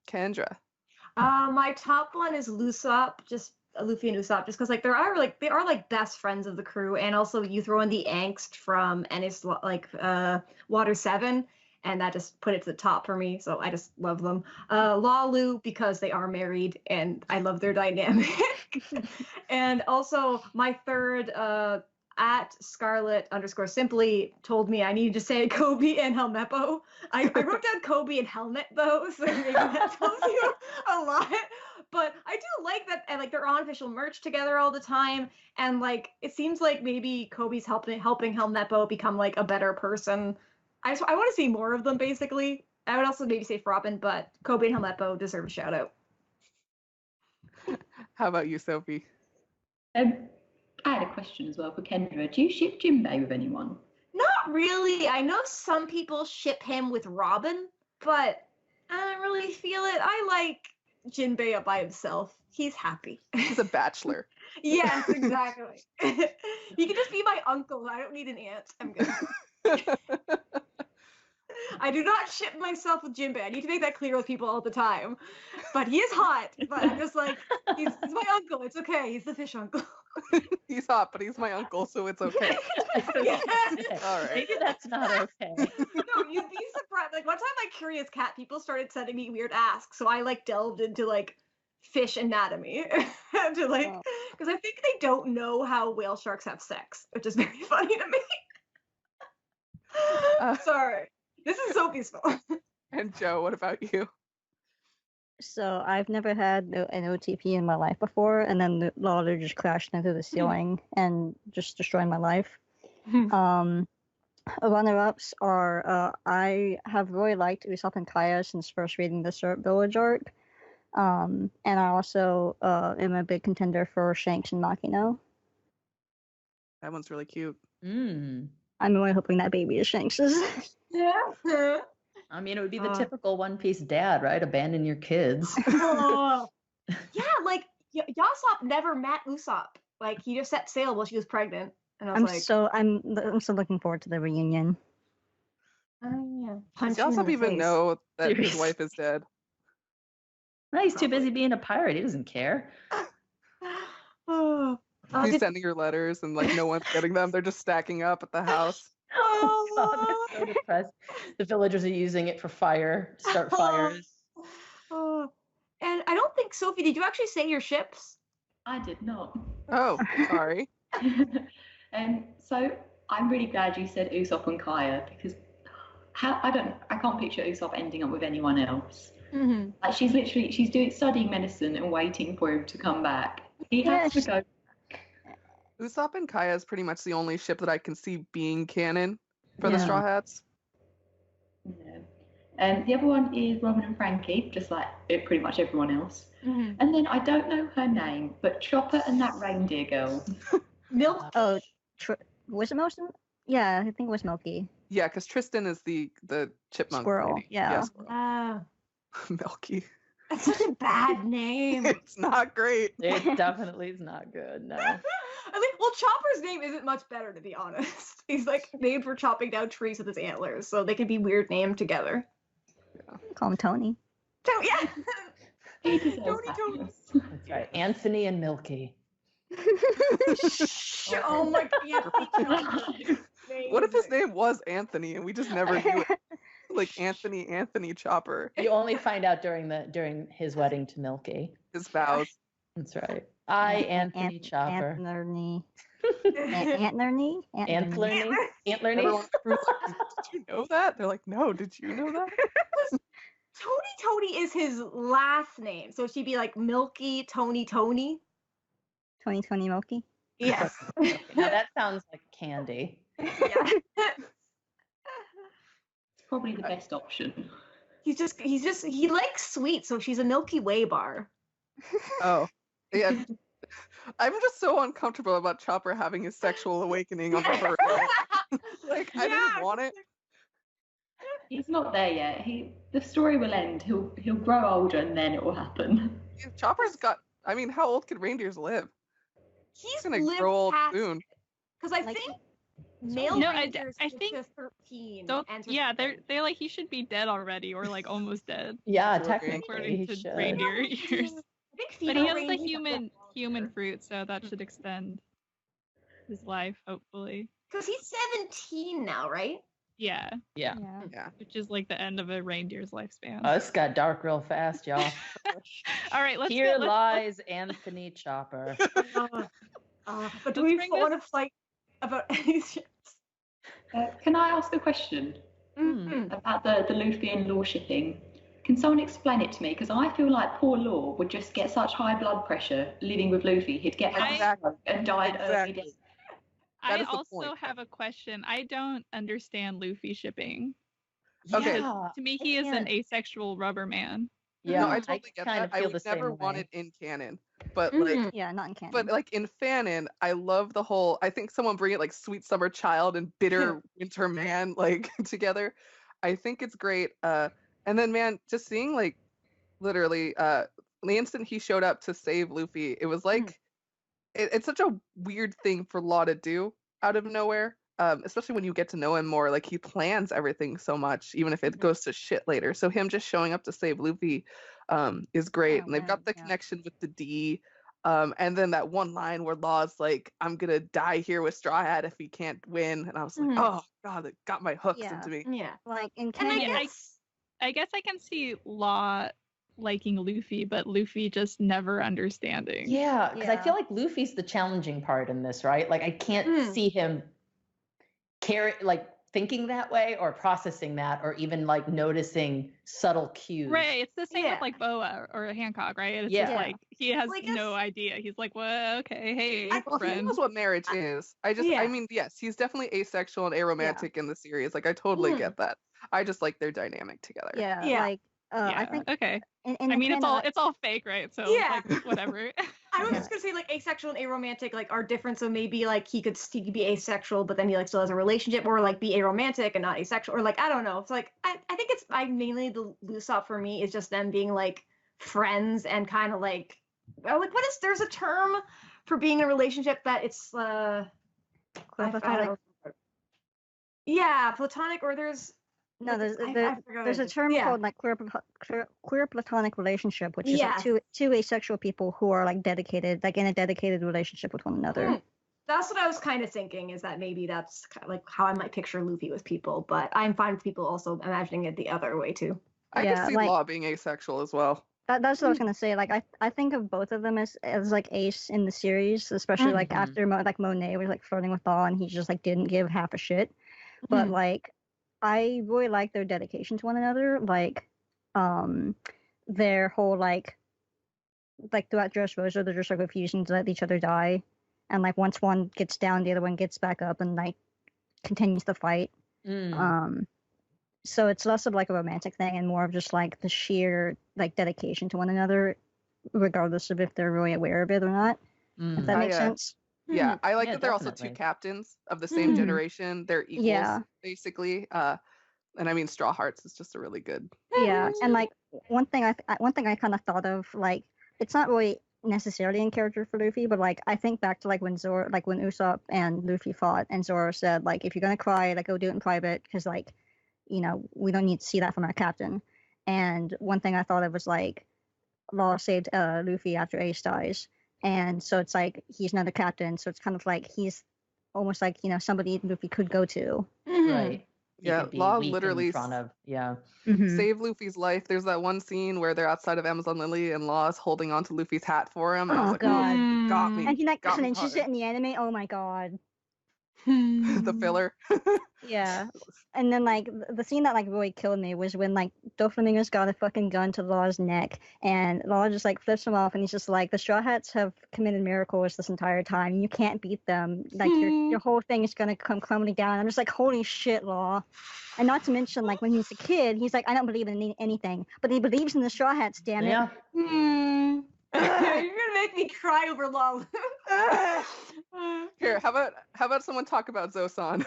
Speaker 1: Kendra.
Speaker 5: My top one is Lysop, just Luffy and Usopp, just because they are best friends of the crew, and also you throw in the angst from Ennis Water 7, and that just put it to the top for me. So I just love them. Lalu, because they are married, and I love their dynamic. And also my third at Scarlet_simply told me I needed to say Kobe and Helmeppo. I wrote down Kobe and Helmet though, so maybe that tells you a lot. But I do like that, and they're on official merch together all the time, and it seems like maybe Kobe's helping Helmeppo become a better person. I want to see more of them, basically. I would also maybe say Frobin, but Kobe and Helmeppo deserve a shout out.
Speaker 1: How about you, Sophie?
Speaker 4: I had a question as well for Kendra. Do you ship Jinbei with anyone?
Speaker 5: Not really. I know some people ship him with Robin, but I don't really feel it. I like Jinbei up by himself. He's happy.
Speaker 1: He's a bachelor.
Speaker 5: Yes, exactly. He can just be my uncle. I don't need an aunt. I'm good. I do not ship myself with Jinbei. I need to make that clear with people all the time. But he is hot. But I'm just he's my uncle. It's okay. He's the fish uncle.
Speaker 1: He's hot, but he's my uncle, so it's okay.
Speaker 5: Yeah.
Speaker 1: All right.
Speaker 2: Maybe that's not okay.
Speaker 5: No, you'd be surprised. One time, Curious Cat, people started sending me weird asks, so I delved into fish anatomy to because I think they don't know how whale sharks have sex, which is very funny to me. Sorry, this is Sophie's fault.
Speaker 1: And Joe, what about you?
Speaker 6: So I've never had an OTP in my life before, and then the Lauder just crashed into the ceiling and just destroyed my life. runner-ups are I have really liked Usopp and Kaya since first reading the Syrup Village arc. And I also am a big contender for Shanks and Makino.
Speaker 1: That one's really cute.
Speaker 2: Mm.
Speaker 6: I'm really hoping that baby is Shanks's.
Speaker 5: Yeah.
Speaker 2: I mean, it would be the typical One Piece dad, right? Abandon your kids.
Speaker 5: Yeah, like Yasop never met Usopp. Like he just set sail while she was pregnant, and I was
Speaker 6: I'm so looking forward to the reunion.
Speaker 5: yeah.
Speaker 1: Does Yasop even know that his
Speaker 2: Seriously.
Speaker 1: wife is dead?
Speaker 2: No, he's too busy being a pirate. He doesn't care.
Speaker 5: Oh,
Speaker 1: He's sending her letters and like no one's getting them. They're just stacking up at the house.
Speaker 2: Oh God, that's so depressed. The villagers are using it for fire, start fires.
Speaker 5: Oh. And I don't think, Sophie, did you actually say your ships?
Speaker 4: I did not.
Speaker 1: Oh, sorry.
Speaker 4: So I'm really glad you said Usopp and Kaya because I can't picture Usopp ending up with anyone else.
Speaker 5: Mm-hmm.
Speaker 4: Like she's studying medicine and waiting for him to come back. He has to go.
Speaker 1: Usopp and Kaya is pretty much the only ship that I can see being canon for the Straw Hats.
Speaker 4: Yeah. The other one is Robin and Frankie, just like pretty much everyone else.
Speaker 5: Mm-hmm.
Speaker 4: And then I don't know her name, but Chopper and that reindeer girl.
Speaker 5: Milk.
Speaker 6: Oh, was it Milton? Yeah, I think it was Milky.
Speaker 1: Yeah, because Tristan is the chipmunk
Speaker 6: Squirrel.
Speaker 1: lady.
Speaker 6: Yeah.
Speaker 1: Squirrel. Milky.
Speaker 5: That's such a bad name.
Speaker 1: It's not great.
Speaker 2: It definitely is not good. No.
Speaker 5: I mean, well, Chopper's name isn't much better, to be honest. He's like named for chopping down trees with his antlers, so they can be weird named together.
Speaker 6: Call him Tony.
Speaker 5: So yeah.
Speaker 4: Tony.
Speaker 2: That's right. Anthony and Milky.
Speaker 5: Oh my God.
Speaker 1: What if his name was Anthony and we just never knew it? Like Anthony Chopper.
Speaker 2: You only find out during his wedding to Milky.
Speaker 1: His vows.
Speaker 2: That's right. Anthony Chopper.
Speaker 6: Antlerny.
Speaker 2: Antlerny?
Speaker 1: Everyone did you know that? They're like, no, did you know that?
Speaker 5: Tony is his last name, so she'd be like Milky Tony.
Speaker 6: Tony Milky.
Speaker 5: Yes.
Speaker 2: Now that sounds like candy.
Speaker 5: Yeah.
Speaker 4: It's probably the best option.
Speaker 5: He likes sweet, so she's a Milky Way bar.
Speaker 1: Oh, yeah. I'm just so uncomfortable about Chopper having his sexual awakening on the first day. Like, I didn't want it.
Speaker 4: He's not there yet. The story will end. He'll grow older and then it will happen.
Speaker 1: Chopper's got. I mean, how old can reindeers live?
Speaker 5: He's
Speaker 1: gonna
Speaker 5: lived
Speaker 1: grow old
Speaker 5: past
Speaker 1: soon.
Speaker 5: Because I think male
Speaker 3: No,
Speaker 5: reindeers
Speaker 3: I
Speaker 5: live
Speaker 3: think
Speaker 5: to 13.
Speaker 3: Don't.
Speaker 5: and
Speaker 3: Yeah, they're like he should be dead already or like almost dead
Speaker 2: Yeah,
Speaker 1: Sure,
Speaker 2: technically
Speaker 3: according
Speaker 2: he
Speaker 3: to
Speaker 2: should.
Speaker 3: reindeer years.
Speaker 5: I think
Speaker 3: But he
Speaker 5: female
Speaker 3: has the
Speaker 5: reindeers
Speaker 3: human fruit, so that should extend his life, hopefully.
Speaker 5: Because he's 17 now, right?
Speaker 3: Yeah,
Speaker 2: Yeah.
Speaker 1: Yeah.
Speaker 3: which is like the end of a reindeer's lifespan.
Speaker 2: Oh, this got dark real fast, y'all.
Speaker 3: All right,
Speaker 2: Here lies Anthony Chopper.
Speaker 5: But do
Speaker 3: Let's
Speaker 5: we
Speaker 3: bring
Speaker 5: want to fight about any ships?
Speaker 4: Can I ask a question about the Luffy and Law shipping? Can someone explain it to me? Because I feel like poor Law would just get such high blood pressure living with Luffy. He'd get
Speaker 1: Exactly.
Speaker 4: and died early death.
Speaker 1: That
Speaker 3: I
Speaker 1: is the
Speaker 3: also
Speaker 1: point.
Speaker 3: have a question. I don't understand Luffy shipping.
Speaker 1: Okay.
Speaker 2: Yeah.
Speaker 3: To me, he is an asexual rubber man.
Speaker 2: Yeah,
Speaker 1: No, I totally get
Speaker 2: kind
Speaker 1: that.
Speaker 2: of
Speaker 1: I
Speaker 2: feel
Speaker 1: would
Speaker 2: the same
Speaker 1: never want
Speaker 2: way.
Speaker 1: it in canon. But like
Speaker 6: Yeah, not in canon.
Speaker 1: But like in fanon, I love the whole. I think someone bring it like Sweet Summer Child and Bitter Winter Man like together. I think it's great. And then man, just seeing like literally the instant he showed up to save Luffy, it was like it's such a weird thing for Law to do out of nowhere. Especially when you get to know him more, like he plans everything so much, even if it goes to shit later. So him just showing up to save Luffy is great.
Speaker 6: Oh,
Speaker 1: and they've got the connection with the D. And then that one line where Law's like, I'm gonna die here with Straw Hat if he can't win. And I was like, oh god, it got my hooks into me.
Speaker 5: Yeah.
Speaker 6: Like in
Speaker 5: And
Speaker 6: canon.
Speaker 3: I guess I can see Law liking Luffy, but Luffy just never understanding.
Speaker 2: Yeah, because I
Speaker 6: Yeah.
Speaker 2: feel like Luffy's the challenging part in this, right? Like I can't see him thinking that way or processing that or even like noticing subtle cues.
Speaker 3: Right. It's the same
Speaker 5: Yeah.
Speaker 3: with like Boa or Hancock, right? It's
Speaker 2: Yeah.
Speaker 3: just like he has
Speaker 5: Well, I
Speaker 3: no
Speaker 5: guess-
Speaker 3: idea. He's like, well, okay, hey,
Speaker 1: Well, he
Speaker 3: friend.
Speaker 1: knows what marriage is. I
Speaker 5: Yeah.
Speaker 1: mean, yes, he's definitely asexual and aromantic in the series. Like, I totally
Speaker 5: Mhm.
Speaker 1: get that. I just like their dynamic together.
Speaker 6: Yeah,
Speaker 5: Yeah.
Speaker 6: like I
Speaker 3: Yeah,
Speaker 6: think
Speaker 3: okay.
Speaker 6: in
Speaker 3: I
Speaker 6: the
Speaker 3: mean,
Speaker 6: canon,
Speaker 3: it's all fake, right? So
Speaker 5: Yeah.
Speaker 3: like whatever.
Speaker 5: I was
Speaker 6: Yeah.
Speaker 5: just gonna say like asexual and aromantic like are different, so maybe like he could be asexual, but then he like still has a relationship, or like be aromantic and not asexual, or like I don't know. It's like I think it's mainly the Lysop for me is just them being like friends and kind of like what is there's a term for being in a relationship that it's I don't
Speaker 6: platonic.
Speaker 5: know. Yeah, platonic, or there's
Speaker 6: No,
Speaker 5: like,
Speaker 6: there's
Speaker 5: I forgot
Speaker 6: there's
Speaker 5: what
Speaker 6: a
Speaker 5: it is.
Speaker 6: term
Speaker 5: Yeah.
Speaker 6: called like queer platonic relationship, which is like
Speaker 5: Yes.
Speaker 6: two asexual people who are like dedicated, like in a dedicated relationship with one another.
Speaker 5: Mm. That's what I was kind of thinking, is that maybe that's kind of like how I might picture Luffy with people, but I'm fine with people also imagining it the other way too.
Speaker 1: I
Speaker 6: Yeah,
Speaker 1: can see
Speaker 6: like-
Speaker 1: Law being asexual as well.
Speaker 6: That's what I was gonna say. Like I think of both of them as like Ace in the series, especially like
Speaker 2: Mhm.
Speaker 6: after like Monet was like flirting with Law and he just like didn't give half a shit. But like I really like their dedication to one another. Like their whole like throughout Dressrosa, they're just like refusing to let each other die. And like once one gets down, the other one gets back up and like continues the fight. So it's less of like a romantic thing and more of just like the sheer like dedication to one another, regardless of if they're really aware of it or not. If that makes sense.
Speaker 1: Yeah, I like
Speaker 2: Yeah,
Speaker 1: that they're also two
Speaker 2: definitely.
Speaker 1: captains of the same
Speaker 6: Mhm.
Speaker 1: generation. They're equals,
Speaker 6: Yeah.
Speaker 1: basically. And I mean, Straw Hearts is just a really good.
Speaker 6: Yeah, and like one thing I kind of thought of, like it's not really necessarily in character for Luffy, but like I think back to like when when Usopp and Luffy fought, and Zoro said like if you're gonna cry, like go do it in private, because like we don't need to see that from our captain. And one thing I thought of was like Law saved Luffy after Ace dies, and so it's like he's not a captain, so it's kind of like he's almost like somebody Luffy could go to.
Speaker 2: Right. He
Speaker 1: Yeah,
Speaker 2: could be
Speaker 1: Law
Speaker 2: weak
Speaker 1: literally
Speaker 2: in front of
Speaker 1: save Luffy's life. There's that one scene where they're outside of Amazon Lily and Law's holding on to Luffy's hat for him. And I was
Speaker 6: Oh
Speaker 1: like,
Speaker 6: god.
Speaker 1: "Oh, got me.
Speaker 6: And he like
Speaker 1: got me
Speaker 6: flinches
Speaker 1: hard."
Speaker 6: it in the anime. Oh my god.
Speaker 1: The filler.
Speaker 6: Yeah. And then like the scene that like really killed me was when like Doflamingo's got a fucking gun to Law's neck and Law just like flips him off and he's just like, the Straw Hats have committed miracles this entire time. You can't beat them. Like your whole thing is gonna come crumbling down. I'm just like, holy shit, Law. And not to mention like when he's a kid, he's like, I don't believe in anything, but he believes in the Straw Hats. Damn it.
Speaker 2: Yeah.
Speaker 5: You're gonna make me cry over Law.
Speaker 1: Here, how about someone talk about Zosan?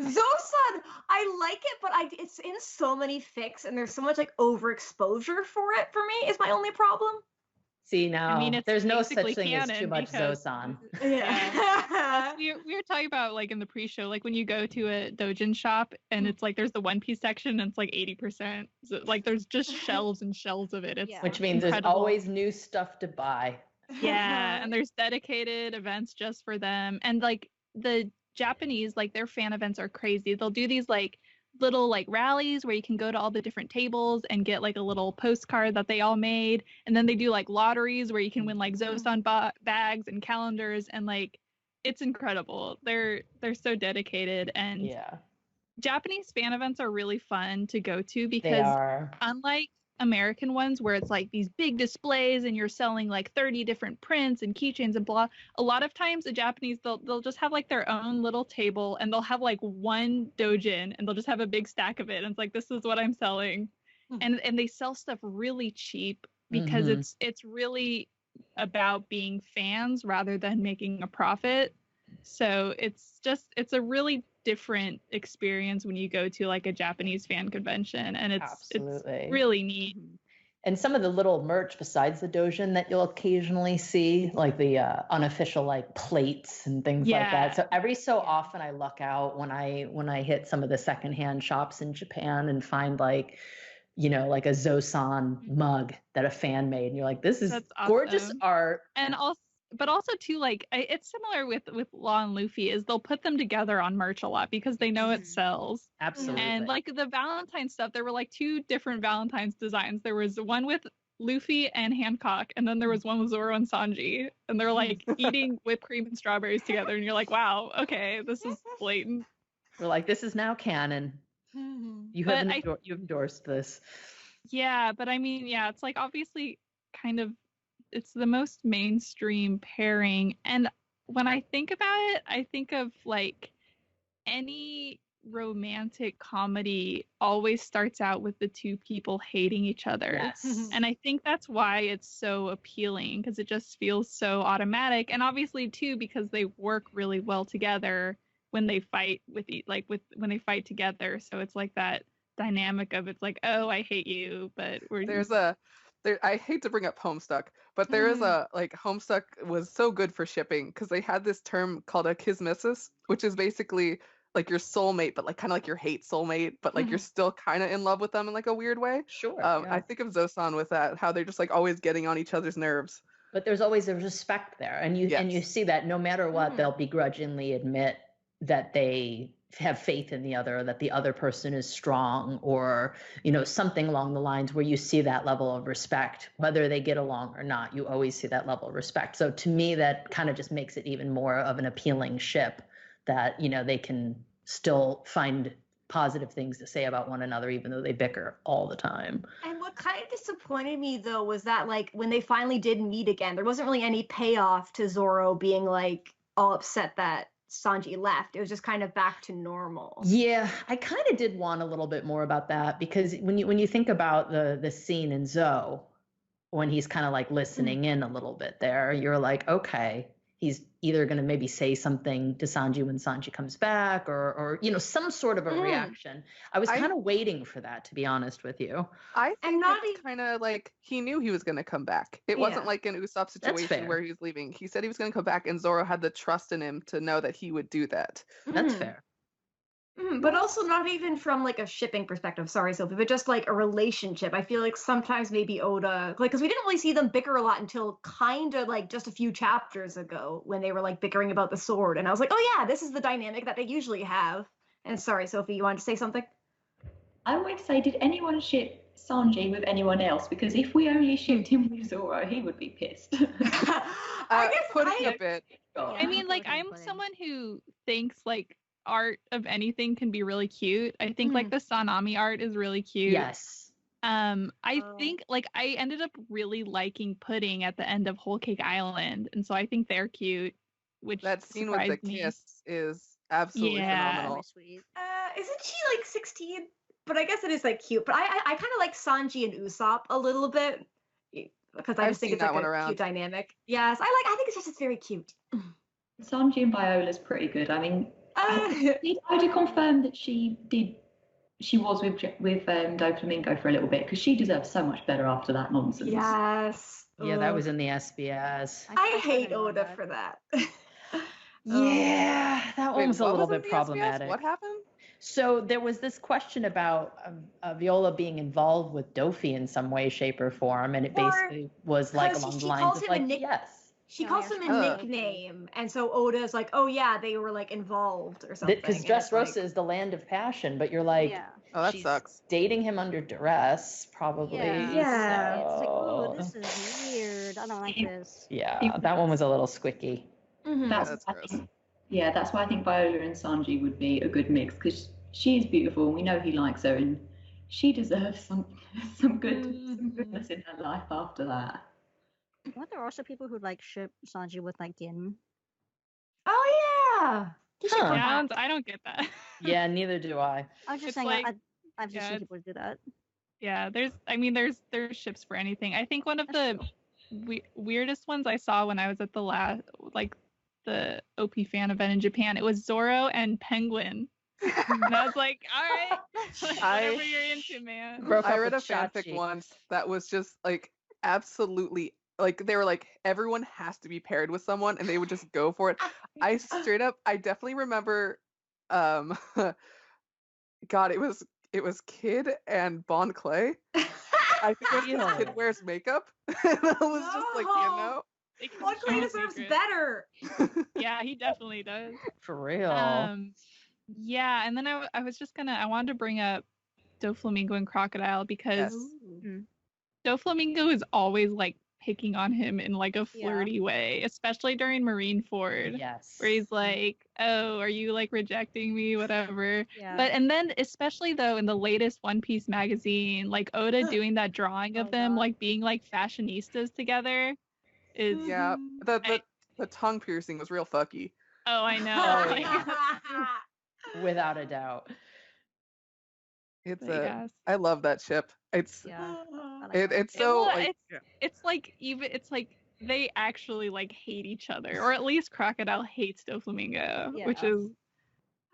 Speaker 5: Zosan, I like it, but it's in so many fics, and there's so much like overexposure for it. For me, is my only problem.
Speaker 2: See, now
Speaker 3: I mean, it's
Speaker 2: there's no such
Speaker 3: basically
Speaker 2: thing as too
Speaker 3: canon
Speaker 2: much
Speaker 3: because-
Speaker 2: Zosan.
Speaker 5: Yeah.
Speaker 3: we were talking about like in the pre-show, like when you go to a doujin shop and it's like there's the One Piece section and it's like 80%. So, like there's just shelves and shelves of it. It's
Speaker 6: Yeah.
Speaker 2: Which means
Speaker 3: incredible.
Speaker 2: there's always new stuff to buy.
Speaker 3: Yeah, and there's dedicated events just for them. And like the Japanese, like their fan events are crazy. They'll do these like little like rallies where you can go to all the different tables and get like a little postcard that they all made. And then they do like lotteries where you can win like Zosan bags and calendars, and like it's incredible. They're so dedicated, and
Speaker 2: Yeah,
Speaker 3: Japanese fan events are really fun to go to
Speaker 2: they
Speaker 3: because
Speaker 2: are.
Speaker 3: unlike American ones where it's like these big displays and you're selling like 30 different prints and keychains and blah, a lot of times the Japanese they'll just have like their own little table and they'll have like one doujin and they'll just have a big stack of it and it's like, this is what I'm selling. And they sell stuff really cheap because it's really about being fans rather than making a profit. So it's a really different experience when you go to like a Japanese fan convention, and it's really neat.
Speaker 2: And some of the little merch besides the doujin that you'll occasionally see, like the unofficial like plates and things like that. So every so often I luck out when I hit some of the secondhand shops in Japan and find like, like a Zosan mug that a fan made, and you're like, this is gorgeous art.
Speaker 3: And also too, like it's similar with Law and Luffy, is they'll put them together on merch a lot because they know it sells.
Speaker 2: Absolutely.
Speaker 3: And like the Valentine stuff, there were like two different Valentine's designs. There was one with Luffy and Hancock, and then there was one with Zoro and Sanji, and they're like eating whipped cream and strawberries together, and you're like, wow, okay, this is blatant.
Speaker 2: We're like, this is now canon. You
Speaker 3: But
Speaker 2: have you've endorsed this.
Speaker 3: Yeah, but I mean, yeah, it's like obviously kind of it's the most mainstream pairing. And when I think about it, I think of like any romantic comedy always starts out with the two people hating each other.
Speaker 2: Yes.
Speaker 3: And I think that's why it's so appealing because it just feels so automatic. And obviously too because they work really well together when they fight when they fight together. So it's like that dynamic of it's like, oh, I hate you, but we're
Speaker 1: I hate to bring up Homestuck, but there is a like Homestuck was so good for shipping because they had this term called a kismesis, which is basically like your soulmate, but like kind of like your hate soulmate, but like you're still kind of in love with them in like a weird way.
Speaker 2: Sure.
Speaker 1: I think of Zosan with that, how they're just like always getting on each other's nerves.
Speaker 2: But there's always a respect there, and you see that no matter what, they'll begrudgingly admit that they have faith in the other, that the other person is strong, or something along the lines where you see that level of respect, whether they get along or not. You always see that level of respect. So to me, that kind of just makes it even more of an appealing ship that they can still find positive things to say about one another, even though they bicker all the time.
Speaker 5: And what kind of disappointed me though was that like when they finally did meet again, there wasn't really any payoff to Zoro being like all upset that Sanji left. It was just kind of back to normal.
Speaker 2: Yeah, I kind of did want a little bit more about that because when you think about the scene in Zoe, when he's kind of like listening in a little bit there, you're like, okay, he's either going to maybe say something to Sanji when Sanji comes back or some sort of a reaction. I was kind of waiting for that, to be honest with you.
Speaker 1: I think it's kind of like he knew he was going to come back. It wasn't like an Usopp situation where he was leaving. He said he was going to come back, and Zoro had the trust in him to know that he would do that.
Speaker 2: That's fair.
Speaker 5: But also not even from like a shipping perspective, sorry Sophie, but just like a relationship. I feel like sometimes maybe Oda, like, because we didn't really see them bicker a lot until kind of like just a few chapters ago when they were like bickering about the sword. And I was like, oh yeah, this is the dynamic that they usually have. And sorry, Sophie, you wanted to say something?
Speaker 4: I would say, did anyone ship Sanji with anyone else? Because if we only shipped him with Zoro, he would be pissed.
Speaker 5: I guess
Speaker 1: putting a bit.
Speaker 3: I mean, like, I'm someone who thinks like art of anything can be really cute. I think like the Sanami art is really cute.
Speaker 2: Yes.
Speaker 3: I think like I ended up really liking Pudding at the end of Whole Cake Island, and so I think they're cute. Which
Speaker 1: that scene with the kiss is absolutely phenomenal.
Speaker 5: Sweet. Isn't she like 16? But I guess it is like cute. But I kind of like Sanji and Usopp a little bit because I just think it's like a cute dynamic. Yes, I think it's very cute.
Speaker 4: Sanji and Viola's pretty good. I mean, Oda confirmed that she was with Doflamingo for a little bit because she deserves so much better after that nonsense.
Speaker 5: Yes.
Speaker 2: Yeah, that was in the SBS.
Speaker 5: I hate Oda for that.
Speaker 2: Yeah, that one was a little bit problematic.
Speaker 1: What happened?
Speaker 2: So there was this question about Viola being involved with Dofi in some way, shape, or form, and it basically was like along the lines of like, yes.
Speaker 5: She calls him a nickname, and so Oda's like, oh yeah, they were like involved or something.
Speaker 2: Because Dressrosa is the land of passion, but you're like,
Speaker 1: oh, that sucks.
Speaker 2: Dating him under duress, probably.
Speaker 6: Yeah. So. It's like, oh, this is weird. I don't like this.
Speaker 2: Yeah, that one was a little squicky.
Speaker 5: Mm-hmm.
Speaker 1: That's gross.
Speaker 4: That's why I think Viola and Sanji would be a good mix because she's beautiful and we know he likes her and she deserves some goodness in her life after that.
Speaker 6: Weren't there also people who like ship Sanji with like Gin?
Speaker 5: Oh yeah.
Speaker 3: I don't get that.
Speaker 2: Yeah, neither do I.
Speaker 6: I was just saying like, I've just seen people do that.
Speaker 3: Yeah, there's ships for anything. I think one of the weirdest ones I saw when I was at the OP fan event in Japan, it was Zoro and Penguin. And I was like, all right, whatever you're into, man.
Speaker 1: I read a fanfic once that was just like absolutely like they were like everyone has to be paired with someone and they would just go for it. I definitely remember God, it was Kid and Bon Clay. I think it was Kid wears makeup. And I was just like,
Speaker 5: Bon Clay deserves better.
Speaker 3: Yeah, he definitely does.
Speaker 2: For real.
Speaker 3: Yeah, and then I was just I wanted to bring up Doflamingo and Crocodile because Doflamingo is always like picking on him in like a flirty way, especially during Marineford.
Speaker 2: Yes.
Speaker 3: Where he's like, "Oh, are you like rejecting me? Whatever."
Speaker 6: Yeah.
Speaker 3: But and then especially though in the latest One Piece magazine, like Oda doing that drawing of them
Speaker 6: God.
Speaker 3: like being like fashionistas together is
Speaker 1: Yeah, the tongue piercing was real fucky.
Speaker 3: oh I know.
Speaker 2: Oh,
Speaker 3: Like,
Speaker 2: yeah. Without a doubt.
Speaker 1: It's
Speaker 3: but yes.
Speaker 1: I love that ship. It's
Speaker 6: Yeah. I like that.
Speaker 1: it's so
Speaker 3: Well,
Speaker 1: like
Speaker 3: it's like it's like they actually like hate each other, or at least Crocodile hates Doflamingo, which
Speaker 6: Yeah.
Speaker 3: is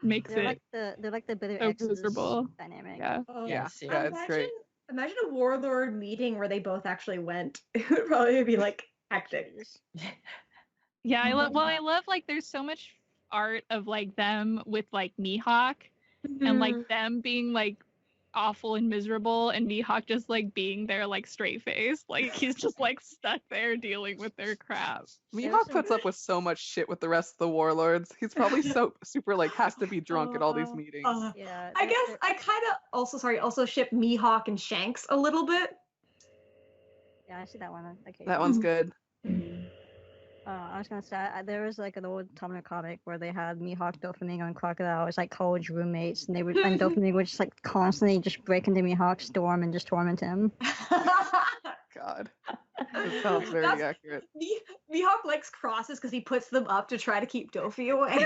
Speaker 3: makes
Speaker 6: They're
Speaker 3: it
Speaker 6: like the bitter
Speaker 3: so
Speaker 6: exes
Speaker 3: miserable.
Speaker 6: dynamic.
Speaker 3: Yeah.
Speaker 2: Yes,
Speaker 1: yeah, it's great.
Speaker 5: Imagine a warlord meeting where they both actually went. It would probably be like hectic.
Speaker 3: Yeah, I love like there's so much art of like them with like Mihawk and like them being like awful and miserable and Mihawk just like being there like straight face. Like he's just like stuck there dealing with their crap.
Speaker 1: Mihawk puts up with so much shit with the rest of the warlords. He's probably so super like has to be drunk at all these meetings.
Speaker 6: Yeah.
Speaker 5: I guess I kind of also ship Mihawk and Shanks a little bit.
Speaker 6: Yeah, I see that one. Okay.
Speaker 1: That one's good.
Speaker 6: I was gonna say there was like an old Tumblr comic where they had Mihawk, Doflamingo, and Crocodile as like college roommates, and they would and Doflamingo would just like constantly just break into Mihawk's dorm and just torment him.
Speaker 1: God, that sounds very accurate.
Speaker 5: Mihawk likes crosses because he puts them up to try to keep Dofi away.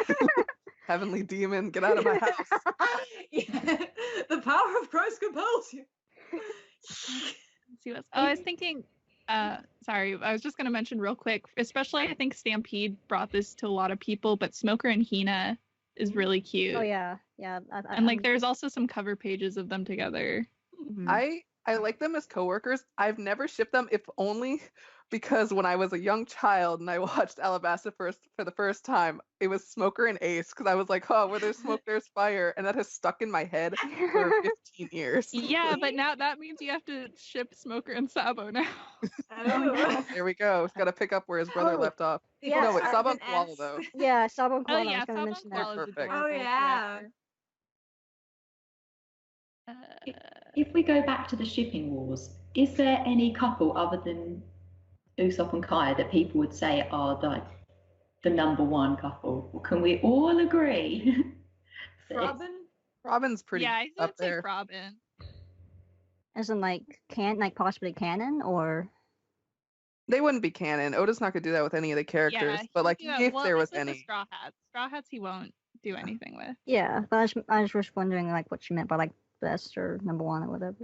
Speaker 1: Heavenly demon, get out of my house.
Speaker 5: Yeah. The power of Christ compels you.
Speaker 3: Let's see what's I was thinking sorry, I was just gonna mention real quick, especially I think Stampede brought this to a lot of people, but Smoker and Hina is really cute.
Speaker 6: Oh yeah.
Speaker 3: And like there's also some cover pages of them together.
Speaker 1: I like them as coworkers. I've never shipped them, if only because when I was a young child and I watched Alabasta for the first time, it was Smoker and Ace because I was like, oh, where there's smoke, there's fire, and that has stuck in my head for 15 years.
Speaker 3: Yeah, but now that means you have to ship Smoker and Sabo now.
Speaker 1: There we go. He's got to pick up where his brother left off.
Speaker 6: Yeah,
Speaker 1: no, wait,
Speaker 5: start
Speaker 1: Sabo
Speaker 5: with
Speaker 1: and
Speaker 5: an
Speaker 1: Koala
Speaker 5: S.
Speaker 1: though.
Speaker 6: Yeah, Sabo and
Speaker 3: Oh
Speaker 6: Koala. I
Speaker 3: yeah,
Speaker 6: was gonna
Speaker 3: Sabo
Speaker 6: mention
Speaker 3: and
Speaker 6: that.
Speaker 3: Koala is
Speaker 1: Perfect.
Speaker 3: adorable.
Speaker 5: Oh yeah.
Speaker 4: If we go back to the shipping wars, is there any couple other than Usopp and Kaya that people would say are like the number one couple? Or can we all agree?
Speaker 1: Robin's pretty
Speaker 3: yeah, I
Speaker 1: up
Speaker 3: would say
Speaker 1: there.
Speaker 3: Robin.
Speaker 6: As in like possibly canon or
Speaker 1: They wouldn't be canon. Oda's not gonna do that with any of the characters,
Speaker 3: Yeah,
Speaker 1: but like
Speaker 3: yeah,
Speaker 1: if
Speaker 3: well,
Speaker 1: there was
Speaker 3: with the
Speaker 1: any.
Speaker 3: Straw Hats he won't do anything with.
Speaker 6: yeah. But I was just wondering like what you meant by like best or number one or whatever.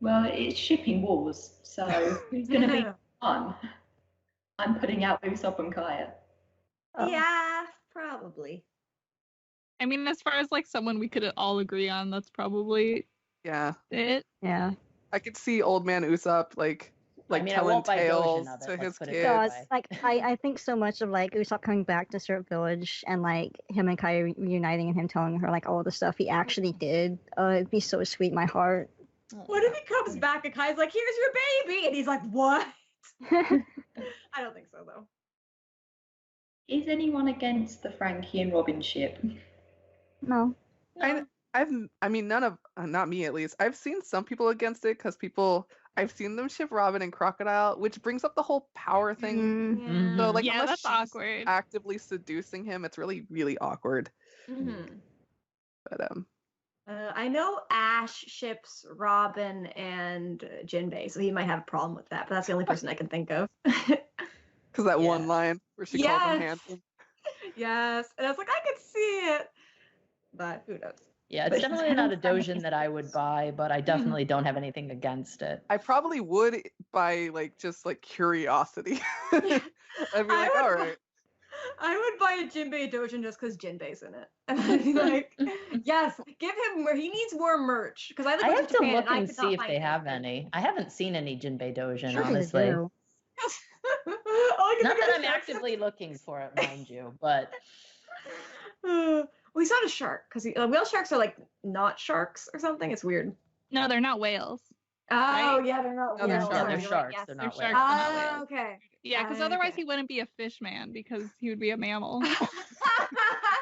Speaker 4: Well, it's shipping wars, so who's going to be one? I'm putting out Usopp and Kaya.
Speaker 5: Yeah, probably.
Speaker 3: I mean, as far as like someone we could all agree on, that's
Speaker 1: Yeah,
Speaker 3: it.
Speaker 6: Yeah.
Speaker 1: I could see old man Usopp like
Speaker 2: I mean, I
Speaker 1: telling
Speaker 2: won't buy
Speaker 1: tales
Speaker 2: Dojin of it,
Speaker 1: to
Speaker 2: let's
Speaker 1: his
Speaker 2: put it
Speaker 1: kids.
Speaker 2: that
Speaker 6: God,
Speaker 2: way.
Speaker 6: like I think so much of like Usopp coming back to Syrup Village and like him and Kai reuniting and him telling her like all the stuff he actually did. It'd be so sweet, in my heart.
Speaker 5: What if he comes back and Kai's like, here's your baby? And he's like, what? I don't think so, though.
Speaker 4: Is anyone against the Frankie and Robin ship?
Speaker 6: No.
Speaker 1: I mean, none of not me at least. I've seen some people against it because I've seen them ship Robin and Crocodile, which brings up the whole power thing.
Speaker 6: Mm.
Speaker 1: So like,
Speaker 3: Yeah,
Speaker 1: unless
Speaker 3: that's
Speaker 1: she's
Speaker 3: awkward.
Speaker 1: actively seducing him, it's really really awkward. But
Speaker 5: I know Ash ships Robin and Jinbei, so he might have a problem with that, but that's the only person I can think of.
Speaker 1: because that one line where she calls him
Speaker 5: Yes.
Speaker 1: handsome.
Speaker 5: Yes. And I was like, I could see it. But who knows?
Speaker 2: Yeah, it's definitely not a Dojin that I would buy, but I definitely don't have anything against it.
Speaker 1: I probably would by like just like curiosity. I'd be like, all right.
Speaker 5: I would buy a Jinbei Dojin just because Jinbei's in it. And I'd be like, yes, give him more. He needs more merch. Because I
Speaker 2: I
Speaker 5: live
Speaker 2: have
Speaker 5: in
Speaker 2: to
Speaker 5: Japan
Speaker 2: look
Speaker 5: and I
Speaker 2: and
Speaker 5: could
Speaker 2: see
Speaker 5: not
Speaker 2: if
Speaker 5: find
Speaker 2: they have
Speaker 5: anything.
Speaker 2: any. I haven't seen any Jinbei Dojin,
Speaker 6: Sure they
Speaker 2: honestly.
Speaker 6: do.
Speaker 5: All I can
Speaker 2: Not
Speaker 5: think
Speaker 2: that
Speaker 5: of
Speaker 2: I'm
Speaker 5: is sharks.
Speaker 2: actively looking for it, mind you, but
Speaker 5: Well, he's not a shark because whale sharks are like not sharks or something. It's weird.
Speaker 3: No, they're not whales.
Speaker 5: Oh
Speaker 3: Right?
Speaker 5: yeah, they're not.
Speaker 1: No, they're
Speaker 5: whales.
Speaker 1: sharks.
Speaker 2: they're
Speaker 5: You're right,
Speaker 2: sharks.
Speaker 5: yes.
Speaker 2: They're
Speaker 3: They're
Speaker 2: not
Speaker 3: sharks.
Speaker 2: whales.
Speaker 3: They're not whales.
Speaker 5: Okay.
Speaker 3: Yeah, because otherwise
Speaker 5: Okay.
Speaker 3: he wouldn't be a fish man because he would be a mammal.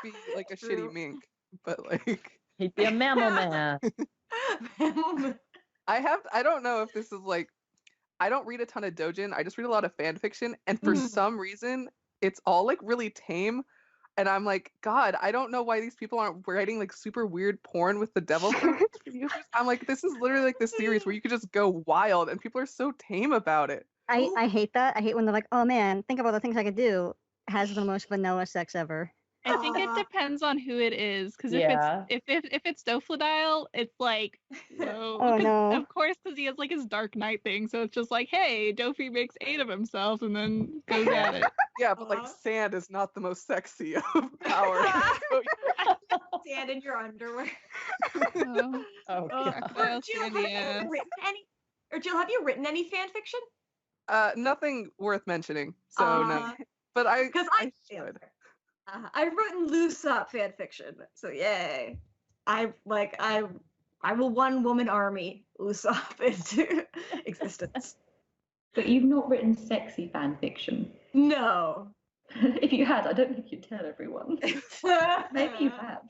Speaker 1: Be like a shitty mink, but like
Speaker 2: He'd be a mammal man.
Speaker 1: I don't know if this is like I don't read a ton of doujin. I just read a lot of fan fiction, and for some reason, it's all like really tame. And I'm like, God, I don't know why these people aren't writing like super weird porn with the devil fruit users. I'm like, this is literally like this series where you could just go wild, and people are so tame about it.
Speaker 6: I hate that. I hate when they're like, oh man, think about the things I could do. Has the most vanilla sex ever.
Speaker 3: I think it depends on who it is, because if it's Dofladile, it's like, whoa.
Speaker 6: Oh no.
Speaker 3: Of course, because he has like his Dark Knight thing, so it's just like, hey, Dofi makes 8 of himself and then goes at it.
Speaker 1: Yeah, but like sand is not the most sexy of power.
Speaker 5: Sand in your underwear. Jill, have you written any fan fiction?
Speaker 1: Nothing worth mentioning. So no. But I should.
Speaker 5: I've written loose up fan fiction, so yay! I will one woman army loose up into existence.
Speaker 4: But you've not written sexy fan fiction.
Speaker 5: No.
Speaker 4: If you had, I don't think you'd tell everyone. Maybe you have.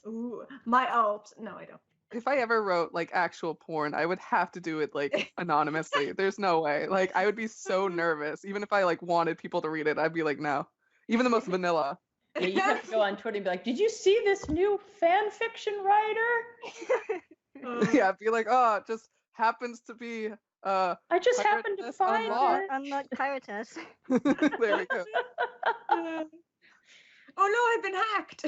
Speaker 5: Ooh, no, I don't.
Speaker 1: If I ever wrote like actual porn, I would have to do it like anonymously. There's no way. Like I would be so nervous. Even if I like wanted people to read it, I'd be like, no. Even the most vanilla.
Speaker 2: Yeah, you have to go on Twitter and be like, did you see this new fan fiction writer?
Speaker 1: Yeah, be like, oh, it just happens to be
Speaker 2: I just happened to find it.
Speaker 6: Unlock Pirates.
Speaker 1: There we go.
Speaker 5: Oh no, I've been hacked.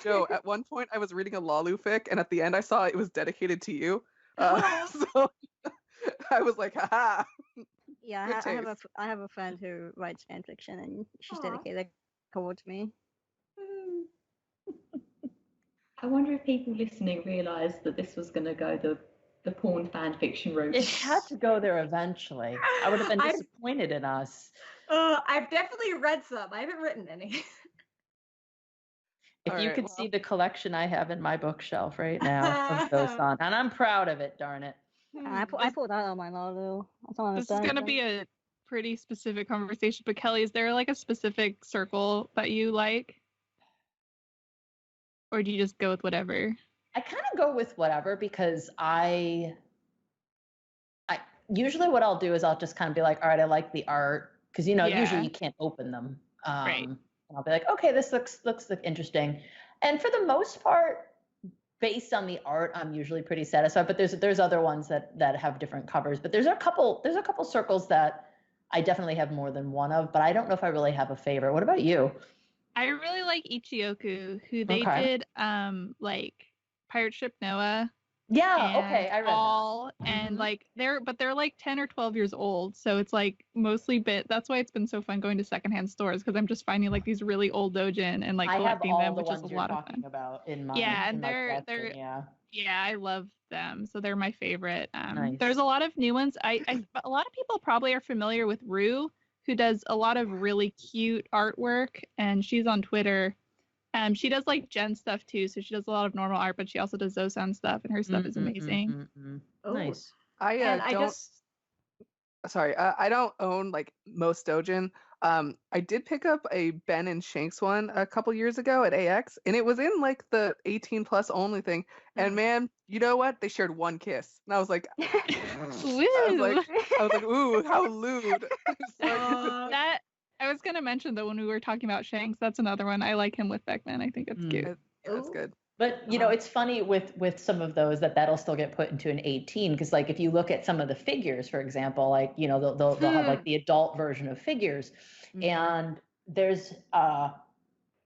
Speaker 1: Joe, at one point I was reading a Lalu fic, and at the end I saw it was dedicated to you. So I was like, haha.
Speaker 6: Yeah, I have a friend who writes fan fiction, and she's dedicated towards me.
Speaker 4: I wonder if people listening realised that this was going to go the porn fan fiction route.
Speaker 2: It had to go there eventually. I would have been disappointed in us.
Speaker 5: I've definitely read some. I haven't written any.
Speaker 2: If you could see the collection I have in my bookshelf right now of those on, and I'm proud of it, darn it.
Speaker 6: I pulled that on my Lalu.
Speaker 3: This is going to be a pretty specific conversation, but Kelly, is there like a specific circle that you like? Or do you just go with whatever?
Speaker 2: I kind of go with whatever because I usually what I'll do is I'll just kind of be like, all right, I like the art because usually you can't open them.
Speaker 3: Right.
Speaker 2: And I'll be like, okay, this looks interesting. And for the most part, based on the art, I'm usually pretty satisfied. But there's other ones that have different covers. But there's a couple circles that I definitely have more than one of. But I don't know if I really have a favorite. What about you?
Speaker 3: I really like Ichioku, who they did like Pirate Ship Noah.
Speaker 2: Yeah, okay, I read
Speaker 3: that. And like they're like 10 or 12 years old, so it's like mostly that's why it's been so fun going to secondhand stores because I'm just finding like these really old doujin and like collecting them, which is a lot of fun.
Speaker 2: About in my,
Speaker 3: yeah, and
Speaker 2: they're
Speaker 3: yeah, I love them, so they're my favorite.
Speaker 2: Nice.
Speaker 3: There's a lot of new ones. A lot of people probably are familiar with Rue, who does a lot of really cute artwork, and she's on Twitter. She does like Gen stuff too, so she does a lot of normal art, but she also does Zosan stuff, and her stuff is amazing.
Speaker 2: Nice.
Speaker 1: I don't own like most doujin. I did pick up a Ben and Shanks one a couple years ago at AX, and it was in like the 18 plus only thing. And man, you know what? They shared one kiss, and I was like, I was like, ooh, how lewd.
Speaker 3: That I was gonna mention that when we were talking about Shanks, that's another one. I like him with Beckman. I think it's cute.
Speaker 1: That's good.
Speaker 2: But it's funny with some of those that'll still get put into an 18 because like if you look at some of the figures, for example, like they'll have like the adult version of figures, and there's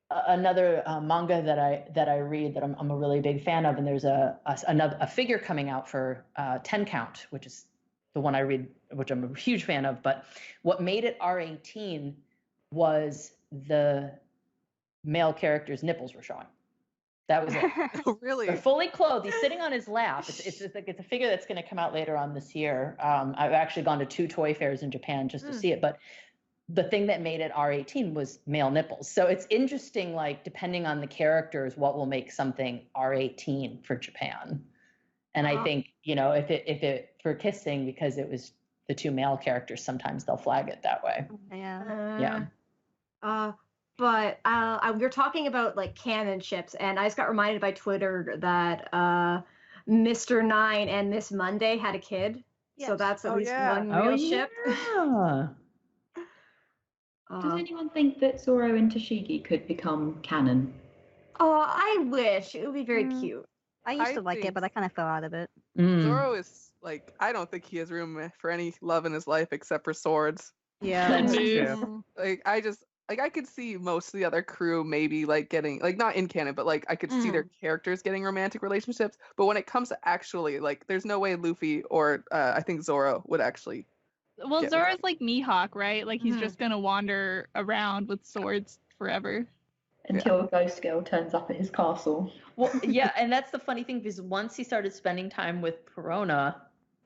Speaker 2: another manga that I read that I'm a really big fan of, and there's a figure coming out for 10 count, which is the one I read, which I'm a huge fan of. But what made it R18 was the male character's nipples were showing. That was it.
Speaker 1: Oh, really?
Speaker 2: They're fully clothed. He's sitting on his lap. It's a figure that's going to come out later on this year. I've actually gone to 2 toy fairs in Japan just to see it. But the thing that made it R18 was male nipples. So it's interesting, like depending on the characters, what will make something R18 for Japan. And I think if it for kissing, because it was the 2 male characters, sometimes they'll flag it that way.
Speaker 6: Yeah.
Speaker 5: But we're talking about like canon ships, and I just got reminded by Twitter that Mr. 9 and Miss Monday had a kid. So that's at least
Speaker 1: yeah.
Speaker 5: one real ship.
Speaker 2: Yeah.
Speaker 4: Does anyone think that Zoro and Tashigi could become canon?
Speaker 5: Oh, I wish. It would be very cute.
Speaker 6: I used
Speaker 1: I
Speaker 6: to like
Speaker 1: think-
Speaker 6: it, but I kind of fell out of it.
Speaker 1: Zoro is like, I don't think he has room for any love in his life except for swords.
Speaker 6: Yeah.
Speaker 2: That's
Speaker 3: Mood.
Speaker 2: true.
Speaker 1: Like, I could see most of the other crew maybe like getting, like, not in canon, but like I could see their characters getting romantic relationships. But when it comes to actually, like, there's no way Luffy or I think Zoro would actually.
Speaker 3: Well,
Speaker 1: Get
Speaker 3: Zoro's like Mihawk, right? Like he's
Speaker 5: Mhm.
Speaker 3: just gonna wander around with swords forever.
Speaker 4: Until a ghost girl turns up at his castle.
Speaker 2: Well, yeah, and that's the funny thing because once he started spending time with Perona,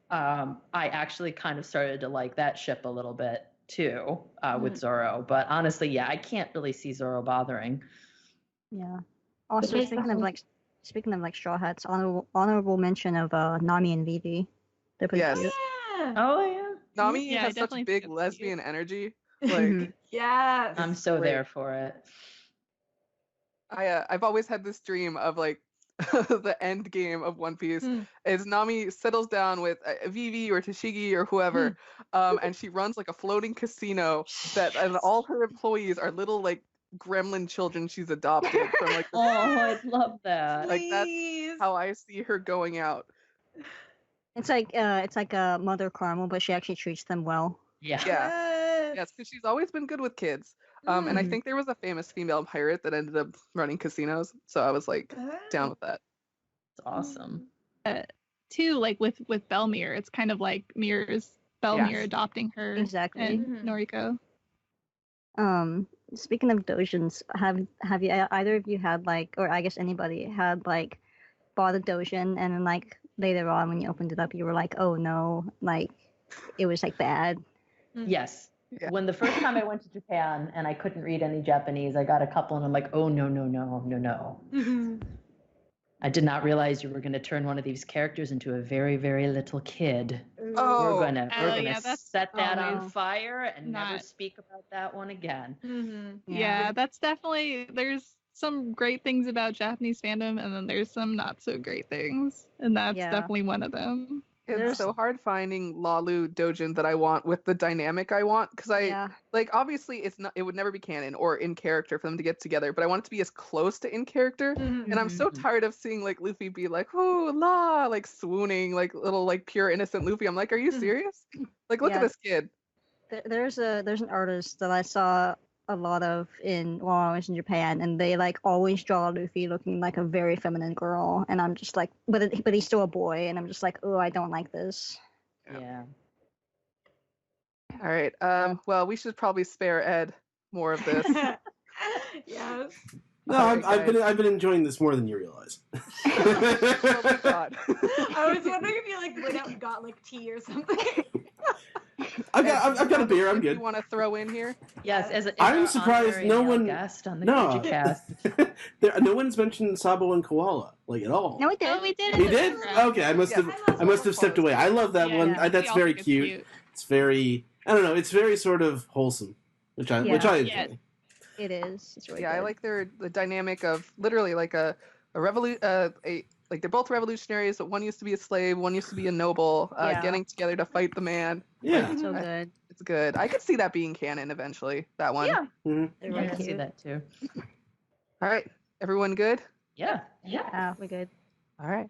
Speaker 2: I actually kind of started to like that ship a little bit too with Zoro. But honestly, yeah, I can't really see Zoro bothering.
Speaker 6: Yeah. Also,
Speaker 4: there's
Speaker 6: speaking
Speaker 4: the
Speaker 6: of
Speaker 4: whole-
Speaker 6: like Straw Hats, honorable mention of Nami and Vivi. They're pretty
Speaker 1: Yes.
Speaker 6: cute.
Speaker 5: Yeah.
Speaker 2: Oh yeah,
Speaker 1: Nami
Speaker 3: Yeah, I
Speaker 1: has such
Speaker 3: definitely
Speaker 1: big
Speaker 3: think it's
Speaker 1: lesbian energy.
Speaker 6: Mhm.
Speaker 1: Like,
Speaker 5: Yes.
Speaker 2: I'm so
Speaker 1: great.
Speaker 2: there for it.
Speaker 1: I've always had this dream of like the end game of One Piece is Nami settles down with Vivi or Tashigi or whoever, and she runs like a floating casino and all her employees are little like gremlin children she's adopted from like
Speaker 2: Oh, I'd love that.
Speaker 1: like that's how I see her going out.
Speaker 6: It's like Mother Carmel, but she actually treats them well.
Speaker 2: Yeah.
Speaker 1: Yeah. Yes, because she's always been good with kids. And I think there was a famous female pirate that ended up running casinos, so I was like down with that.
Speaker 2: It's awesome.
Speaker 3: Too, like with Belmere, it's kind of like Mirror's Belmere
Speaker 1: Yes.
Speaker 3: adopting her
Speaker 6: Exactly.
Speaker 3: and
Speaker 5: Mhm.
Speaker 3: Noriko.
Speaker 6: Speaking of dojins, have you either of you had like, or I guess anybody had like bought a dojin and then like later on when you opened it up you were like, oh no, like it was like bad.
Speaker 2: Yes.
Speaker 1: Yeah.
Speaker 2: When the first time I went to Japan and I couldn't read any Japanese, I got a couple and I'm like, oh no, no, no, no, no. I did not realize you were going to turn one of these characters into a very, very little kid.
Speaker 1: Oh,
Speaker 2: We're gonna
Speaker 3: yeah, that's
Speaker 2: set that
Speaker 6: no.
Speaker 2: on fire and never
Speaker 3: Not-
Speaker 2: speak about that one again.
Speaker 3: Yeah, that's definitely, there's some great things about Japanese fandom, and then there's some not so great things, and that's
Speaker 6: Yeah.
Speaker 3: definitely one of them.
Speaker 1: it's so hard finding Lalu dojin that I want with the dynamic I want because
Speaker 6: Yeah.
Speaker 1: like obviously it would never be canon or in character for them to get together, but I want it to be as close to in character. And I'm so tired of seeing like Luffy be like, "Oh, la," like swooning, like little like pure innocent Luffy. I'm like, "Are you serious? Like, look at
Speaker 6: Yeah.
Speaker 1: this kid."
Speaker 6: There's an artist that I saw a lot of while I was in Japan, and they like always draw Luffy looking like a very feminine girl, and I'm just like, but he's still a boy, and I'm just like, oh, I don't like this.
Speaker 2: Yeah.
Speaker 1: All right. Well, we should probably spare Ed more of this.
Speaker 5: Yes.
Speaker 8: No,
Speaker 1: Alright,
Speaker 8: I've been enjoying this more than you realize.
Speaker 1: What we thought.
Speaker 5: I was wondering if you like went out and got like tea or something.
Speaker 8: I've got a beer. I'm good.
Speaker 1: You want to throw in here?
Speaker 2: Yes, as
Speaker 8: I'm
Speaker 2: our
Speaker 8: surprised
Speaker 2: honorary
Speaker 8: no
Speaker 2: male
Speaker 8: one-
Speaker 2: guest on the
Speaker 8: No.
Speaker 2: Kujacast.
Speaker 8: No one's mentioned Sabo and Koala like at all.
Speaker 6: No, we did.
Speaker 3: Oh, we did.
Speaker 8: He
Speaker 3: in the
Speaker 8: did?
Speaker 3: background.
Speaker 8: Okay, I must
Speaker 1: Yeah,
Speaker 8: have stepped away. I love that
Speaker 3: Yeah,
Speaker 8: one.
Speaker 3: yeah.
Speaker 8: That's
Speaker 3: We all
Speaker 8: very
Speaker 3: think it's
Speaker 8: cute. It's very I don't know. It's very sort of wholesome, which I
Speaker 6: Yeah.
Speaker 8: enjoy.
Speaker 3: Yeah.
Speaker 6: It is. It's really
Speaker 1: Yeah, I
Speaker 6: good.
Speaker 1: like the dynamic of literally like a like they're both revolutionaries, but one used to be a slave, one used to be a noble,
Speaker 6: Yeah.
Speaker 1: getting together to fight the man.
Speaker 8: Yeah.
Speaker 6: So good.
Speaker 1: It's good. I could see that being canon eventually. That one.
Speaker 5: Yeah.
Speaker 8: Mhm.
Speaker 6: They're
Speaker 2: I
Speaker 6: really
Speaker 2: can see
Speaker 6: cute.
Speaker 2: that too.
Speaker 1: All right. Everyone good?
Speaker 2: Yeah.
Speaker 4: Yeah.
Speaker 6: Yeah, we're good.
Speaker 1: All right.